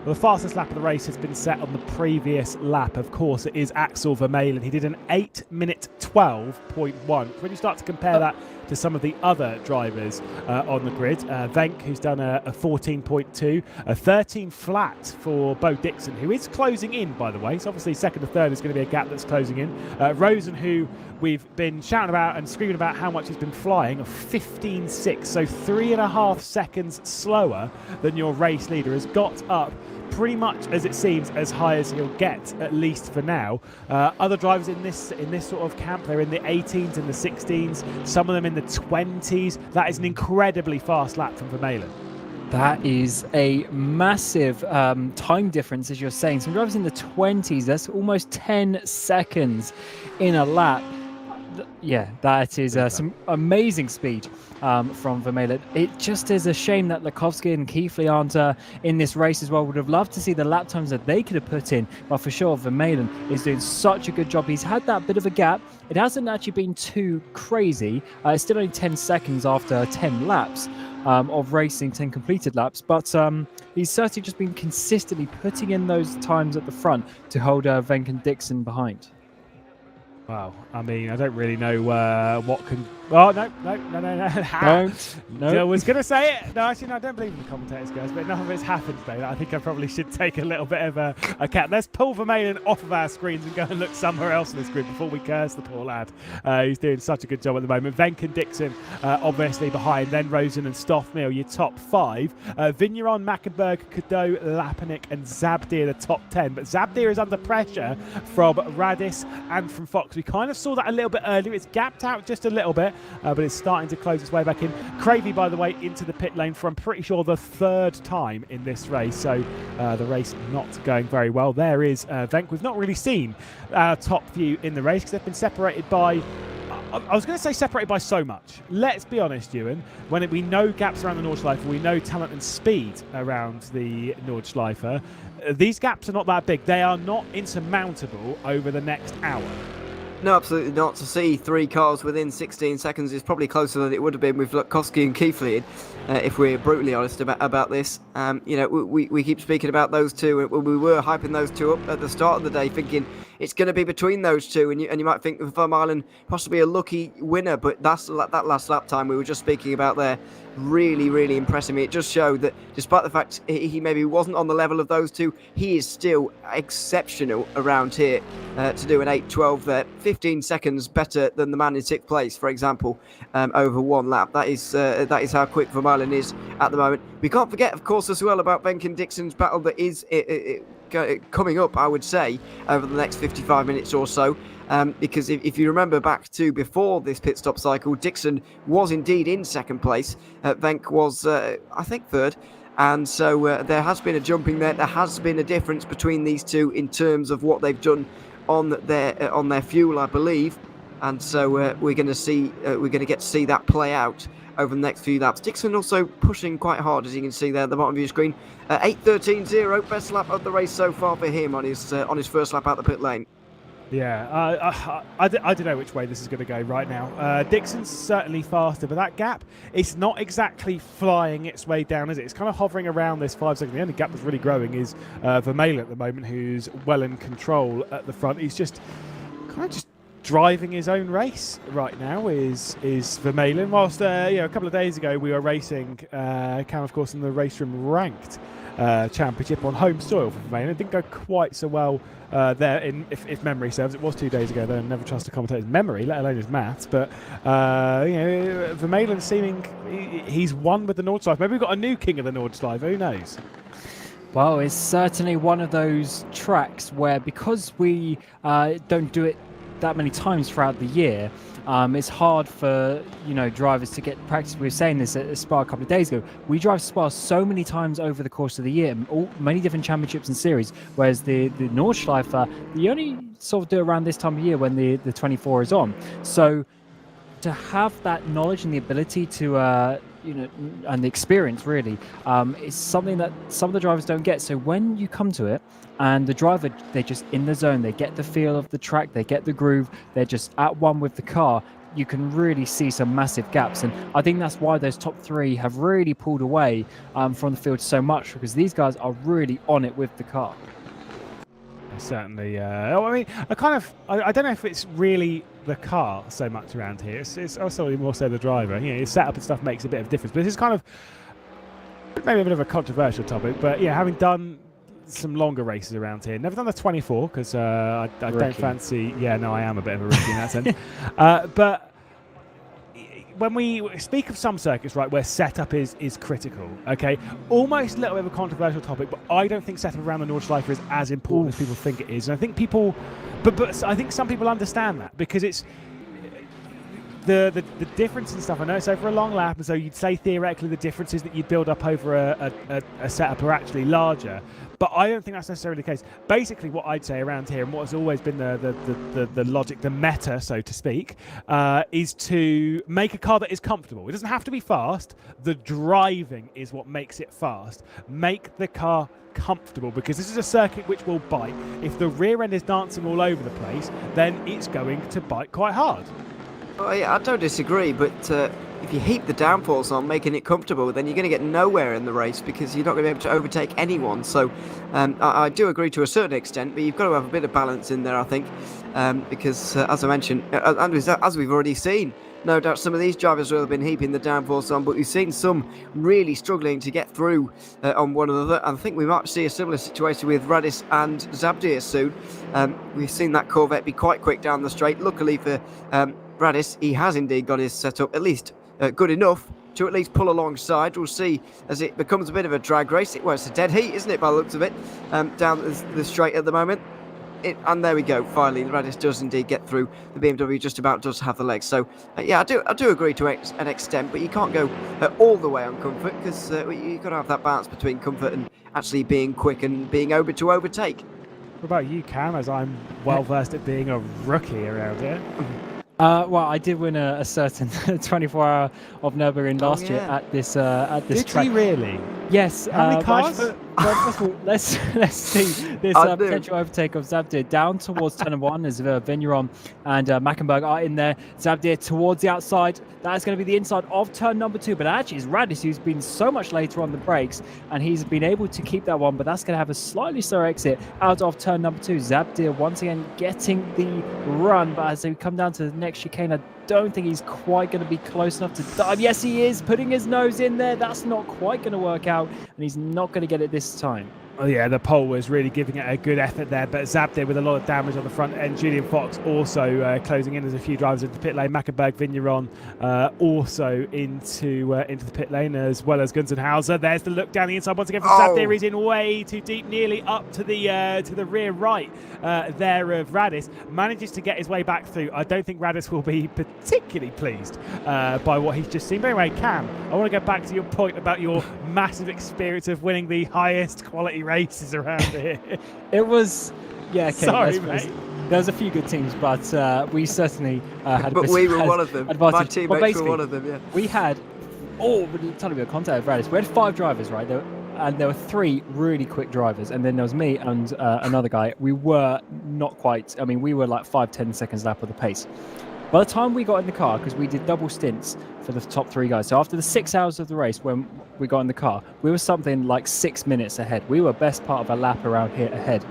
Well, the fastest lap of the race has been set on the previous lap. Of course, it is Axel Vermeulen. He did an 8-minute 12.1. When you start to compare that to some of the other drivers on the grid, Venk, who's done a 14.2, a 13 flat for Bo Dixon, who is closing in, by the way. So obviously second to third is going to be a gap that's closing in. Rosen, who we've been shouting about and screaming about how much he's been flying, of 15.6, so 3.5 seconds slower than your race leader, has got up pretty much, as it seems, as high as he'll get, at least for now. Other drivers in this sort of camp, they're in the 18s and the 16s, some of them in the 20s. That is an incredibly fast lap from Vermeulen. That is a massive time difference, as you're saying. Some drivers in the 20s, that's almost 10 seconds in a lap. Yeah, that is some amazing speed from Vermeulen. It just is a shame that Lekowski and Keithley aren't in this race as well. Would have loved to see the lap times that they could have put in, but for sure Vermeulen is doing such a good job. He's had that bit of a gap. It hasn't actually been too crazy. It's still only 10 seconds after 10 laps of racing, 10 completed laps, but he's certainly just been consistently putting in those times at the front to hold Venk and Dixon behind. Wow, I mean, I don't really know what can... Oh, no. No. I was going to say it. No, actually, no, I don't believe in the commentators, guys, but enough of it's happened today. I think I probably should take a little bit of a cat. Let's pull Vermeulen off of our screens and go and look somewhere else in this group before we curse the poor lad. He's doing such a good job at the moment. Venk and Dixon, obviously behind, then Rosen and Stoffmeal, your top 5. Vigneron, Mackenberg, Cadeau, Lapanik and Zabdir, the top 10. But Zabdir is under pressure from Radis and from Fox. We kind of saw that a little bit earlier. It's gapped out just a little bit, but it's starting to close its way back in. Cravey, by the way, into the pit lane for, I'm pretty sure, the 3rd time in this race. So the race not going very well. There is Venk. We've not really seen our top few in the race because they've been separated by... I was going to say separated by so much. Let's be honest, Ewan. When we know gaps around the Nordschleife, we know talent and speed around the Nordschleife. These gaps are not that big. They are not insurmountable over the next hour. No, absolutely not. To see 3 cars within 16 seconds is probably closer than it would have been with Lekowski and Keithley, if we're brutally honest about this. We keep speaking about those two, and we were hyping those two up at the start of the day, thinking it's going to be between those two, and you might think Vermeulen possibly a lucky winner, but that last lap time we were just speaking about there, really impressing me. It just showed that despite the fact he maybe wasn't on the level of those two, he is still exceptional around here to do an 8.12 there. 15 seconds better than the man in 6th place, for example, over 1 lap. That is how quick Vermeulen is at the moment. We can't forget, of course, as well about Venk and Dixon's battle that is coming up, I would say, over the next 55 minutes or so. Because if you remember back to before this pit stop cycle, Dixon was indeed in 2nd place. Venk was, I think, 3rd. And so there has been a jumping there. There has been a difference between these two in terms of what they've done on their fuel, I believe, and so we're going to get to see that play out over the next few laps. Dixon also pushing quite hard, as you can see there at the bottom of your screen. 8:13.0, best lap of the race so far for him on his first lap out the pit lane. Yeah, I don't know which way this is going to go right now. Dixon's certainly faster, but that gap, it's not exactly flying its way down, is it? It's kind of hovering around this 5 second. The only gap that's really growing is Vermeulen at the moment, who's well in control at the front. He's just kind of just driving his own race right now is Vermeulen. Whilst a couple of days ago we were racing Cam, of course, in the RaceRoom ranked championship on home soil for Vermeulen. It didn't go quite so well there, if memory serves. It was 2 days ago, though, and never trust a commentator's memory, let alone his maths. But Vermeulen seeming he's won with the Nordschleife. Maybe we've got a new king of the Nordschleife. Who knows? Well, it's certainly one of those tracks where, because we don't do it that many times throughout the year, it's hard for drivers to get practice. We were saying this at Spa a couple of days ago. We drive Spa so many times over the course of the year, many different championships and series, whereas the Nordschleife, you only sort of do it around this time of year when the 24 is on. So to have that knowledge and the ability to and the experience really is something that some of the drivers don't get. So when you come to it and the driver, they're just in the zone, they get the feel of the track, they get the groove, they're just at one with the car, you can really see some massive gaps. And I think that's why those top 3 have really pulled away from the field so much, because these guys are really on it with the car. Certainly. I don't know if it's really the car so much around here. It's also more so the driver. His setup and stuff makes a bit of a difference. But this is kind of maybe a bit of a controversial topic. But having done some longer races around here, never done the 24 because I don't fancy. Yeah, no, I am a bit of a rookie in that sense. But when we speak of some circuits, right, where setup is critical, okay, almost a little bit of a controversial topic, but I don't think setup around the Nordschleife is as important as people think it is. And I think people, but I think some people understand that, because it's the difference and stuff. I know it's over a long lap, and so you'd say theoretically the differences that you'd build up over a setup are actually larger. But I don't think that's necessarily the case. Basically, what I'd say around here, and what has always been the logic, the meta, so to speak, is to make a car that is comfortable. It doesn't have to be fast. The driving is what makes it fast. Make the car comfortable, because this is a circuit which will bite. If the rear end is dancing all over the place, then it's going to bite quite hard. Well, yeah, I don't disagree, but if you heap the downforce on making it comfortable, then you're going to get nowhere in the race, because you're not going to be able to overtake anyone. So I do agree to a certain extent, but you've got to have a bit of balance in there, I think, because as I mentioned, and as we've already seen, no doubt some of these drivers will have been heaping the downforce on, but we've seen some really struggling to get through on one another. And I think we might see a similar situation with Radis and Zabdir soon. We've seen that Corvette be quite quick down the straight. Luckily for Radis, he has indeed got his setup at least good enough to at least pull alongside. We'll see as it becomes a bit of a drag race. It's a dead heat, isn't it, by the looks of it, down the straight at the moment. And there we go. Finally, Radis does indeed get through. The BMW just about does have the legs. So, yeah, I do agree to an extent, but you can't go all the way on comfort, because you've got to have that balance between comfort and actually being quick and being able to overtake. What about you, Cam, as I'm well versed at being a rookie around here? Well, I did win a certain 24-hour of Nürburgring last year at this track. Did you really? Yes. How many cars? First of all, let's see this potential overtake of Zabdir down towards turn 1 as Vigneron and Mackenberg are in there. Zabdir towards the outside. That is going to be the inside of turn number 2, but actually it's Radis who's been so much later on the brakes, and he's been able to keep that one, but that's going to have a slightly slower exit out of turn number 2. Zabdir once again getting the run, but as we come down to the next chicane, I don't think he's quite going to be close enough to dive. Yes, he is, putting his nose in there. That's not quite going to work out, and he's not going to get it this time. Oh yeah, the pole was really giving it a good effort there, but Zabdir with a lot of damage on the front end. Julian Fox also closing in. There's a few drivers into pit lane. Mackenberg, Vigneron also into the pit lane, as well as Gunzenhauser. There's the look down the inside once again from Zabdir. He's in way too deep, nearly up to the rear right there of Radis. Manages to get his way back through. I don't think Radis will be particularly pleased by what he's just seen. But anyway, Cam, I want to go back to your point about your massive experience of winning the highest quality races around here. It was, yeah. Okay, sorry, mate. there was a few good teams, but we certainly had a But bit we of were one of them. advantage. My But teammates basically, were one of them, yeah. we had a tiny bit of contact with Radis. We had 5 drivers, right? And there were 3 really quick drivers, and then there was me and another guy. We were not quite. I mean, we were like 5-10 seconds lap of the pace. By the time we got in the car, because we did double stints for the top 3 guys, so after the 6 hours of the race, when we got in the car, we were something like 6 minutes ahead. We were best part of a lap around here ahead.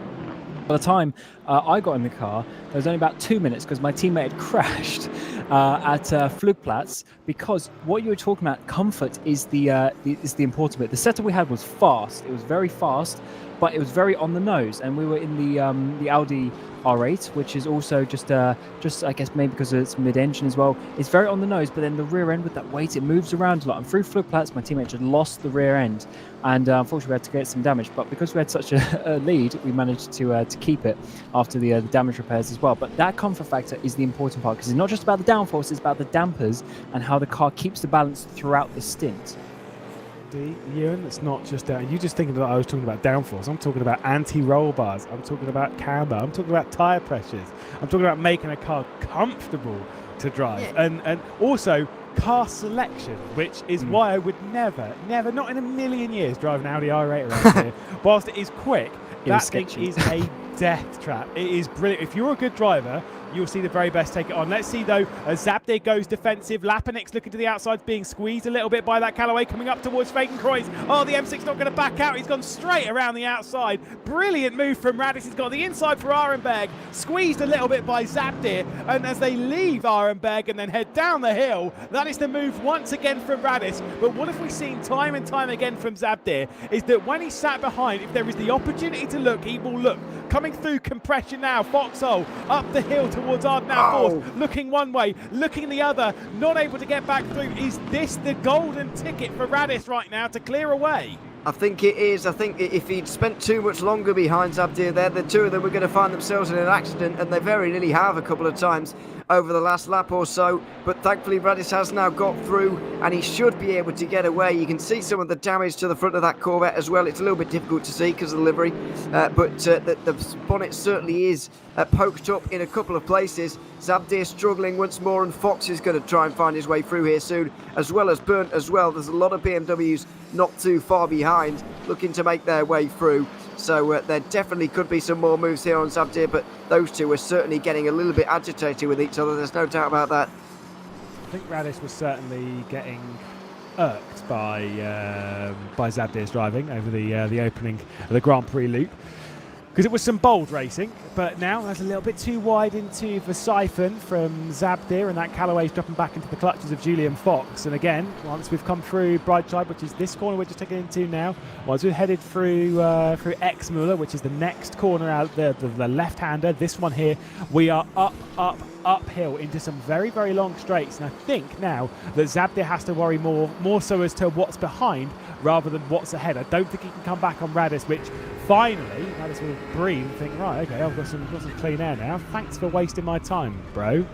By the time I got in the car, there was only about 2 minutes because my teammate had crashed at Flugplatz. Because what you were talking about, comfort is the important bit. The setup we had was fast. It was very fast, but it was very on the nose. And we were in the Audi R8, which is also just I guess maybe because it's mid-engine as well. It's very on the nose, but then the rear end with that weight, it moves around a lot. And through Flugplatz, my teammate had lost the rear end, and unfortunately we had to get some damage. But because we had such a lead, we managed to keep it after the damage repairs as well. But that comfort factor is the important part, because it's not just about the downforce, it's about the dampers and how the car keeps the balance throughout the stint. Ewan, it's not just you just thinking that I was talking about downforce. I'm talking about anti-roll bars. I'm talking about camber. I'm talking about tyre pressures. I'm talking about making a car comfortable to drive, and also car selection, which is why I would never, not in a million years, drive an Audi R8 around here. Whilst it is quick, that thing is a death trap. It is brilliant. If you're a good driver, you'll see the very best take it on. Let's see, though, as Zabdir goes defensive. Lapanik's looking to the outside, being squeezed a little bit by that Callaway coming up towards Fakenkreuz. Oh, the M6 not going to back out. He's gone straight around the outside. Brilliant move from Radis. He's got the inside for Arenberg. Squeezed a little bit by Zabdir. And as they leave Arenberg and then head down the hill, that is the move once again from Radis. But what have we seen time and time again from Zabdir is that when he's sat behind, if there is the opportunity to look, he will look. Coming through compression now, Foxhole up the hill towards Ardnau Force, looking one way, looking the other, not able to get back through. Is this the golden ticket for Radis right now to clear away? I think it is. I think if he'd spent too much longer behind Zabdir there, the two of them were going to find themselves in an accident, and they very nearly have a couple of times over the last lap or so. But thankfully Radis has now got through, and he should be able to get away. You can see some of the damage to the front of that Corvette as well. It's a little bit difficult to see because of the livery, but the bonnet certainly is poked up in a couple of places. Zabdir struggling once more, and Fox is going to try and find his way through here soon, as well as Burnt as well. There's a lot of BMWs not too far behind looking to make their way through, so there definitely could be some more moves here on Zabdir, but those two are certainly getting a little bit agitated with each other. There's no doubt about that. I think Radis was certainly getting irked by Zabdir's driving over the opening of the Grand Prix loop, because it was some bold racing, but now that's a little bit too wide into the siphon from Zabdir, and that Callaway's dropping back into the clutches of Julian Fox. And again, once we've come through Breitscheid, which is this corner we're just taking into now, once we've headed through Exmuller, which is the next corner out, the left-hander, this one here, we are uphill into some very, very long straights. And I think now that Zabdir has to worry more so as to what's behind rather than what's ahead. I don't think he can come back on Radis, which finally Radis will breathe and think, right, okay, I've got some clean air now. Thanks for wasting my time, bro.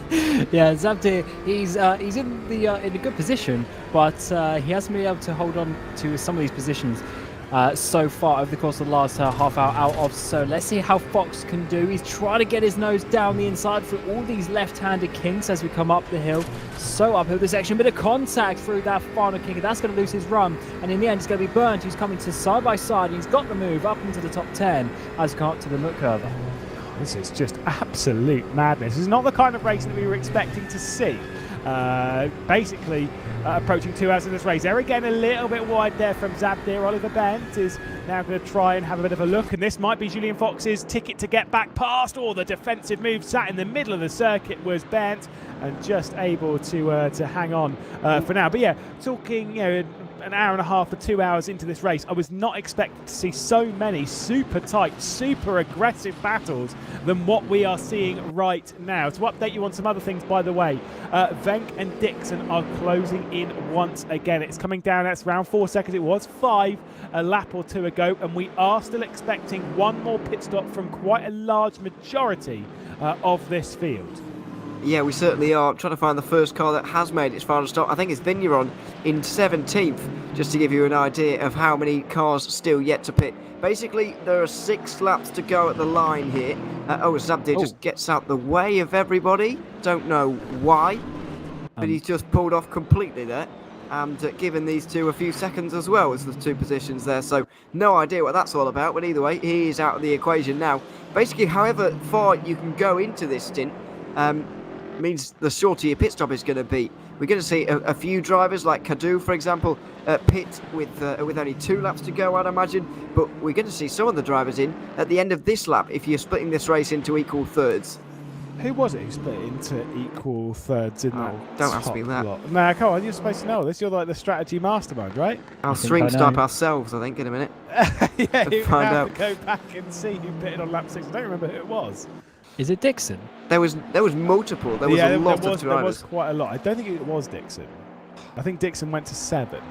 Yeah, Zabdir, he's in a good position, but he hasn't been able to hold on to some of these positions so far over the course of the last half hour out of. So let's see how Fox can do. He's trying to get his nose down the inside through all these left-handed kinks as we come up the hill. So uphill this section, bit of contact through that final kink. That's going to lose his run, and in the end it's going to be Burnt, who's coming to side by side. He's got the move up into the top 10 as we come up to the Nook curve. This is just absolute madness. This is not the kind of racing that we were expecting to see. Basically approaching 2 hours of this race. They're again a little bit wide there from Zabdir. Oliver Bent is now going to try and have a bit of a look, and this might be Julian Fox's ticket to get back past. Or the defensive move sat in the middle of the circuit was Bent, and just able to hang on for now. But yeah, talking an hour and a half or 2 hours into this race, I was not expecting to see so many super tight, super aggressive battles than what we are seeing right now. To update you on some other things, by the way, Venk and Dixon are closing in once again. It's coming down, that's around 4 seconds. It was 5 a lap or two ago, and we are still expecting one more pit stop from quite a large majority of this field. Yeah, we certainly are trying to find the first car that has made its final stop. I think it's Vigneron in 17th, just to give you an idea of how many cars still yet to pit. Basically, there are 6 laps to go at the line here. Zabdir just gets out the way of everybody. Don't know why, but he's just pulled off completely there. And given these two a few seconds as well as the 2 positions there. So no idea what that's all about, but either way, he is out of the equation now. Basically, however far you can go into this stint means the shorter your pit stop is going to be. We're going to see a few drivers like Kadu, for example, pit with only 2 laps to go, I'd imagine. But we're going to see some of the drivers in at the end of this lap if you're splitting this race into equal thirds. Who was it who split into equal thirds in that? Don't ask me that. Lot? Nah, come on, you're supposed to know this. You're like the strategy mastermind, right? I'll stream snipe ourselves, I think, in a minute. Yeah, you find have out. to go back and see who pitted on lap 6. I don't remember who it was. Is it Dixon? There was multiple. There was a lot of drivers. There was quite a lot. I don't think it was Dixon. I think Dixon went to 7.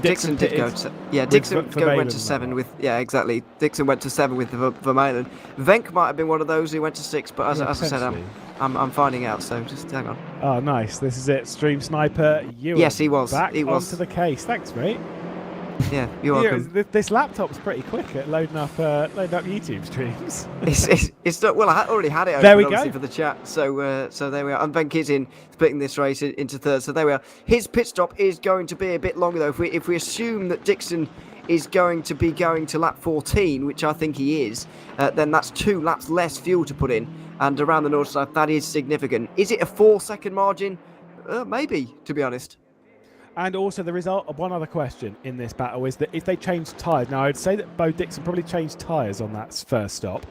Dixon did go to... Yeah, Dixon went to 7 with... Yeah, exactly. Dixon went to 7 with Vermeulen. Venk might have been one of those who went to 6, but as I said, I'm finding out, so just hang on. Oh, nice. This is it. Stream Sniper, you Yes, he was. Back he was. onto the case. Thanks, mate. Yeah, you're welcome. This laptop's pretty quick at loading up YouTube streams. It's not, well, I already had it open there we obviously go. for the chat, so there we are. And Venk is in splitting this race into thirds, so there we are. His pit stop is going to be a bit longer though. If we assume that Dixon is going to be going to lap 14, which I think he is, then that's 2 laps less fuel to put in, and around the north side that is significant. Is it a 4-second margin? Maybe, to be honest. And also the result, one other question in this battle is that if they change tyres, now I'd say that Bo Dixon probably changed tyres on that first stop.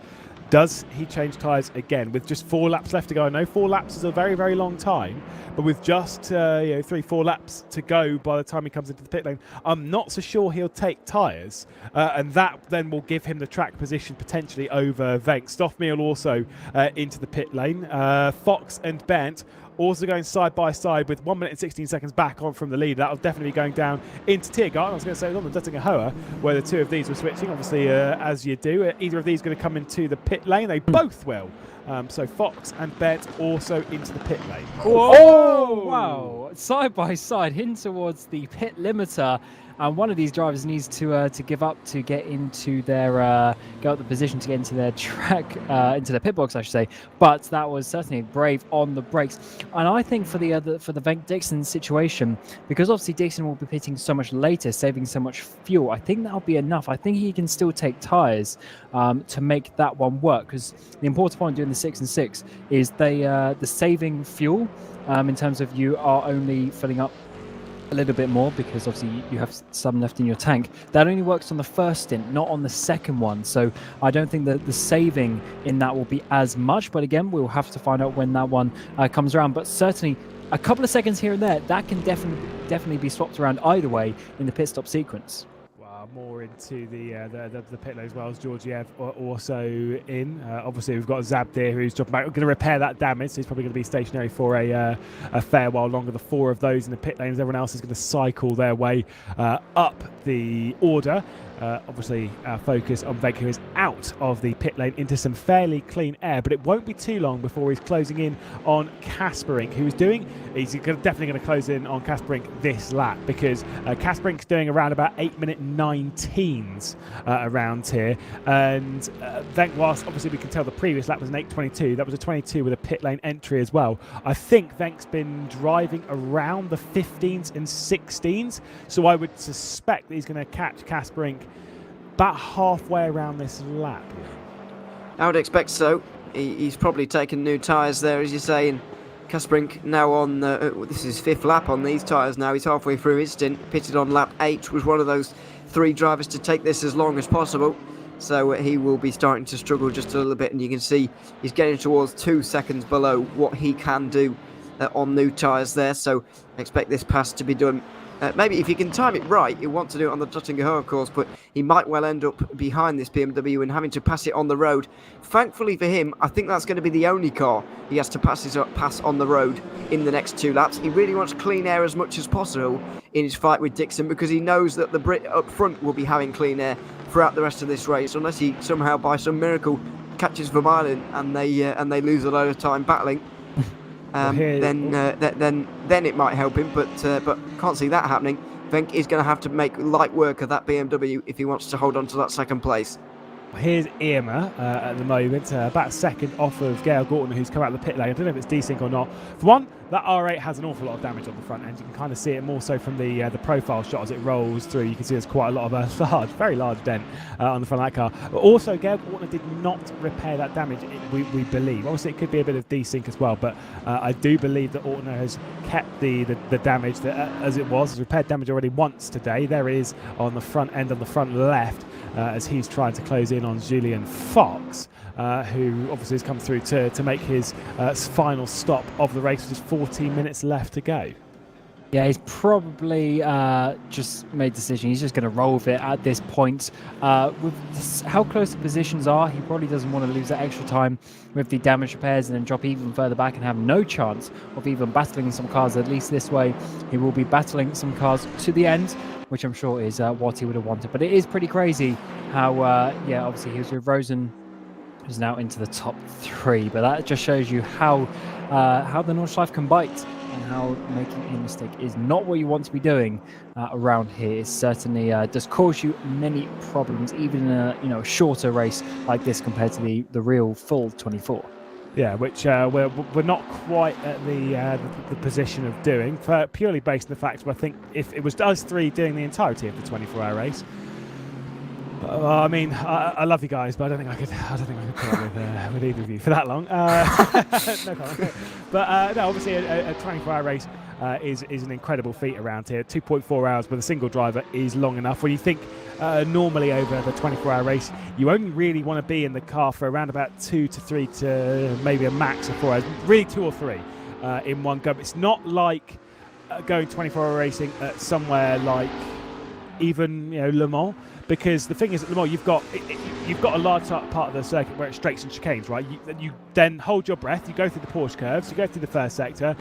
Does he change tyres again with just 4 laps left to go? I know 4 laps is a very, very long time, but with just 3-4 laps to go by the time he comes into the pit lane, I'm not so sure he'll take tyres, and that then will give him the track position potentially over Venk. Stoffmeal also into the pit lane. Fox and Bent also going side by side with 1 minute and 16 seconds back on from the lead. That'll definitely be going down into Tiergarten. I was going to say it was on the Duttinger Hoa where the 2 of these were switching. Obviously, as you do, either of these going to come into the pit lane. They both will. So Fox and Bet also into the pit lane. Oh, wow. Side by side, in towards the pit limiter. And one of these drivers needs to give up to get into their get up the position to get into their track, into their pit box, I should say. But that was certainly brave on the brakes. And I think for the Venk Dixon situation, because obviously Dixon will be pitting so much later, saving so much fuel, I think that'll be enough. I think he can still take tyres to make that one work. Because the important point doing the 6 and 6 is the saving fuel in terms of you are only filling up a little bit more because obviously you have some left in your tank. That only works on the first stint, not on the second one. So I don't think that the saving in that will be as much. But again, we'll have to find out when that one comes around. But certainly a couple of seconds here and there, that can definitely be swapped around either way in the pit stop sequence. More into the pit lane as well as Georgiev also in. Obviously, we've got Zabdir who's dropping back. We're going to repair that damage, so he's probably going to be stationary for a fair while longer. The 4 of those in the pit lanes. Everyone else is going to cycle their way up the order. Obviously, our focus on Venk, who is out of the pit lane into some fairly clean air, but it won't be too long before he's closing in on Kasperink, who's definitely going to close in on Kasperink this lap, because Kasperink's doing around about 8-minute 19s around here, and Venk, whilst obviously we can tell the previous lap was an 8:22, that was a 22 with a pit lane entry as well. I think Venk's been driving around the 15s and 16s, so I would suspect that he's going to catch Kasperink about halfway around this lap. I would expect so. He's probably taken new tyres there, as you say, and Kasperink now on, this is his 5th lap on these tyres now. He's halfway through his stint, pitted on lap 8, was one of those 3 drivers to take this as long as possible. So he will be starting to struggle just a little bit, and you can see he's getting towards 2 seconds below what he can do on new tyres there. So expect this pass to be done. Maybe if you can time it right, you want to do it on the Duttinger Hoa course, but he might well end up behind this BMW and having to pass it on the road. Thankfully for him, I think that's going to be the only car he has to pass on the road in the next 2 laps. He really wants clean air as much as possible in his fight with Dixon, because he knows that the Brit up front will be having clean air throughout the rest of this race, unless he somehow, by some miracle, catches Vermeulen and they lose a load of time battling. Then it might help him, but can't see that happening. Venk is going to have to make light work of that BMW if he wants to hold on to that second place. Here's Irma at the moment, about a second off of Gail Gorton, who's come out of the pit lane. I don't know if it's desync or not. For one, that R8 has an awful lot of damage on the front end. You can kind of see it more so from the profile shot as it rolls through. You can see there's quite a lot of a very large dent on the front of that car. But also, Gail Gorton did not repair that damage, we believe. Obviously, it could be a bit of desync as well, but I do believe that Ortner has kept the damage that, as it was. Has repaired damage already once today. There is on the front end, on the front left, as he's trying to close in on Julian Fox, who obviously has come through to make his final stop of the race, with just 14 minutes left to go. Yeah, he's probably just made a decision. He's just going to roll with it at this point. With how close the positions are, he probably doesn't want to lose that extra time with the damage repairs and then drop even further back and have no chance of even battling some cars. At least this way, he will be battling some cars to the end, which I'm sure is what he would have wanted. But it is pretty crazy how, yeah, obviously he was with Rosen, who's now into the top 3. But that just shows you how the Nordschleife can bite, and how making a mistake is not what you want to be doing around here. It certainly does cause you many problems, even in a shorter race like this compared to the real full 24. Yeah, which we're not quite at the position of doing, purely based on the fact that I think if it was us 3 doing the entirety of the 24-hour race. I mean, I love you guys, but I don't think I could put up with either of you for that long. No problem. But no, obviously a 24-hour race is an incredible feat around here. 2.4 hours with a single driver is long enough. When you think normally over the 24-hour race, you only really want to be in the car for around about 2 to 3 to maybe a max of 4 hours. Really 2 or 3 in one go. It's not like going 24-hour racing at somewhere like even Le Mans. Because the thing is, at Le Mans, you've got a large part of the circuit where it's straights and chicanes, right? You then hold your breath, you go through the Porsche curves, you go through the first sector,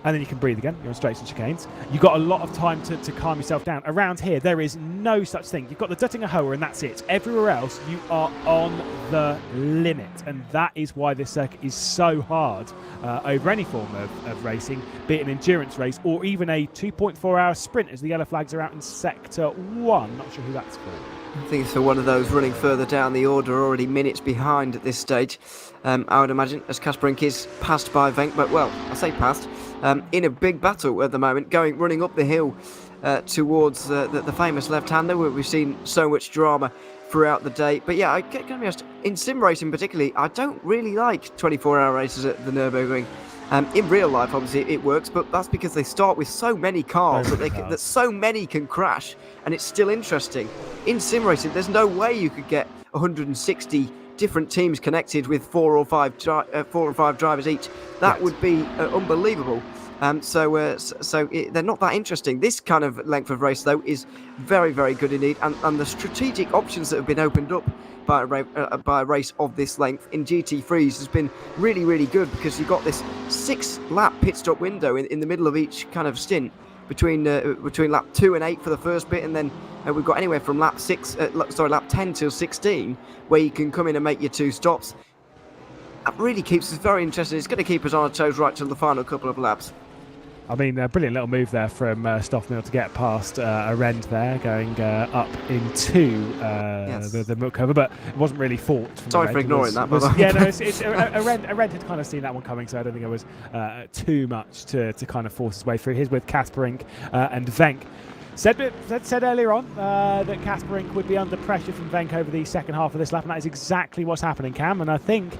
and then you can breathe again. You're on straights and chicanes. You've got a lot of time to calm yourself down. Around here, there is no such thing. You've got the Duttinger Hoa, and that's it. Everywhere else, you are on the limit, and that is why this circuit is so hard over any form of racing, be it an endurance race or even a 2.4-hour sprint, as the yellow flags are out in Sector 1. Not sure who that's for. I think it's for one of those running further down the order, already minutes behind at this stage. I would imagine, as Kasparink is passed by Venk, but well, I say passed, in a big battle at the moment, running up the hill towards the famous left-hander, where we've seen so much drama throughout the day. But yeah, I can be honest, in sim racing particularly, I don't really like 24-hour races at the Nürburgring. In real life, obviously, it works, but that's because they start with so many cars that so many can crash, and it's still interesting. In sim racing, there's no way you could get 160 different teams connected with 4 or 5 drivers each. That would be unbelievable. So they're not that interesting. This kind of length of race, though, is very, very good indeed, and the strategic options that have been opened up by a race of this length in GT3s has been really, really good, because you've got this 6-lap pit stop window in the middle of each kind of stint between lap 2 and 8 for the first bit, and then we've got anywhere from lap 10 till 16 where you can come in and make your 2 stops. That really keeps us very interested. It's going to keep us on our toes right till the final couple of laps. I mean, a brilliant little move there from Stoffmill to get past Arend there, going up into the milk cover, but it wasn't really fault. Sorry for ignoring that. Yeah, no, Arend had kind of seen that one coming, so I don't think it was too much to kind of force his way through. Here's with Kasparink and Venk. Said earlier on that Kasparink would be under pressure from Venk over the second half of this lap, and that is exactly what's happening, Cam. And I think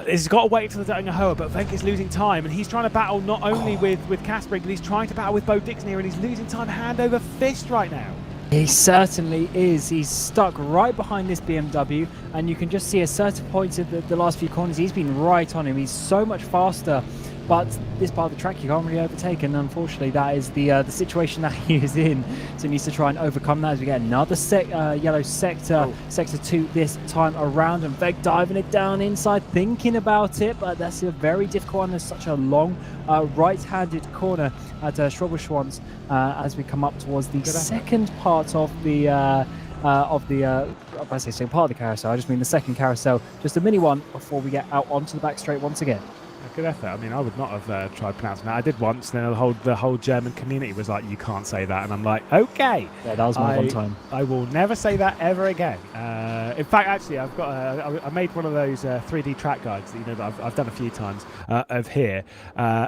he's got to wait till the Duttinger Hoa, but Venk is losing time, and he's trying to battle not only with Kasparink, but he's trying to battle with Bo Dixon here, and he's losing time hand over fist right now. He certainly is. He's stuck right behind this BMW, and you can just see at certain points of the last few corners, he's been right on him. He's so much faster, but this part of the track you can't really overtake, and unfortunately that is the situation that he is in. So he needs to try and overcome that as we get another yellow sector, sector 2 this time around, and Venk diving it down inside, thinking about it, but that's a very difficult one. There's such a long right-handed corner at Schroberschwanz as we come up towards the second part of the I second part of the carousel. I just mean the second carousel, just a mini one before we get out onto the back straight once again. Good effort. I mean, I would not have tried pronouncing that. I did once, and then the whole German community was like, "You can't say that," and I'm like, "Okay." Yeah, that was my one time. I will never say that ever again. In fact, actually, I've got. I made one of those 3D track guides that that I've done a few times of here.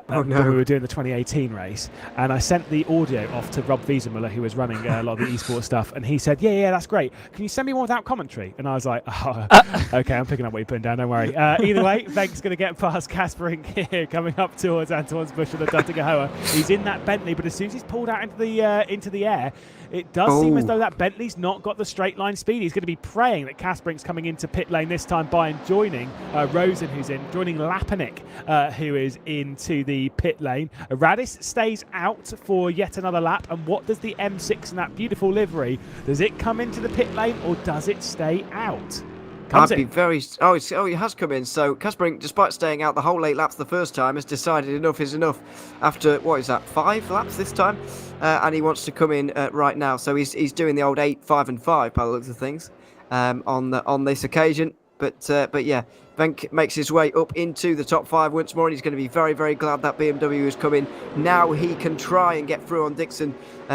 When we were doing the 2018 race, and I sent the audio off to Rob Wiesenmuller, who was running a lot of the esports stuff, and he said, "Yeah, that's great. Can you send me one without commentary?" And I was like, "Oh, okay, I'm picking up what you're putting down. Don't worry." Either way, Venk's going to get past Kaspering here, coming up towards Antoine's Bush and the Duttigahoa. He's in that Bentley, but as soon as he's pulled out into the air, it does seem as though that Bentley's not got the straight line speed. He's going to be praying that Kaspering's coming into pit lane this time by and joining Rosen, who's in, joining Lapanik, who is into the pit lane. Radis stays out for yet another lap. And what does the M6 in that beautiful livery? Does it come into the pit lane or does it stay out? I'd be very... Oh, it has come in. So Kaspering, despite staying out the whole 8 laps the first time, has decided enough is enough after, what is that, 5 laps this time? And he wants to come in right now. So he's doing the old 8, 5 and 5 by the looks of things on this occasion. But yeah, Venk makes his way up into the top 5 once more, and he's going to be very, very glad that BMW has come in. Now he can try and get through on Dixon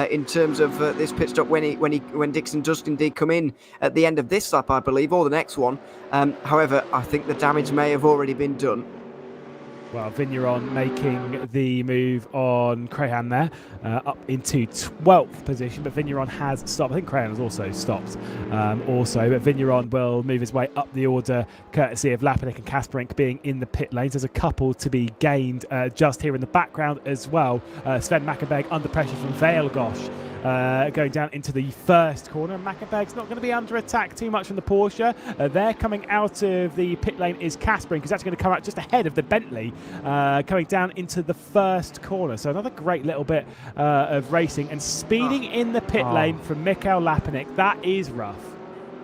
in terms of this pit stop when Dixon does indeed come in at the end of this lap, I believe, or the next one. However, I think the damage may have already been done. Well, Vigneron making the move on Crahan there, up into 12th position, but Vigneron has stopped. I think Crahan has also stopped but Vigneron will move his way up the order, courtesy of Lapanik and Kasperink being in the pit lanes. There's a couple to be gained just here in the background as well. Sven Mackenberg under pressure from Veilgosh. Going down into the first corner. Mackenberg's not going to be under attack too much from the Porsche. They're coming out of the pit lane is Kaspering, because that's going to come out just ahead of the Bentley, coming down into the first corner. So another great little bit of racing and speeding in the pit lane from Mikael Lapanik. That is rough.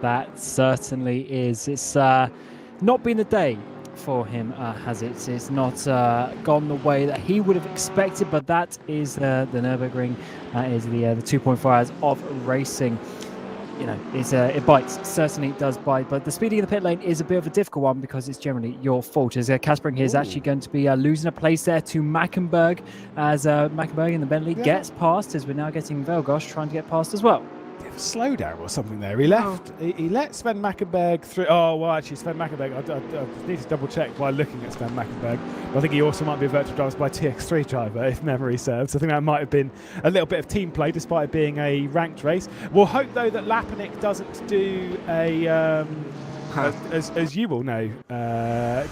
That certainly is. It's not been the day for him, has it? It's not gone the way that he would have expected, but that is the Nürburgring, is the 2.4 hours of racing. You know, it bites. Certainly it does bite, but the speeding of the pit lane is a bit of a difficult one because it's generally your fault. As Kaspering is actually going to be losing a place there to Mackenberg, as Mackenberg in the Bentley gets past, as we're now getting Velgosh trying to get past as well. Slowdown or something there. He left. He let Sven Mackenberg through. Oh, well, actually, Sven Mackenberg, I need to double check while looking at Sven Mackenberg. But I think he also might be a virtual driver by TX3 driver, if memory serves. I think that might have been a little bit of team play, despite it being a ranked race. We'll hope, though, that Lapanik doesn't do a, as you will know,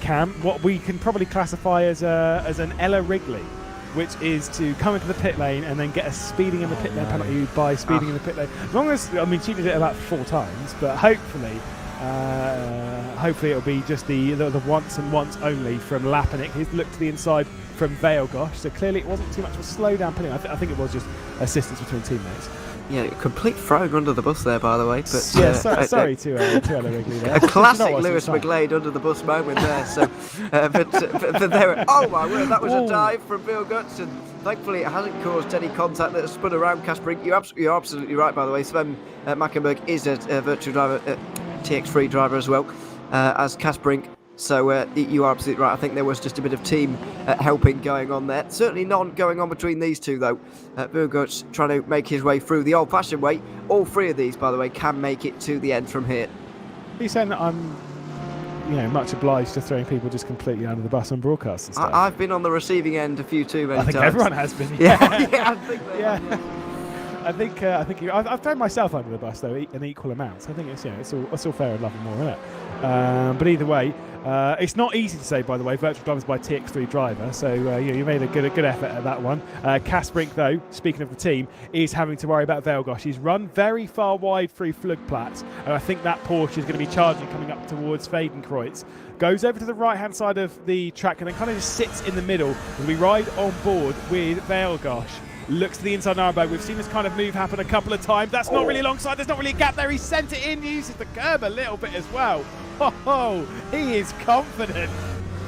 Cam, what we can probably classify as an Ella Wrigley, which is to come into the pit lane and then get a speeding in the pit lane penalty by speeding in the pit lane. As long as, I mean, she did it about 4 times, but hopefully it'll be just the once and once only from Lapanik. He's looked to the inside from Veilgosh, so clearly it wasn't too much of a slowdown penalty. I think it was just assistance between teammates. Yeah, complete throwing under the bus there, by the way. But yeah, sorry to Ella Wrigley there. A classic Lewis McGlade under the bus moment there. So, but there, oh my word, that was a dive from Bill Guts, and thankfully it hasn't caused any contact that has spun around Kaspering. You're absolutely right, by the way. Sven Mackenberg is a virtual driver, TX3 driver as well as Kaspering. So you are absolutely right. I think there was just a bit of team helping going on there. Certainly none going on between these two, though. Burgos trying to make his way through the old-fashioned way. All 3 of these, by the way, can make it to the end from here. Are you saying that I'm, much obliged to throwing people just completely under the bus on broadcasts and stuff? I've been on the receiving end a few too many times. I think everyone has been. Yeah, I think they have. I think I've thrown myself under the bus though in equal amounts. I think it's all fair and love and more, isn't it? But either way, it's not easy to say. By the way, virtual drivers by TX3 driver. So you made a good effort at that one. Kasperink, though, speaking of the team, is having to worry about Veilgosh. He's run very far wide through Flugplatz, and I think that Porsche is going to be charging coming up towards Fadenkreuz. Goes over to the right-hand side of the track and then kind of just sits in the middle as we ride on board with Veilgosh. Looks to the inside Nürburgring. We've seen this kind of move happen a couple of times. That's not really alongside. There's not really a gap there. He sent it in, uses the curb a little bit as well. Oh, he is confident.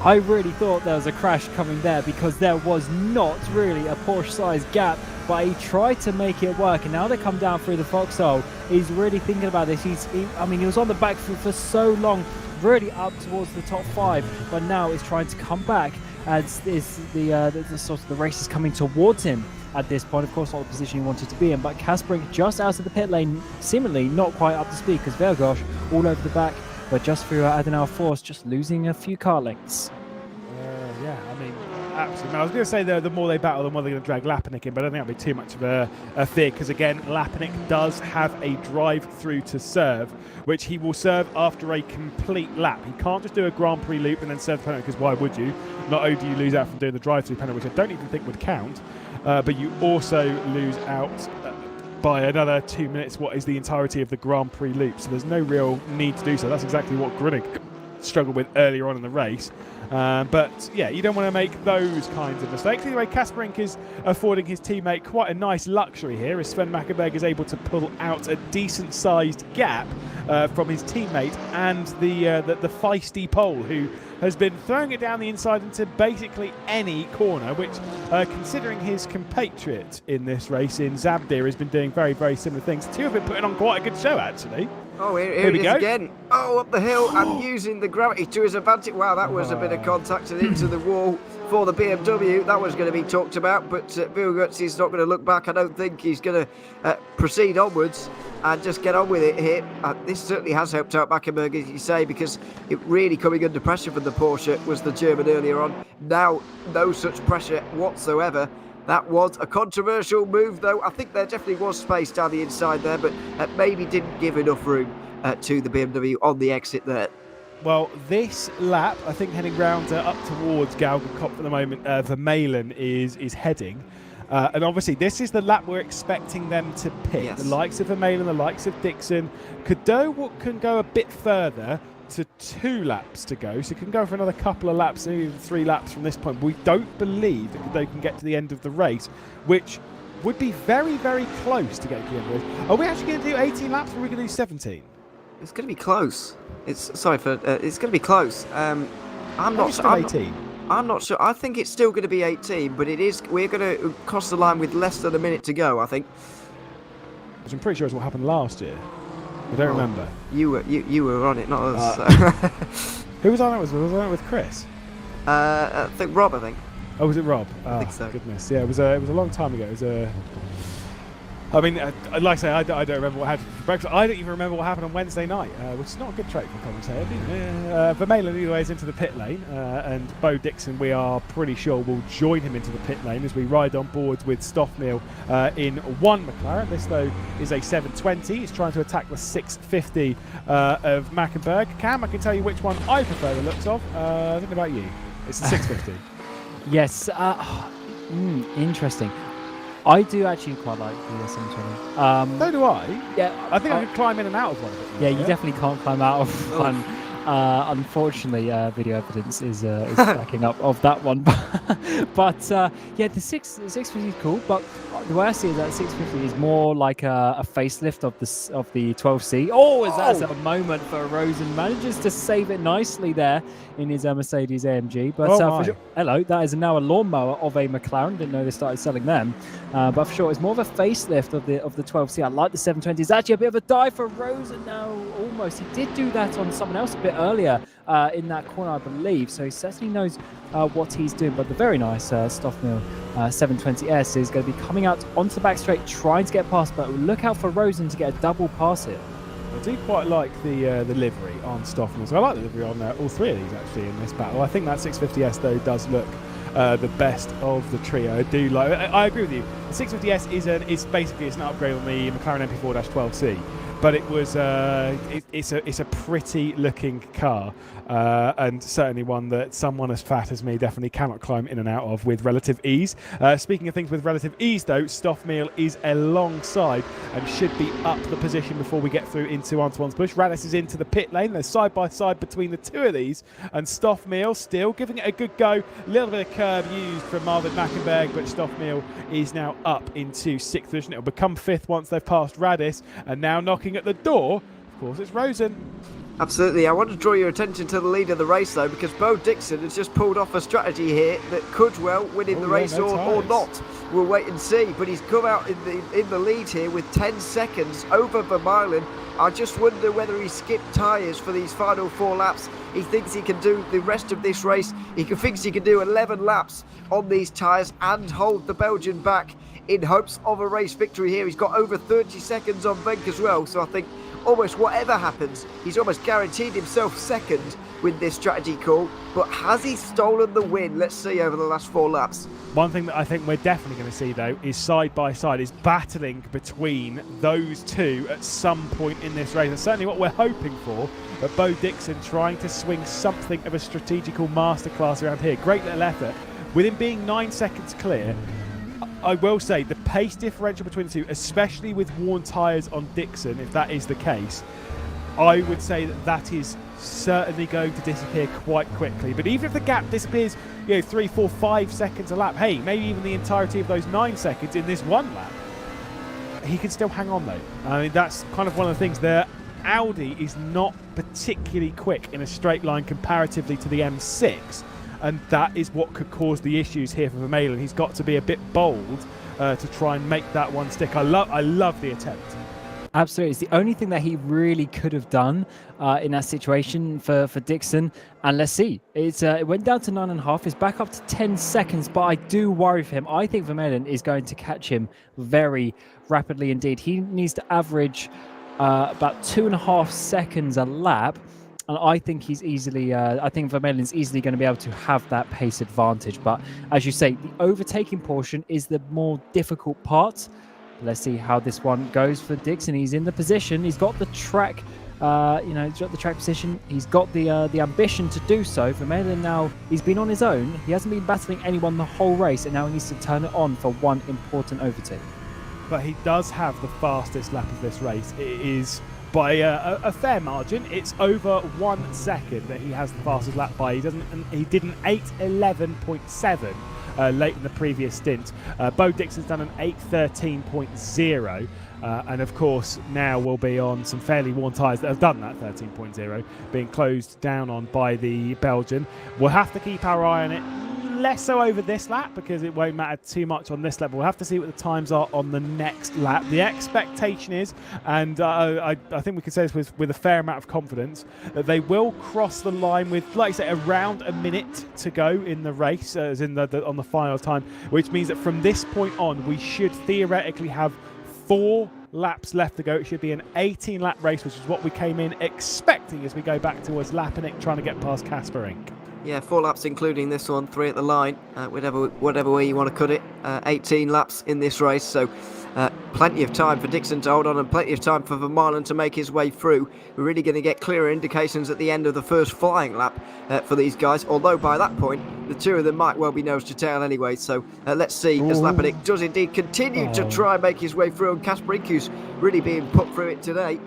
I really thought there was a crash coming there because there was not really a Porsche-sized gap, but he tried to make it work. And now they come down through the foxhole. He's really thinking about this. He was on the back foot for so long, really up towards the top 5, but now he's trying to come back as the sort of the race is coming towards him at this point. Of course, not the position he wanted to be in, but Kasparek just out of the pit lane, seemingly not quite up to speed, because Vergosh all over the back, but just through Adenauer Force, just losing a few car lengths. Yeah, I mean, absolutely. I was going to say the more they battle, the more they're going to drag Lapinic in, but I don't think that'll be too much of a fear, because again, Lapinic does have a drive through to serve, which he will serve after a complete lap. He can't just do a Grand Prix loop and then serve the penalty, because why would you? Not only do you lose out from doing the drive-through penalty, which I don't even think would count, but you also lose out by another 2 minutes what is the entirety of the Grand Prix loop. So there's no real need to do so. That's exactly what Grunic struggled with earlier on in the race. But yeah, you don't want to make those kinds of mistakes. Anyway, Kasparek is affording his teammate quite a nice luxury here, as Sven Makkenberg is able to pull out a decent-sized gap from his teammate and the feisty Pole, who has been throwing it down the inside into basically any corner, which, considering his compatriot in this race in Zabdir, has been doing very, very similar things. Two have been putting on quite a good show, actually. Oh, here we it is go. again. Oh, up the hill and using the gravity to his advantage. Wow, that was a bit of contact and into the wall for the BMW. That was going to be talked about, but Vilguts is not going to look back. I don't think he's going to proceed onwards and just get on with it here. This certainly has helped out Makkenberg, as you say, because it really coming under pressure from the Porsche was the German earlier on. Now, no such pressure whatsoever. That was a controversial move, though. I think there definitely was space down the inside there, but maybe didn't give enough room to the BMW on the exit there. Well, this lap, I think heading round up towards Galgenkopf at the moment, Vermeulen is heading. And obviously, this is the lap we're expecting them to pick. Yes. The likes of Vermeulen, the likes of Dixon. Cadeau can go a bit further to 2 laps to go, so can go for another couple of laps, maybe 3 laps from this point. We don't believe that Cadeau can get to the end of the race, which would be very, very close to getting to the end of the race. Are we actually going to do 18 laps, or are we going to do 17? It's going to be close. It's going to be close. I'm not Still 18. I'm not sure. I think it's still going to be 18, but it is. We're going to cross the line with less than a minute to go, I think. Which I'm pretty sure is what happened last year. I don't remember. You were on it, not us. Who was on it? Was I on it with Chris? I think Rob. I think. Oh, was it Rob? I think so. Goodness, yeah, it was a long time ago. It was a. I mean, like I say, I don't remember what happened for breakfast. I don't even remember what happened on Wednesday night, which is not a good trait for a commentator. Vermeulen anyway is into the pit lane, and Bo Dixon, we are pretty sure, will join him into the pit lane as we ride on boards with Stoffmehl in one McLaren. This, though, is a 720. He's trying to attack the 650 of Makkenberg. Cam, I can tell you which one I prefer the looks of. I don't know about you. It's the 650. Yes, interesting. I do actually quite like the 720. So do I. Yeah, I think I could climb in and out of one of it. Yeah, you definitely can't climb out of one. Unfortunately, video evidence is backing up of that one. But yeah, the 650 is cool. But the way I see it, that 650 is more like a facelift of the 12C. Oh, that's a moment for Rosen. Manages to save it nicely there in his Mercedes AMG. But for sure, hello, that is now a lawnmower of a McLaren. Didn't know they started selling them. But for sure, it's more of a facelift of the 12C. I like the 720. It's actually a bit of a dive for Rosen now. Almost, he did do that on someone else a bit earlier in that corner, I believe. So he certainly knows what he's doing. But the very nice Stoffmehl 720S is going to be coming out onto the back straight, trying to get past. But look out for Rosen to get a double pass here. I do quite like the livery on Stoffmehl. So I like the livery on all 3 of these actually in this battle. I think that 650S though does look the best of the trio. I do like. I agree with you. The 650S is basically an upgrade on the McLaren MP4-12C. But it was it's a pretty looking car, and certainly one that someone as fat as me definitely cannot climb in and out of with relative ease. Speaking of things with relative ease, though, Stoffmehl is alongside and should be up the position before we get through into Antoine's push. Radis is into the pit lane. They're side by side between the 2 of these, and Stoffmehl still giving it a good go. A little bit of curb used from Marvin Makkenberg, but Stoffmehl is now up into 6th position. It'll become 5th once they've passed Radis, and now knocking at the door, of course, it's Rosen. Absolutely. I want to draw your attention to the lead of the race, though, because Bo Dixon has just pulled off a strategy here that could well win in the race or not. We'll wait and see. But he's come out in the lead here with 10 seconds over Vermeulen. I just wonder whether he skipped tyres for these final 4 laps. He thinks he can do the rest of this race. Thinks he can do 11 laps on these tyres and hold the Belgian back in hopes of a race victory here. He's got over 30 seconds on Venk as well, so I think almost whatever happens, he's almost guaranteed himself second with this strategy call. But has he stolen the win? Let's see over the last 4 laps. One thing that I think we're definitely going to see, though, is side by side, is battling between those two at some point in this race. That's certainly what we're hoping for. But Bo Dixon trying to swing something of a strategical masterclass around here. Great little effort. With him being 9 seconds clear, I will say the pace differential between the two, especially with worn tyres on Dixon, if that is the case, I would say that is certainly going to disappear quite quickly. But even if the gap disappears, 3, 4, 5 seconds a lap, hey, maybe even the entirety of those 9 seconds in this one lap, he can still hang on though. I mean, that's kind of one of the things there. Audi is not particularly quick in a straight line comparatively to the M6. And that is what could cause the issues here for Vermeulen. He's got to be a bit bold to try and make that one stick. I love the attempt. Absolutely. It's the only thing that he really could have done in that situation for Dixon. And let's see. It went down to 9.5. It's back up to 10 seconds, but I do worry for him. I think Vermeulen is going to catch him very rapidly indeed. He needs to average about 2.5 seconds a lap. And I think he's easily, I think Vermeulen's easily going to be able to have that pace advantage. But as you say, the overtaking portion is the more difficult part. Let's see how this one goes for Dixon. He's in the position. He's got the track, he's got the track position. He's got the ambition to do so. Vermeulen now, he's been on his own. He hasn't been battling anyone the whole race, and now he needs to turn it on for one important overtake. But he does have the fastest lap of this race. It is by a fair margin. It's over 1 second that he has the fastest lap by. He did an 8:11.7 late in the previous stint. Bo Dixon's done an 8:13.0, and of course now we'll be on some fairly worn tyres that have done that 13.0, being closed down on by the Belgian. We'll have to keep our eye on it. Less so over this lap because it won't matter too much on this lap. We'll have to see what the times are on the next lap. The expectation is, and I think we can say this with a fair amount of confidence, that they will cross the line with, like I say, around a minute to go in the race, as in on the final time, which means that from this point on, we should theoretically have 4 laps left to go. It should be an 18-lap race, which is what we came in expecting as we go back towards Lapinick trying to get past Casper Inc. Yeah, 4 laps including this one, 3 at the line, whatever way you want to cut it. 18 laps in this race, so plenty of time for Dixon to hold on and plenty of time for Vermeulen to make his way through. We're really going to get clearer indications at the end of the first flying lap for these guys, although by that point the two of them might well be nose to tail anyway. So let's see as Lapinick does indeed continue to try and make his way through, and Casper Inc, who's really being put through it today,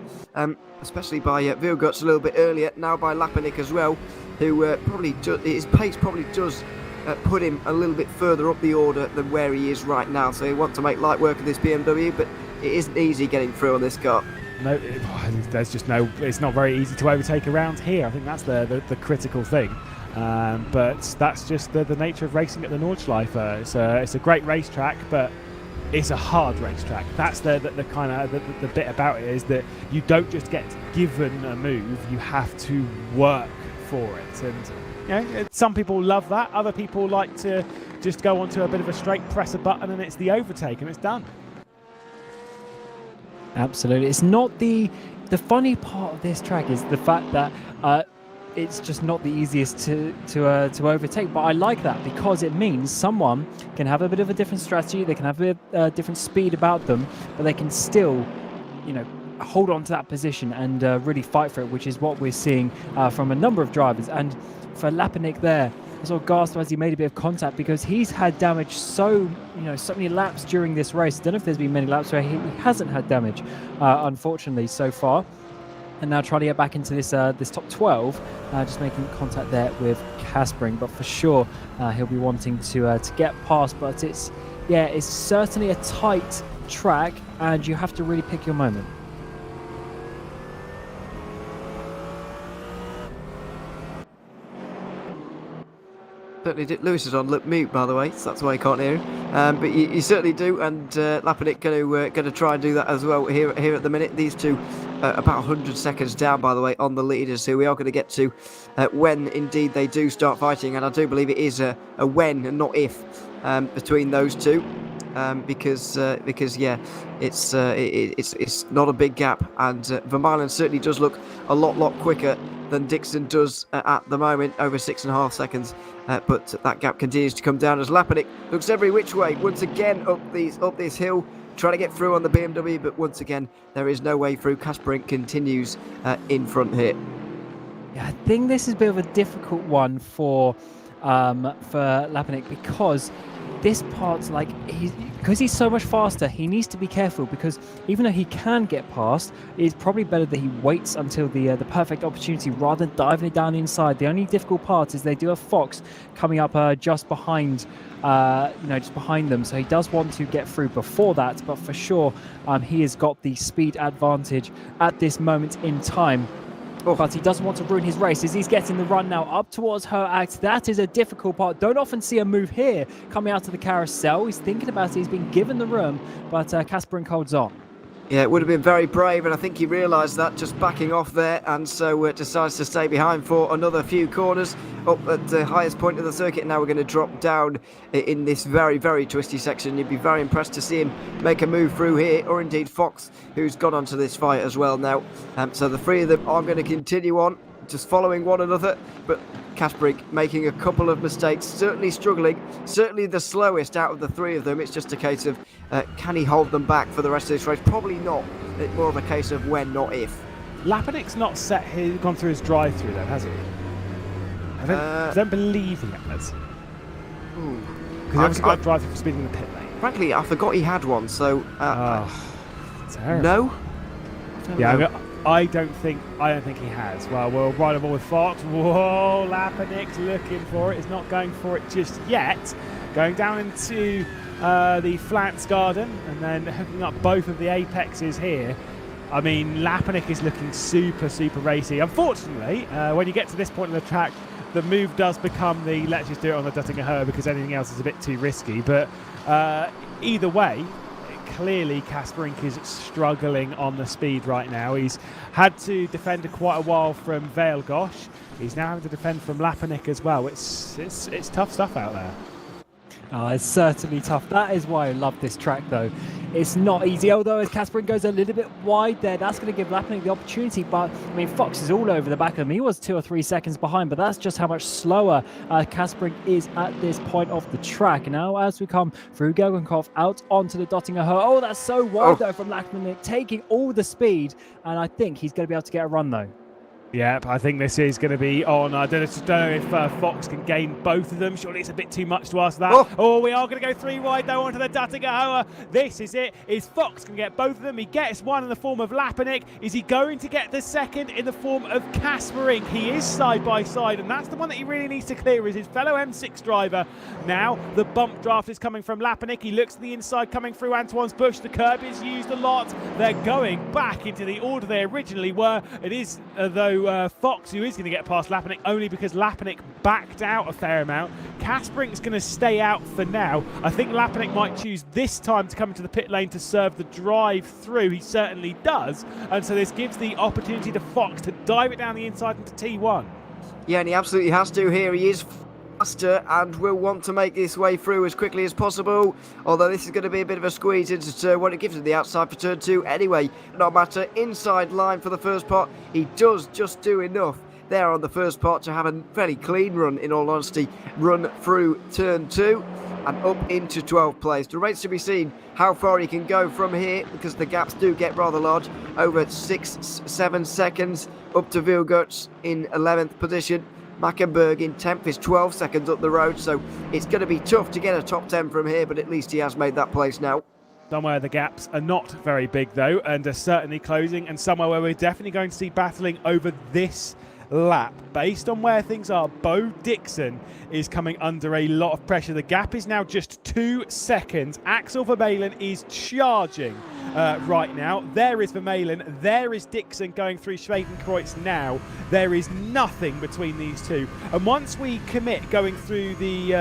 especially by Vilgots a little bit earlier, now by Lapinick as well, who his pace probably does put him a little bit further up the order than where he is right now. So he wants to make light work of this BMW, but it isn't easy getting through on this car. No, it's not very easy to overtake around here. I think that's the critical thing. But that's just the nature of racing at the Nordschleife. It's a great racetrack, but it's a hard racetrack. That's the kind of the bit about it, is that you don't just get given a move, you have to work for it. And some people love that, other people like to just go onto a bit of a straight, press a button, and it's the overtake and it's done. Absolutely. It's not the funny part of this track is the fact that it's just not the easiest to overtake. But I like that because it means someone can have a bit of a different strategy, they can have a bit different speed about them, but they can still, hold on to that position and really fight for it, which is what we're seeing from a number of drivers. And for Lapinick there, I saw Garsto as he made a bit of contact because he's had damage so many laps during this race. I don't know if there's been many laps where he hasn't had damage, unfortunately, so far. And now trying to get back into this top 12, just making contact there with Caspering. But for sure, he'll be wanting to get past. But it's certainly a tight track, and you have to really pick your moment. Certainly do. Lewis is on mute, by the way, so that's why you can't hear him. But you certainly do, and Lapinick going to try and do that as well here at the minute. These two about 100 seconds down, by the way, on the leaders, who we are going to get to when indeed they do start fighting, and I do believe it is a when and not if between those two. Because yeah, it's not a big gap, and Vermaelen certainly does look a lot quicker than Dixon does at the moment, over 6.5 seconds. But that gap continues to come down as Lapinick looks every which way once again up this hill, trying to get through on the BMW, but once again there is no way through. Kasparink continues in front here. Yeah, I think this is a bit of a difficult one for Lapinick, because this part, like, because he's so much faster, he needs to be careful, because even though he can get past, it's probably better that he waits until the perfect opportunity rather than diving it down inside. The only difficult part is they do have Fox coming up just behind, just behind them, so he does want to get through before that, but for sure he has got the speed advantage at this moment in time. But he doesn't want to ruin his race as he's getting the run now up towards her act. That is a difficult part. Don't often see a move here coming out of the carousel. He's thinking about it. He's been given the room, but Kasparink holds on. Yeah, it would have been very brave, and I think he realised that, just backing off there, and so decides to stay behind for another few corners up at the highest point of the circuit. Now we're going to drop down in this very twisty section. You'd be very impressed to see him make a move through here, or indeed Fox, who's gone onto this fight as well now. So the three of them are going to continue on, just following one another, but Kasparink making a couple of mistakes, certainly struggling, certainly the slowest out of the three of them. It's just a case of can he hold them back for the rest of this race? Probably not. It's more of a case of when, not if. Lapinick's not gone through his drive-through then, has he? I don't believe he has. Because he obviously got a drive-through for speeding in the pit lane. Frankly, I forgot he had one, so... terrible. No? I don't think he has. Well, we'll ride him all with Fox. Whoa, Lapinick's looking for it. He's not going for it just yet. Going down into the Flats Garden and then hooking up both of the apexes here. I mean, Lapinick is looking super racy. Unfortunately, when you get to this point of the track, the move does become the let's just do it on the Duttinger Her, because anything else is a bit too risky. But either way, clearly Kasparink is struggling on the speed right now. He's had to defend quite a while from Veilgosh. He's now having to defend from Lapinick as well. It's tough stuff out there. Oh, it's certainly tough. That is why I love this track, though. It's not easy, although as Kasparink goes a little bit wide there, that's going to give Lapinick the opportunity. But, I mean, Fox is all over the back of him. He was 2 or 3 seconds behind, but that's just how much slower Kasparink is at this point of the track. And now, as we come through Gelgenkopf out onto the Dottinger Her. Oh, that's so wide, though, from Lapinick, taking all the speed. And I think he's going to be able to get a run, though. Yep, I think this is going to be on. I don't know if Fox can gain both of them. Surely it's a bit too much to ask that. Oh, we are going to go 3 wide though onto the Duttinger Hoa. This is it. Is Fox can get both of them. He gets one in the form of Lapinick. Is he going to get the second in the form of Kasparink? He is side by side, and that's the one that he really needs to clear, is his fellow M6 driver. Now the bump draft is coming from Lapinick. He looks to the inside coming through Antoine's bush. The curb is used a lot. They're going back into the order they originally were. It is though Fox who is going to get past Lapinick, only because Lapinick backed out a fair amount. Kasparink's going to stay out for now. I think Lapinick might choose this time to come into the pit lane to serve the drive through. He certainly does, and so this gives the opportunity to Fox to dive it down the inside into T1. Yeah, and he absolutely has to here. He is faster and will want to make this way through as quickly as possible, although this is going to be a bit of a squeeze into turn 1. It gives him the outside for turn 2 anyway. No matter, inside line for the first part. He does just do enough there on the first part to have a fairly clean run, in all honesty, run through turn 2 and up into 12th place. The remains to be seen how far he can go from here, because the gaps do get rather large, over 6-7 seconds up to Vilgerts in 11th position. Mackenberg in 10th is 12 seconds up the road, so it's going to be tough to get a top 10 from here, but at least he has made that place now. Somewhere the gaps are not very big though, and are certainly closing, and somewhere where we're definitely going to see battling over this lap, based on where things are, Bo Dixon is coming under a lot of pressure. The gap is now just 2 seconds. Axel Vermeulen is charging right now. There is Vermeulen. There is Dixon going through Schwedenkreuz now. There is nothing between these two. And once we commit going through the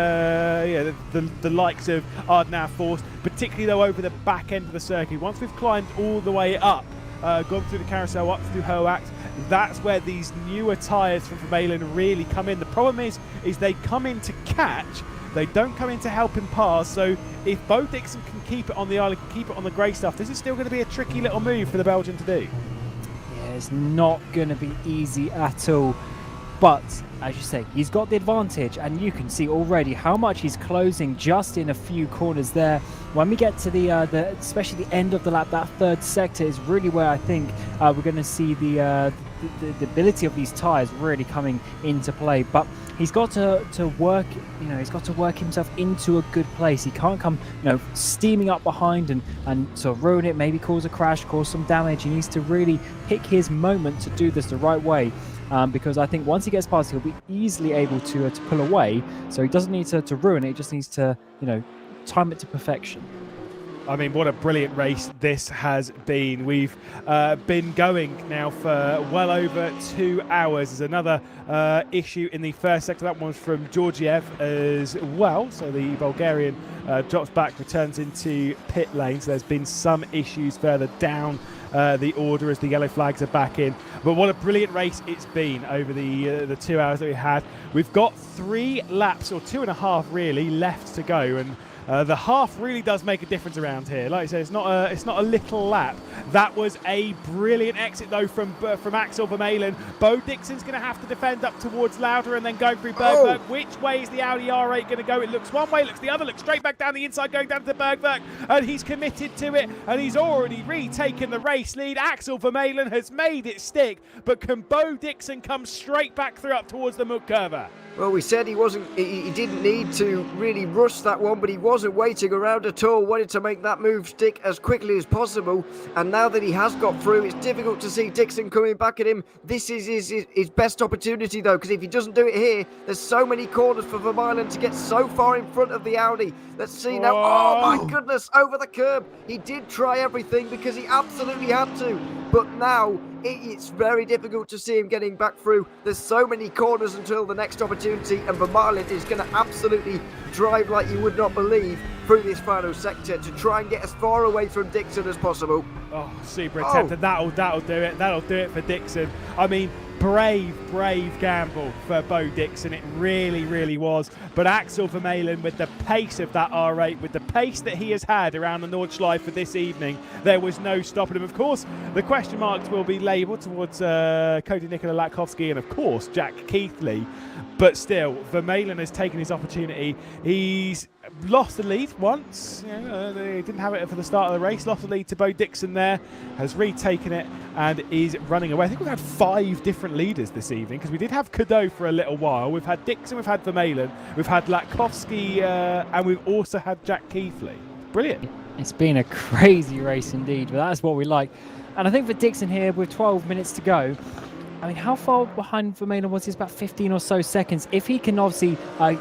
likes of Ardnau Forst, particularly though over the back end of the circuit, once we've climbed all the way up, gone through the carousel up through Hoax, that's where these newer tyres from Vermeulen really come in. The problem is they come in to catch, they don't come in to help him pass. So if Bo Dixon can keep it on the island, keep it on the grey stuff, this is still going to be a tricky little move for the Belgian to do. Yeah, it's not going to be easy at all. But as you say, he's got the advantage, and you can see already how much he's closing just in a few corners there. When we get to the especially the end of the lap, that third sector is really where I think we're going to see the ability of these tyres really coming into play. But he's got to work, he's got to work himself into a good place. He can't come, steaming up behind and sort of ruin it, maybe cause a crash, cause some damage. He needs to really pick his moment to do this the right way. Because I think once he gets past, he'll be easily able to pull away. So he doesn't need to ruin it. He just needs to, time it to perfection. I mean, what a brilliant race this has been. We've been going now for well over 2 hours. There's another issue in the first sector. That one's from Georgiev as well. So the Bulgarian drops back, returns into pit lane. So there's been some issues further down the order as the yellow flags are back in. But what a brilliant race it's been over the 2 hours that we had. We've got 3 laps, or 2.5 really, left to go. And the half really does make a difference around here. Like I said, it's not a little lap. That was a brilliant exit though from Axel Vermeulen. Bo Dixon's going to have to defend up towards Lauda and then go through Bergwerk. Which way is the Audi R8 going to go? It looks one way, looks the other, looks straight back down the inside, going down to Bergwerk, and he's committed to it, and he's already retaken the race lead. Axel Vermeulen has made it stick, but can Bo Dixon come straight back through up towards the Mutkurva? Well, we said he didn't need to really rush that one, but he wasn't waiting around at all. Wanted to make that move stick as quickly as possible. And now that he has got through, it's difficult to see Dixon coming back at him. This is his best opportunity, though, because if he doesn't do it here, there's so many corners for Vermeulen to get so far in front of the Audi. Let's see now. Oh, my goodness, over the curb. He did try everything because he absolutely had to. But now it's very difficult to see him getting back through. There's so many corners until the next opportunity, and Vermeulen is going to absolutely drive like you would not believe through this final sector to try and get as far away from Dixon as possible. Oh, super attempt, and that'll do it. That'll do it for Dixon. I mean, brave gamble for Bo Dixon. It really, really was. But Axel Vermeulen, with the pace of that R8, with the pace that he has had around the Nordschleife for this evening, there was no stopping him. Of course, the question marks will be labelled towards Cody Nikola Latkovsky and, of course, Jack Keithley. But still, Vermeulen has taken his opportunity. He's lost the lead once. He didn't have it for the start of the race. Lost the lead to Bo Dixon there. Has retaken it and is running away. I think we've had 5 different leaders this evening, because we did have Cadeau for a little while. We've had Dixon, we've had Vermeulen, we've had Latkovsky, and we've also had Jack Keithley. Brilliant. It's been a crazy race indeed, but that's what we like. And I think for Dixon here, with 12 minutes to go, I mean, how far behind Vermeulen was he? About 15 or so seconds. If he can obviously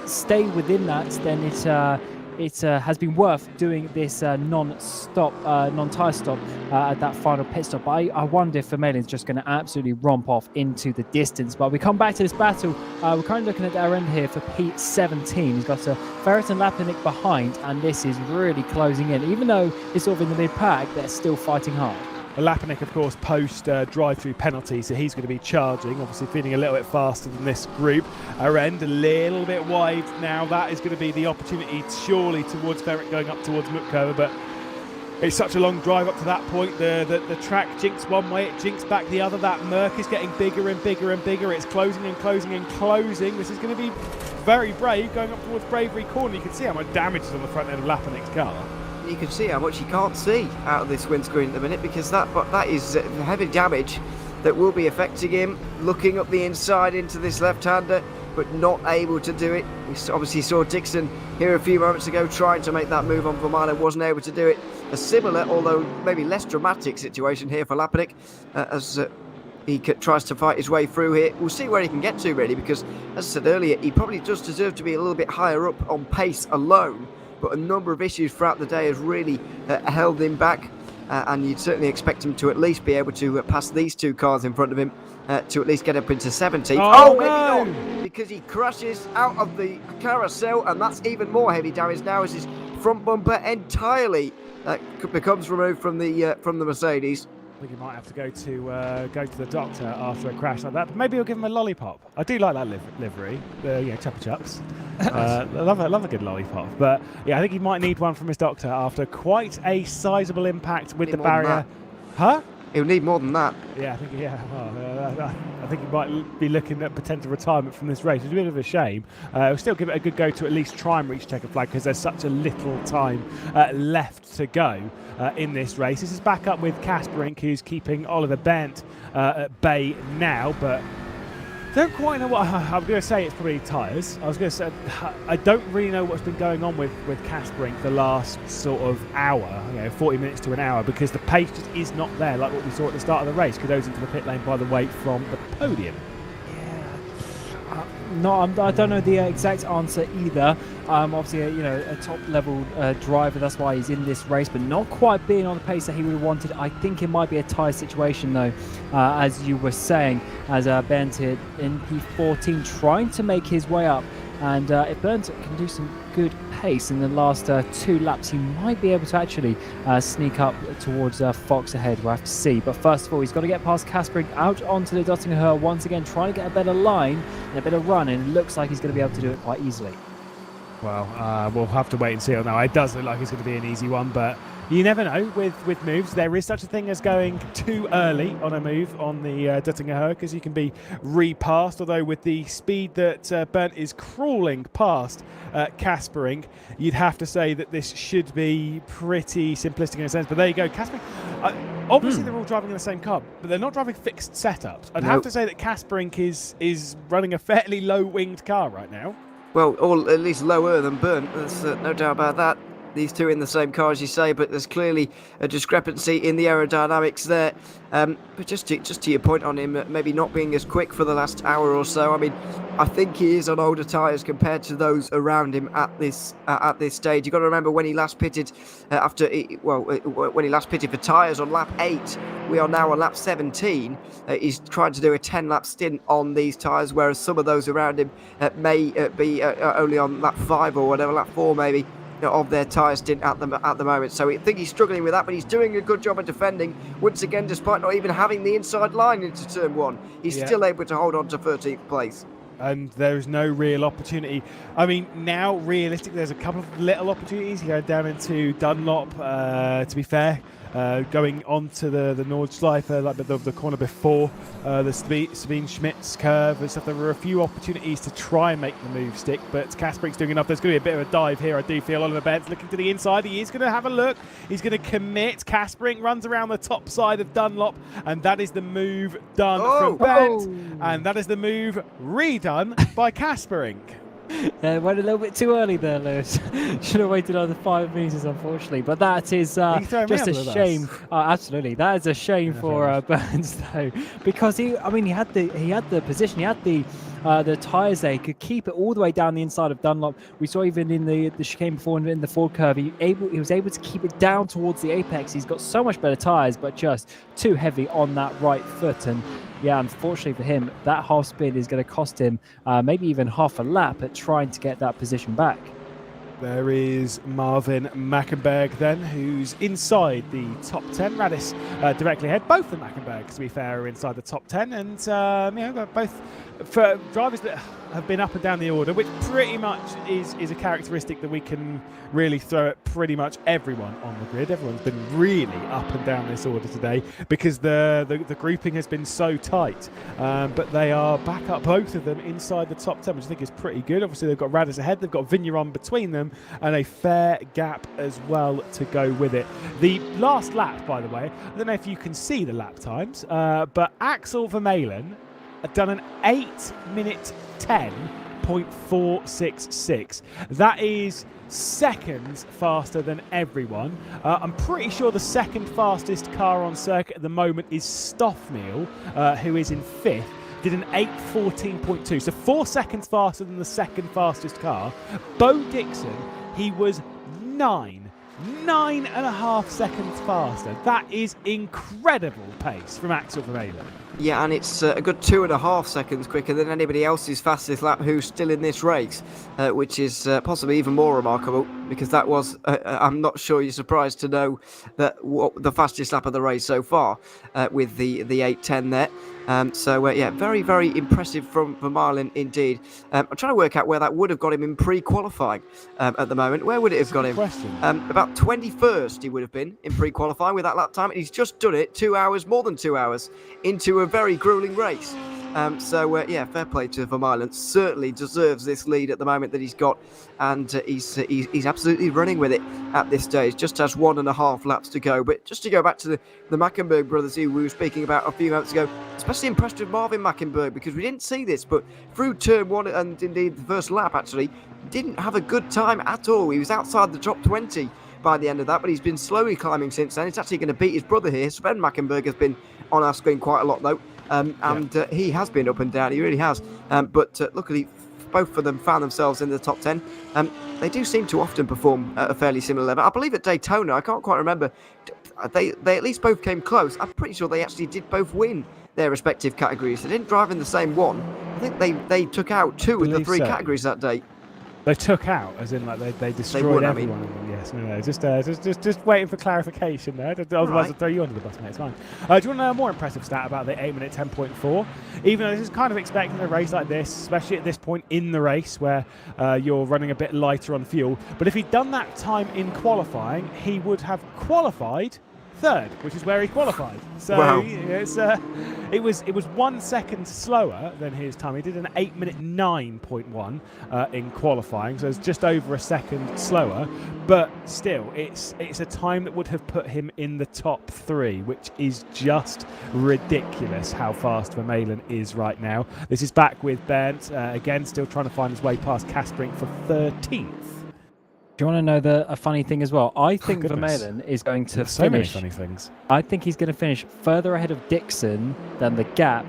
stay within that, then it has been worth doing this non-tyre stop at that final pit stop. I wonder if Vermeulen's just going to absolutely romp off into the distance. But we come back to this battle. We're kind of looking at our end here for P17. He's got Ferret and Lapinic behind, and this is really closing in. Even though it's sort of in the mid-pack, they're still fighting hard. Lapinic, of course, post drive-through penalty, so he's going to be charging, obviously feeling a little bit faster than this group. Our end a little bit wide now. That is going to be the opportunity surely towards Ferret going up towards Mutkova, but it's such a long drive up to that point. The track jinks one way, it jinks back the other. That murk is getting bigger and bigger and bigger. It's closing and closing and closing. This is going to be very brave going up towards Bravery Corner. You can see how much damage is on the front end of Lapinic's car. You can see how much you can't see out of this windscreen at the minute, because that is heavy damage that will be affecting him. Looking up the inside into this left-hander, but not able to do it. We obviously saw Dixon here a few moments ago trying to make that move on Vermeulen, wasn't able to do it. A similar, although maybe less dramatic situation here for Lapinic, as he tries to fight his way through here. We'll see where he can get to, really, because, as I said earlier, he probably does deserve to be a little bit higher up on pace alone, but a number of issues throughout the day has really held him back, and you'd certainly expect him to at least be able to pass these two cars in front of him to at least get up into 70. Oh, maybe no! not, because he crashes out of the carousel, and that's even more heavy damage now as his front bumper entirely becomes removed from the Mercedes. I think he might have to go to the doctor after a crash like that. But maybe he'll give him a lollipop. I do like that livery, the Chupa Chups. I love a good lollipop. But yeah, I think he might need one from his doctor after quite a sizable impact with the barrier. Huh? He'll need more than that. Yeah, I think he might be looking at potential retirement from this race. It's a bit of a shame. We'll still give it a good go to at least try and reach checkered flag because there's such a little time left to go in this race. This is back up with Kasperink, who's keeping Oliver Bent at bay now, but don't quite know what I'm going to say. It's probably tyres. I was going to say I don't really know what's been going on with Kasperink the last sort of hour, 40 minutes to an hour, because the pace just is not there like what we saw at the start of the race. Goes into the pit lane, by the way, from the podium. I don't know the exact answer either. Obviously, a top-level driver. That's why he's in this race, but not quite being on the pace that he would have wanted. I think it might be a tyre situation, though, as you were saying, as Bent hit in P14, trying to make his way up. And if Bent can do some good pace in the last 2 laps, he might be able to actually sneak up towards Fox ahead. We'll have to see. But first of all, he's got to get past Kasperink out onto the Dottingham once again, trying to get a better line and a better run. And it looks like he's going to be able to do it quite easily. Well, we'll have to wait and see on that. It does look like it's going to be an easy one, but you never know with moves. There is such a thing as going too early on a move on the Duttinger because you can be repassed. Although with the speed that Bernd is crawling past Kasperink, you'd have to say that this should be pretty simplistic in a sense. But there you go, Kasperink. Obviously, they're all driving in the same car, but they're not driving fixed setups. I'd have to say that Kasperink is running a fairly low-winged car right now. Well, or at least lower than Bernd. There's no doubt about that. These two in the same car, as you say, but there's clearly a discrepancy in the aerodynamics there. But just to your point on him, maybe not being as quick for the last hour or so. I mean, I think he is on older tyres compared to those around him at this stage. You've got to remember when he last pitted when he last pitted for tyres on lap 8. We are now on lap 17. He's trying to do a 10-lap stint on these tyres, whereas some of those around him may be only on lap 5 or whatever, lap 4 maybe, of their tyre stint at the moment. So I think he's struggling with that, but he's doing a good job of defending. Once again, despite not even having the inside line into turn 1, he's still able to hold on to 13th place. And there's no real opportunity. I mean, now, realistically, there's a couple of little opportunities. Going down into Dunlop, to be fair. Going on to the Nordschleife, like the corner before the Sabine Schmitz curve and stuff. There were a few opportunities to try and make the move stick, but Kasperink's doing enough. There's going to be a bit of a dive here, I do feel. Oliver Bent's looking to the inside. He is going to have a look. He's going to commit. Kasperink runs around the top side of Dunlop, and that is the move done from Bent. And that is the move redone by Kasperink. Went a little bit too early there, Lewis. Should have waited another 5 meters, unfortunately. But that is just a shame. Absolutely, that is a shame for Burns, though, because he had the position, he had the tyres there. He could keep it all the way down the inside of Dunlop. We saw even in the chicane before in the forward curve, he was able to keep it down towards the apex. He's got so much better tyres, but just too heavy on that right foot. And yeah, unfortunately for him, that half spin is going to cost him maybe even half a lap at trying to get that position back. There is Marvin Mackenberg then, who's inside the top 10. Radis directly ahead. Both the Mackenbergs, to be fair, are inside the top 10. And, both for drivers that have been up and down the order, which pretty much is a characteristic that we can really throw at pretty much everyone on the grid. Everyone's been really up and down this order today because the grouping has been so tight. But they are back up, both of them, inside the top 10, which I think is pretty good. Obviously, they've got Radis ahead. They've got Vigneron between them and a fair gap as well to go with it. The last lap, by the way, I don't know if you can see the lap times, but Axel Vermeulen had done an 8:10.1 8.466. That is seconds faster than everyone. I'm pretty sure the second fastest car on circuit at the moment is Stoffmeal, who is in 5th. Did an 8:14.2, so 4 seconds faster than the second fastest car. Bo Dixon, he was 9.5 seconds faster. That is incredible pace from Axel Vermeulen. Yeah, and it's a good 2.5 seconds quicker than anybody else's fastest lap who's still in this race, which is possibly even more remarkable, because that was, I'm not sure you're surprised to know that the fastest lap of the race so far, with the 8:10 there. Yeah, very, very impressive from Vermeulen indeed. I'm trying to work out where that would have got him in pre-qualifying at the moment. Where would it have got him? Question. About 21st he would have been in pre-qualifying with that lap time, and he's just done it 2 hours, more than 2 hours, into a very grueling race. Yeah, fair play to Vermeulen. Certainly deserves this lead at the moment that he's got, and he's absolutely running with it at this stage. Just has 1.5 laps to go. But just to go back to the Mackenberg brothers who we were speaking about a few moments ago, especially impressed with Marvin Mackenberg, because we didn't see this, but through turn 1 and indeed the first lap actually, didn't have a good time at all. He was outside the top 20 by the end of that, but he's been slowly climbing since then. It's actually going to beat his brother here. Sven Mackenberg has been on our screen quite a lot though. He has been up and down, he really has. But luckily, both of them found themselves in the top 10. They do seem to often perform at a fairly similar level. I believe at Daytona, I can't quite remember, they at least both came close. I'm pretty sure they actually did both win their respective categories. They didn't drive in the same one. I think they took out 2 of the 3 categories that day. They took out, as in like they destroyed everyone. Yes, no, just waiting for clarification there. Otherwise, I'll throw you under the bus, mate. It's fine. Do you want to know a more impressive stat about the 8-minute 10.4? Even though this is kind of expecting a race like this, especially at this point in the race where you're running a bit lighter on fuel. But if he'd done that time in qualifying, he would have qualified 3rd, which is where he qualified. So wow. It was 1 second slower than his time. He did an 8-minute 9.1 in qualifying, so it's just over a second slower. But still, it's a time that would have put him in the top 3, which is just ridiculous how fast Vermeulen is right now. This is back with Bernd, again, still trying to find his way past Kaspering for 13th. Do you want to know a funny thing as well? I think Vermeulen is going to finish. So many funny things. I think he's going to finish further ahead of Dixon than the gap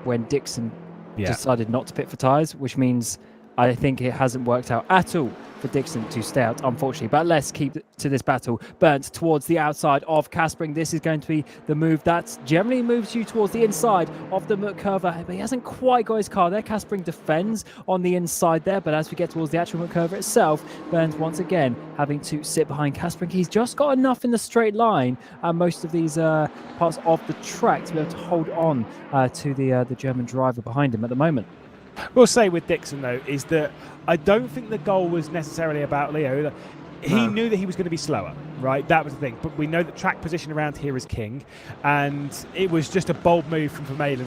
when Dixon decided not to pit for tyres, which means I think it hasn't worked out at all for Dixon to stay out, unfortunately. But let's keep to this battle. Burnt towards the outside of Kaspering. This is going to be the move that generally moves you towards the inside of the McCurver. But he hasn't quite got his car there. Kaspering defends on the inside there. But as we get towards the actual McCurver itself, Burns once again having to sit behind Kaspering. He's just got enough in the straight line and most of these parts of the track to be able to hold on to the German driver behind him at the moment. We'll say with Dixon, though, is that I don't think the goal was necessarily about Leo. He knew that he was going to be slower, right? That was the thing. But we know that track position around here is king. And it was just a bold move from Vermeulen.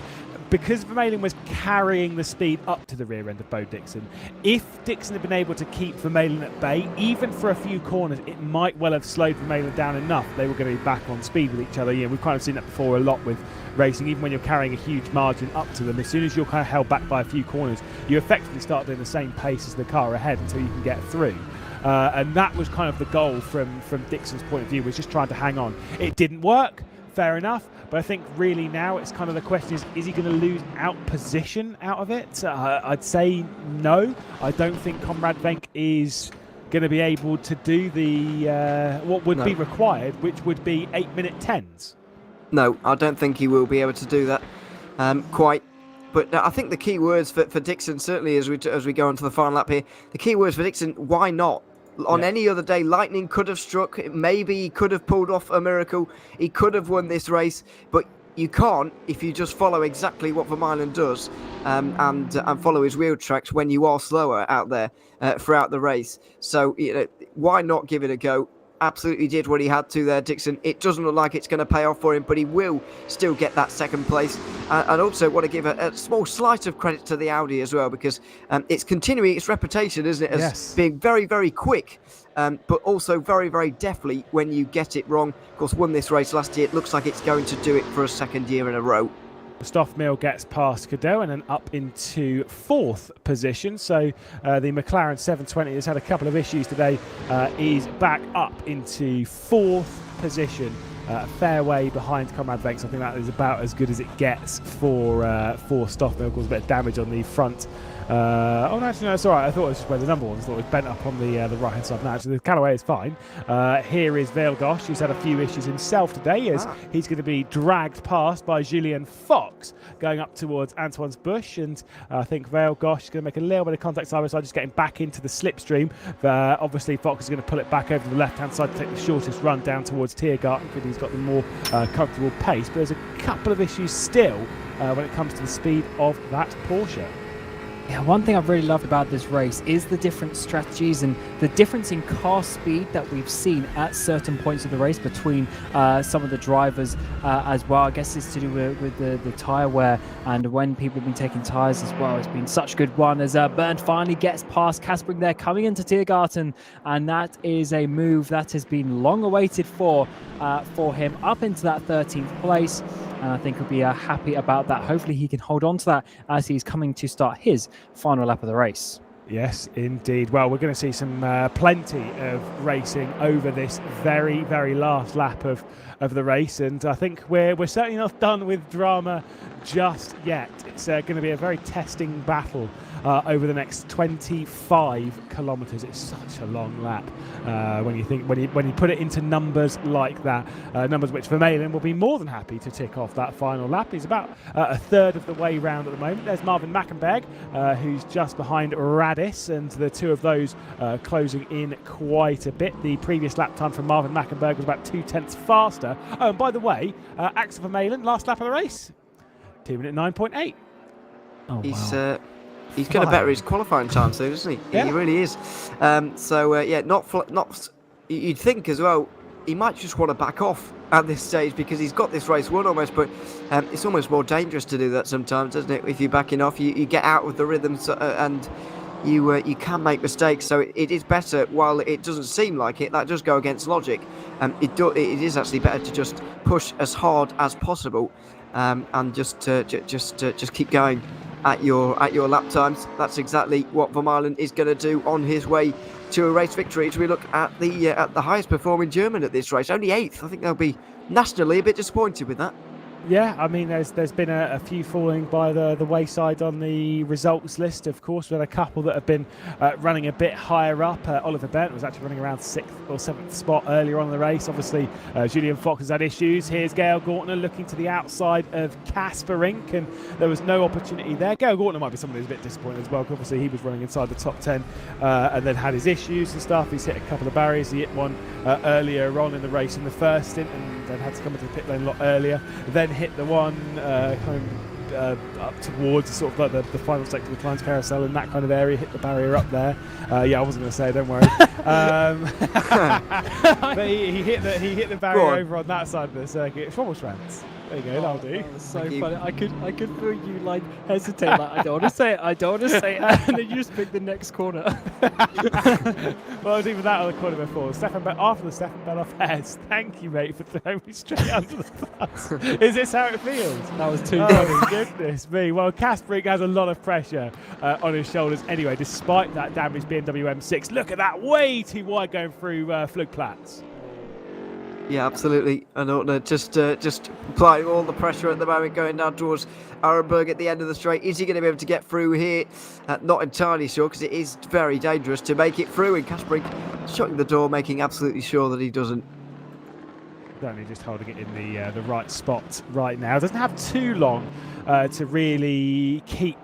Because Vermeulen was carrying the speed up to the rear end of Bo Dixon, if Dixon had been able to keep Vermeulen at bay, even for a few corners, it might well have slowed Vermeulen down enough. They were going to be back on speed with each other. Yeah, we've kind of seen that before a lot with racing. Even when you're carrying a huge margin up to them, as soon as you're kind of held back by a few corners, you effectively start doing the same pace as the car ahead until you can get through. And that was kind of the goal from Dixon's point of view, was just trying to hang on. It didn't work, fair enough. But I think really now it's kind of the question is he going to lose position out of it? I'd say no. I don't think Conrad Wenck is going to be able to do the what would be required, which would be 8-minute 10s. No, I don't think he will be able to do that quite. But I think the key words for Dixon, certainly as we go on to the final lap here, the key words for Dixon, why not? On any other day, lightning could have struck. Maybe he could have pulled off a miracle. He could have won this race. But you can't if you just follow exactly what Vermeulen does and follow his wheel tracks when you are slower out there throughout the race. So why not give it a go? Absolutely did what he had to there, Dixon. It doesn't look like it's going to pay off for him, but he will still get that second place. And also want to give a small slice of credit to the Audi as well, because it's continuing its reputation, isn't it, as being very, very quick, but also very, very deftly when you get it wrong. Of course, won this race last year. It looks like it's going to do it for a second year in a row. Stoffmill gets past Cadeau and then up into 4th position. So the McLaren 720 has had a couple of issues today. Is back up into 4th position. Fair way behind Conrad Venks. I think that is about as good as it gets for Stoffmill. Caused a bit of damage on the front. Oh, no, actually, no, it's all right. I thought it was just where the number was. I thought it was bent up on the right-hand side. No, actually, the Callaway is fine. Here is Vailgosh, who's had a few issues himself today, as he's going to be dragged past by Julian Fox, going up towards Antoine's Bush. And I think Vailgosh is going to make a little bit of contact side by side, just getting back into the slipstream. Obviously, Fox is going to pull it back over to the left-hand side to take the shortest run down towards Tiergarten, because he's got the more comfortable pace. But there's a couple of issues still when it comes to the speed of that Porsche. Yeah, one thing I've really loved about this race is the different strategies and the difference in car speed that we've seen at certain points of the race between some of the drivers as well. I guess it's to do with the tyre wear and when people have been taking tyres as well. It's been such a good one as Bernd finally gets past Kaspering there, coming into Tiergarten, and that is a move that has been long awaited for him up into that 13th place. And I think he'll be happy about that. Hopefully he can hold on to that as he's coming to start his final lap of the race. Yes, indeed. Well, we're going to see some plenty of racing over this very, very last lap of the race, and I think we're certainly not done with drama just yet. It's going to be a very testing battle over the next 25 kilometres. It's such a long lap when you put it into numbers like that. Numbers which Vermeulen will be more than happy to tick off that final lap. He's about a third of the way round at the moment. There's Marvin Mackenberg, who's just behind Radis, and the two of those closing in quite a bit. The previous lap time from Marvin Mackenberg was about 2/10 faster. Oh, and by the way, Axel Vermeulen, last lap of the race, 2-minute 9.8. Oh, He's going to better his qualifying chance, though, doesn't he? Yeah. He really is. Not. You'd think as well, he might just want to back off at this stage because he's got this race won almost. But it's almost more dangerous to do that sometimes, doesn't it? If you're backing off, you get out of the rhythm, and you can make mistakes. So it is better, while it doesn't seem like it, that does go against logic. It is actually better to just push as hard as possible, and just keep going at your lap times. That's exactly what Vermeulen is going to do on his way to a race victory. As we look at the highest performing German at this race, only 8th. I think they'll be nationally a bit disappointed with that. Yeah, I mean, there's been a few falling by the wayside on the results list, of course, with a couple that have been running a bit higher up. Oliver Bent was actually running around 6th or 7th spot earlier on in the race. Obviously, Julian Fox has had issues. Here's Gail Gortner looking to the outside of Kaspering, and there was no opportunity there. Gail Gortner might be someone who's a bit disappointed as well, because obviously he was running inside the top 10 and then had his issues and stuff. He's hit a couple of barriers. He hit one earlier on in the race in the first stint, and then had to come into the pit lane a lot earlier. Then hit the one up towards sort of like the final sector of the Climbs Carousel in that kind of area, hit the barrier up there. Yeah, I wasn't going to say, don't worry. But he hit the barrier over on that side of the circuit. Schwammelschwanz. There you go, that'll do. That was so funny. I could feel you like hesitate, like I don't want to say it, and then you just pick the next corner. Well, I was even that on the corner before. After the Stefan Beloff heads, thank you, mate, for throwing me straight under the bus. Is this how it feels? That was too Oh, goodness me. Well, Kaspering has a lot of pressure on his shoulders anyway, despite that damaged BMW M6. Look at that, way too wide going through Flugplatz. Yeah, absolutely. And Ortner just applying all the pressure at the moment, going down towards Arenberg at the end of the straight. Is he going to be able to get through here? Not entirely sure, because it is very dangerous to make it through. And Kaspering shutting the door, making absolutely sure that he doesn't. Only just holding it in the right spot right now. Doesn't have too long to really keep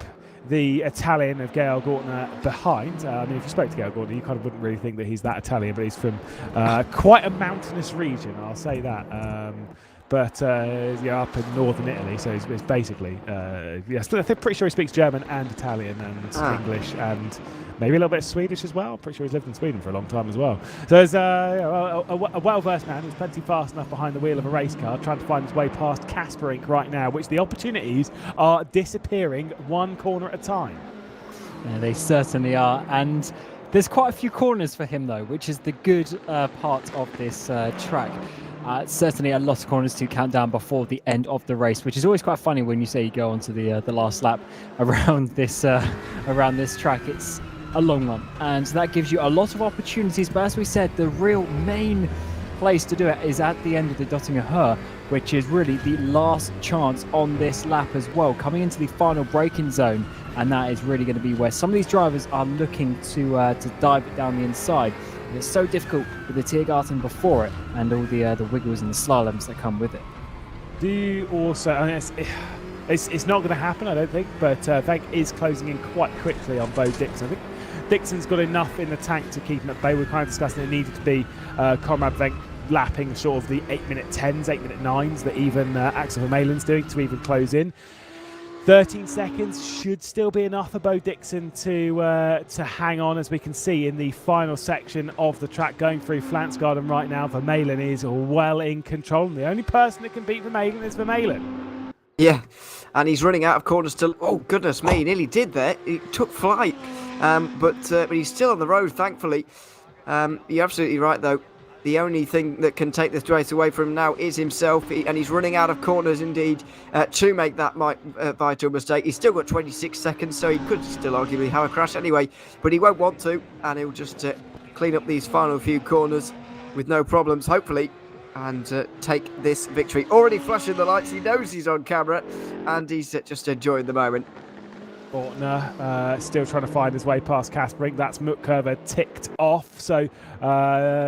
the Italian of Gail Gortner behind. I mean, if you spoke to Gail Gortner, you kind of wouldn't really think that he's that Italian, but he's from quite a mountainous region, I'll say that. Yeah, up in northern Italy, so it's basically, yes, I'm pretty sure he speaks German and Italian and English and maybe a little bit of Swedish as well. I'm pretty sure he's lived in Sweden for a long time as well. So there's a well-versed man who's plenty fast enough behind the wheel of a race car, trying to find his way past Kaspering right now, which the opportunities are disappearing one corner at a time. Yeah, they certainly are. And There's quite a few corners for him though, which is the good part of this track. Certainly a lot of corners to count down before the end of the race, which is always quite funny when you say you go onto the last lap around this track. It's a long one, and that gives you a lot of opportunities. But as we said, the real main place to do it is at the end of the Dottinger Höhe, which is really the last chance on this lap as well, coming into the final braking zone, and that is really going to be where some of these drivers are looking to dive it down the inside. And it's so difficult with the Tiergarten before it and all the wiggles and the slaloms that come with it. Do you also? I mean, it's not going to happen, I don't think, but Venk is closing in quite quickly on Bo Dixon. I think Dixon's got enough in the tank to keep him at bay. We're kind of discussing it needed to be Conrad Venk lapping sort of the 8-minute 10s, 8-minute 9s that even Axel Vermeulen's doing to even close in. 13 seconds should still be enough for Bo Dixon to hang on, as we can see in the final section of the track going through Flansgarden right now. Vermeulen is well in control, and the only person that can beat Vermeulen is Vermeulen. Yeah, and he's running out of corners still. Oh, goodness me, he nearly did there. He took flight, but he's still on the road, thankfully. You're absolutely right, though. The only thing that can take this race away from him now is himself, and he's running out of corners indeed to make that vital mistake. He's still got 26 seconds, so he could still arguably have a crash anyway, but he won't want to, and he'll just clean up these final few corners with no problems, hopefully, and take this victory. Already flashing the lights, he knows he's on camera, and he's just enjoying the moment. Ortner still trying to find his way past Kasperink. That's Mutkova ticked off. So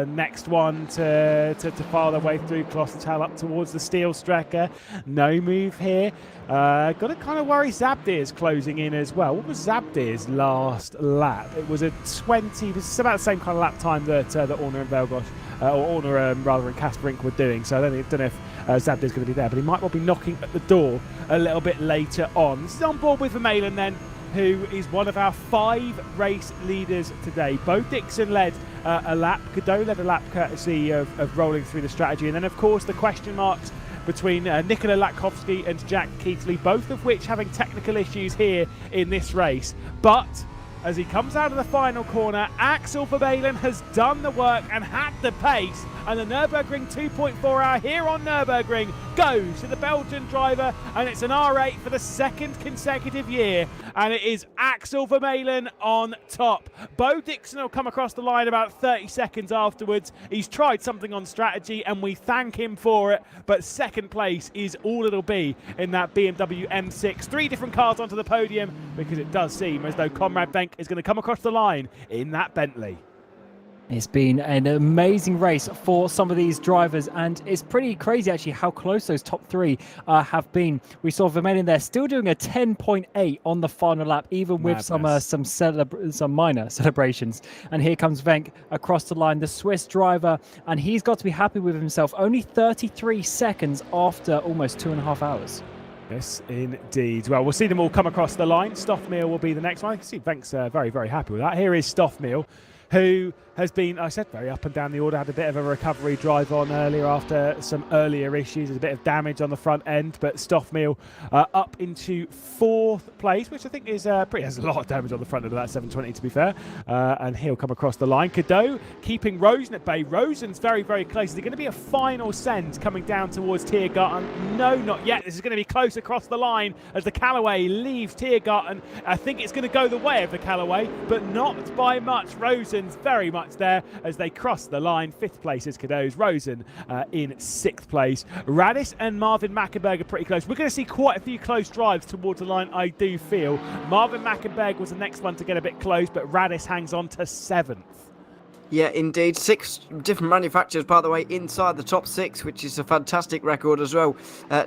next one to file their way through Klosttal up towards the steel Strecker. No move here. Got to kind of worry Zabdir's closing in as well. What was Zabdir's last lap? It was a 20. This is about the same kind of lap time that Ortner and Velgosh, or Ortner rather, and Kasperink were doing. So I don't know if Zabdir's going to be there, but he might well be knocking at the door a little bit later on. This is on board with Vermeulen then, who is one of our 5 race leaders today. Bo Dixon led a lap. Godot led a lap courtesy of rolling through the strategy. And then, of course, the question marks between Nikola Latkovsky and Jack Keatley, both of which having technical issues here in this race. But as he comes out of the final corner, Axel Vermeulen has done the work and had the pace, and the Nürburgring 2.4 hour here on Nürburgring goes to the Belgian driver, and it's an R8 for the 2nd consecutive year, and it is Axel Vermeulen on top. Bo Dixon will come across the line about 30 seconds afterwards. He's tried something on strategy, and we thank him for it, but 2nd place is all it'll be in that BMW M6. 3 different cars onto the podium, because it does seem as though Conrad Venk is going to come across the line in that Bentley. It's been an amazing race for some of these drivers, and it's pretty crazy actually how close those top 3 have been. We saw Vermeulen there still doing a 10.8 on the final lap, even with some minor celebrations. And here comes Venk across the line, the Swiss driver, and he's got to be happy with himself. Only 33 seconds after almost 2.5 hours. Yes, indeed. Well, we'll see them all come across the line. Stoffmehl will be the next one. I can see Venk's very, very happy with that. Here is Stoffmehl, who has been, I said, very up and down the order, had a bit of a recovery drive on earlier after some earlier issues. There's a bit of damage on the front end, but Stoffmehl up into 4th place, which I think is has a lot of damage on the front end of that 720, to be fair. And he'll come across the line. Cadeau keeping Rosen at bay. Rosen's very, very close. Is there going to be a final send coming down towards Tiergarten? No, not yet. This is going to be close across the line as the Callaway leaves Tiergarten. I think it's going to go the way of the Callaway, but not by much. Rosen's very much there as they cross the line. 5th place is Cadeau's. Rosen in 6th place. Radis and Marvin Mackenberg are pretty close. We're going to see quite a few close drives towards the line, I do feel. Marvin Mackenberg was the next one to get a bit close, but Radis hangs on to 7th. Yeah, indeed. 6 different manufacturers, by the way, inside the top 6, which is a fantastic record as well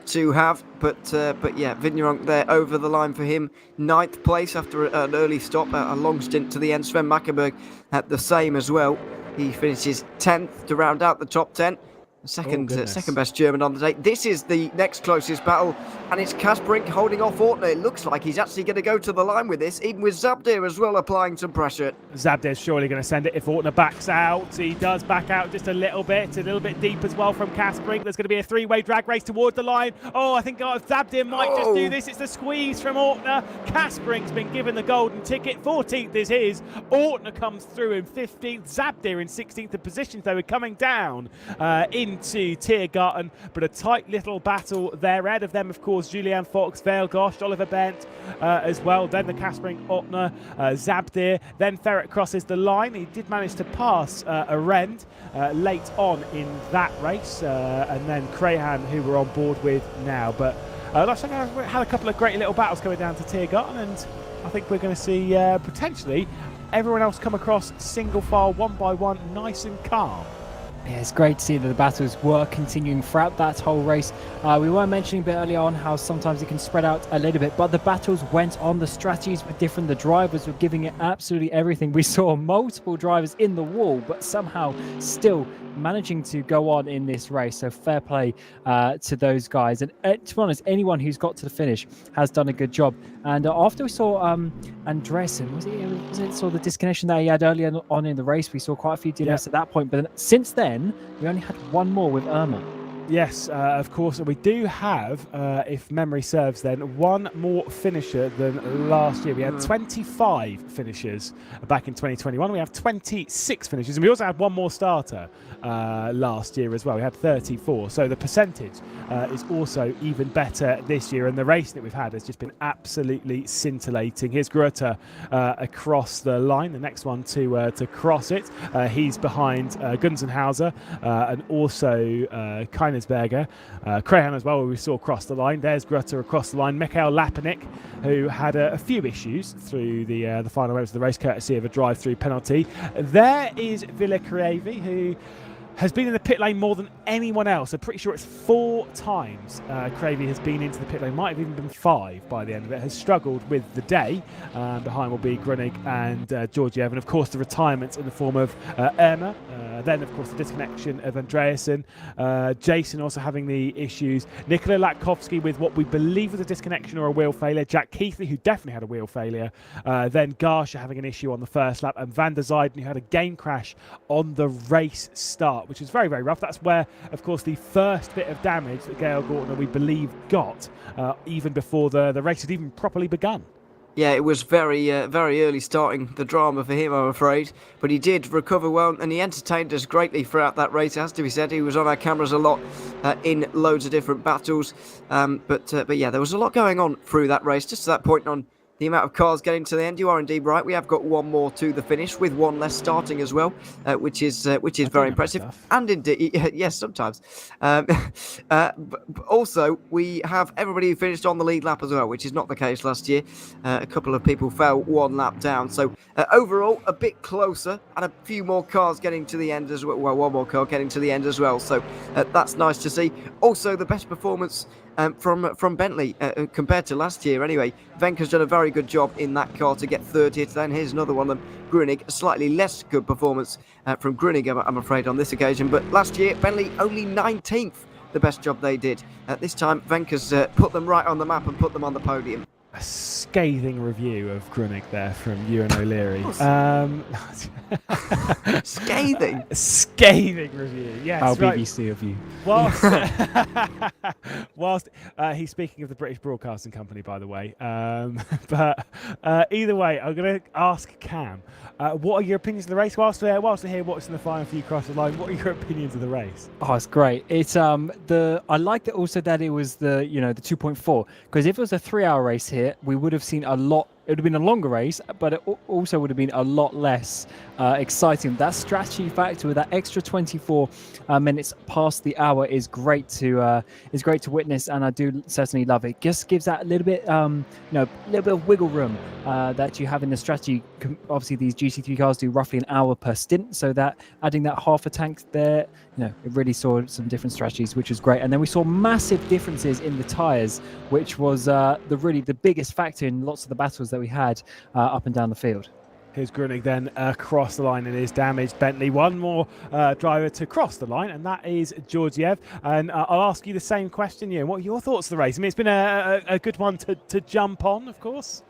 to have. But yeah, Vigneron there over the line for him. 9th place after an early stop, a long stint to the end. Sven Mackenberg had the same as well. He finishes 10th to round out the top 10. Second best German on the day. This is the next closest battle And it's Kasbrink holding off Ortner. It looks like he's actually going to go to the line with this, even with Zabdir as well applying some pressure. Zabdir's surely going to send it if Ortner backs out. He does back out just a little bit deep as well from Kasbrink. There's going to be a three-way drag race towards the line. Oh, I think Zabdir might just do this. It's the squeeze from Ortner. Kasbrink's been given the golden ticket. 14th is his. Ortner comes through in 15th. Zabdir in 16th position, though, we're coming down into Tiergarten. But a tight little battle there. Ahead of them, of course, Julian Fox, Vale Gosh, Oliver Bent as well. Then the Kasbrink, Ortner, Zabdir. Then Ferret crosses the line. He did manage to pass Arend late on in that race. And then Crahan, who we're on board with now. But last time we had a couple of great little battles coming down to Tiergarten, and I think we're going to see potentially everyone else come across single file, one by one, nice and calm. Yeah, it's great to see that the battles were continuing throughout that whole race. We were mentioning a bit earlier on how sometimes it can spread out a little bit, but the battles went on. The strategies were different. The drivers were giving it absolutely everything. We saw multiple drivers in the wall, but somehow still managing to go on in this race. So fair play to those guys. And to be honest, anyone who's got to the finish has done a good job. And after we saw Andresen, was it saw the disconnection that he had earlier on in the race? We saw quite a few DNFs at that point, but then, since then we only had one more with Irma. Yes, of course. And we do have, if memory serves then, one more finisher than last year. We had 25 finishers back in 2021. We have 26 finishers. And we also had one more starter last year as well. We had 34. So the percentage is also even better this year. And the race that we've had has just been absolutely scintillating. Here's Grutter across the line. The next one to cross it. He's behind Gunzenhauser and also Keinersberger. Crahan as well, where we saw cross the line. There's Grutter across the line. Mikhail Lapanik, who had a few issues through the final moments of the race, courtesy of a drive-through penalty. There is Villa Creavi, who has been in the pit lane more than anyone else. I'm pretty sure it's 4 times Cravey has been into the pit lane. Might have even been 5 by the end of it. Has struggled with the day. Behind will be Grunig and Georgiev. And of course the retirements in the form of Irma. Then of course the disconnection of Andreasen. Jason also having the issues. Nikola Latkovsky with what we believe was a disconnection or a wheel failure. Jack Keithley, who definitely had a wheel failure. Then Garsha having an issue on the first lap. And Van der Zijden, who had a game crash on the race start, which was very, very rough. That's where, of course, the first bit of damage that Gail Gortner, we believe, got even before the race had even properly begun. Yeah, it was very early starting the drama for him, I'm afraid. But he did recover well, and he entertained us greatly throughout that race, it has to be said. He was on our cameras a lot in loads of different battles. But yeah, there was a lot going on through that race. Just to that point on the amount of cars getting to the end, you are indeed right. We have got one more to the finish, with one less starting as well, which is very impressive. And indeed, yes, sometimes. Also, we have everybody who finished on the lead lap as well, which is not the case last year. A couple of people fell one lap down. So overall, a bit closer, and a few more cars getting to the end as well. Well, one more car getting to the end as well. So that's nice to see. Also, the best performance from Bentley compared to last year anyway. Venka's done a very good job in that car to get 30th. Then here's another one of them, Grunig. A slightly less good performance from Grunig, I'm afraid, on this occasion. But last year, Bentley only 19th, the best job they did. This time, Venka's put them right on the map and put them on the podium. A scathing review of Grunig there from Ewan O'Leary. Scathing? Scathing review, yes. How right. BBC of you. Whilst he's speaking of the British Broadcasting Company, by the way. But either way, I'm going to ask Cam, what are your opinions of the race? Whilst we're here watching the final few cross the line, what are your opinions of the race? Oh, it's great. It's I like that also that it was the 2.4, because if it was a 3-hour race here, we would have seen a lot. It would have been a longer race, but it also would have been a lot less exciting. That strategy factor with that extra 24 minutes past the hour is great to witness, and I do certainly love it. Just gives that a little bit, a little bit of wiggle room that you have in the strategy. Obviously, these GT3 cars do roughly an hour per stint, so that adding that half a tank there, it really saw some different strategies, which was great. And then we saw massive differences in the tyres, which was the biggest factor in lots of the battles that we had up and down the field. Here's Grunig then across the line and is damaged. Bentley, one more driver to cross the line, and that is Georgiev. And I'll ask you the same question, Ewan. What are your thoughts of the race? I mean, it's been a good one to jump on, of course.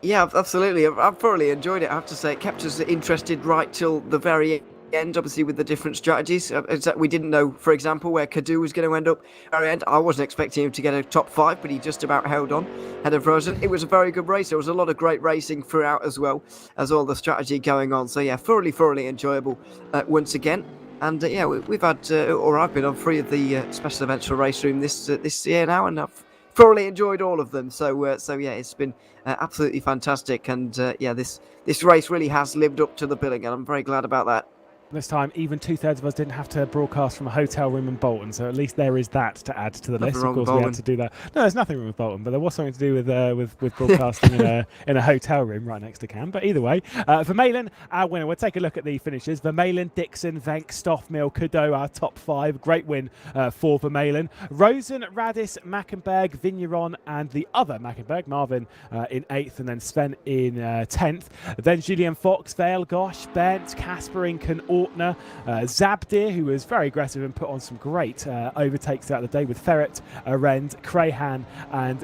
Yeah, absolutely. I've thoroughly enjoyed it. I have to say, it kept us interested right till the very end, obviously, with the different strategies. We didn't know, for example, where Kadu was going to end up at the end. I wasn't expecting him to get a top 5, but he just about held on ahead of Rosen. It was a very good race. There was a lot of great racing throughout, as well as all the strategy going on. So yeah, thoroughly enjoyable once again. And yeah, we've had, or I've been on 3 of the special events for RaceRoom this year now, and I've thoroughly enjoyed all of them. So yeah, it's been absolutely fantastic. And yeah, this race really has lived up to the billing, and I'm very glad about that. This time, even 2/3 of us didn't have to broadcast from a hotel room in Bolton, so at least there is that to add to the list. Of course, we had to do that. No, there's nothing wrong with Bolton, but there was something to do with broadcasting in a hotel room right next to Cam. But either way, Vermeulen, our winner. We'll take a look at the finishes. Vermeulen, Dixon, Venk, Stoffmill, Kudo, our top 5. Great win for Vermeulen. Rosen, Radis, Mackenberg, Vigneron, and the other Mackenberg, Marvin, in 8th, and then Sven in 10th. Then Julien Fox, Vale, Gosh, Bent, Kasparinken, Ortner, Zabdir, who was very aggressive and put on some great overtakes throughout the day with Ferret, Arend, Crahan, and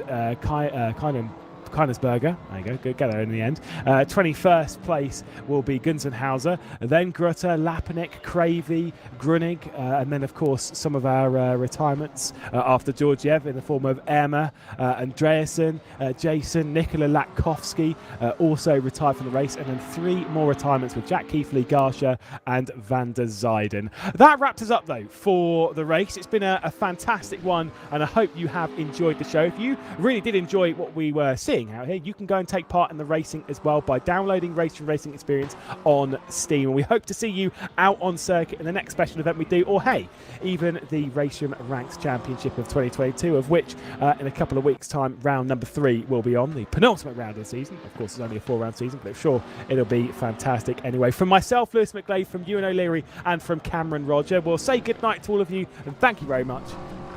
Keinersberger. There you go, good, get there in the end. 21st place will be Gunzenhauser, then Grutter, Lapanek, Cravey, Grunig, and then of course some of our retirements after Georgiev in the form of Emma, Andreasen, Jason, Nikola Latkovsky also retired from the race, and then 3 more retirements with Jack Keithley, Garsha, and Van der Zijden. That wraps us up though for the race. It's been a fantastic one, and I hope you have enjoyed the show. If you really did enjoy what we were seeing out here, you can go and take part in the racing as well by downloading RaceRoom Racing Experience on Steam, and we hope to see you out on circuit in the next special event we do, or hey, even the RaceRoom Ranks Championship of 2022, of which in a couple of weeks time round number 3 will be on, the penultimate round of the season. Of course, it's only a 4-round season, but I'm sure it'll be fantastic. Anyway, from myself, Lewis McGlade, from Ewan O'Leary, and from Cameron Roger, we'll say good night to all of you, and thank you very much.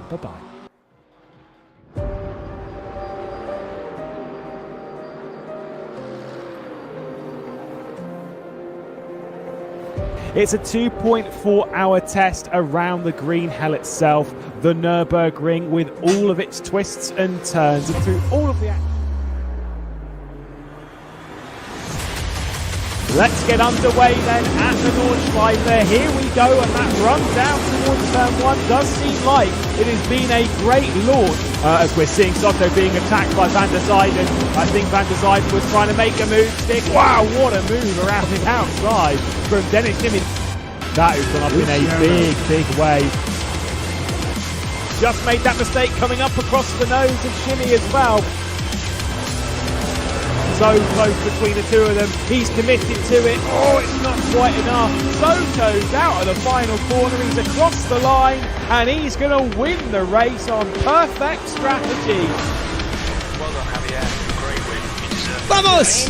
Bye-bye. It's a 2.4-hour test around the green hell itself, the Nürburgring, with all of its twists and turns, and through all of the action. Let's get underway then at the Nordschleife. Here we go, and that run down towards turn 1 does seem like it has been a great launch, as we're seeing Soto being attacked by Van der Zijden. I think Van der Zijden was trying to make a move stick. Wow, what a move around the outside from Dennis Shimmy. That has gone up in a big wave. Just made that mistake coming up across the nose of Shimmy as well. So close between the two of them. He's committed to it. Oh, it's not quite enough. Soto's out of the final corner. He's across the line, and he's going to win the race on perfect strategy. Well done, Javier. Great win. You deserve it. Vamos!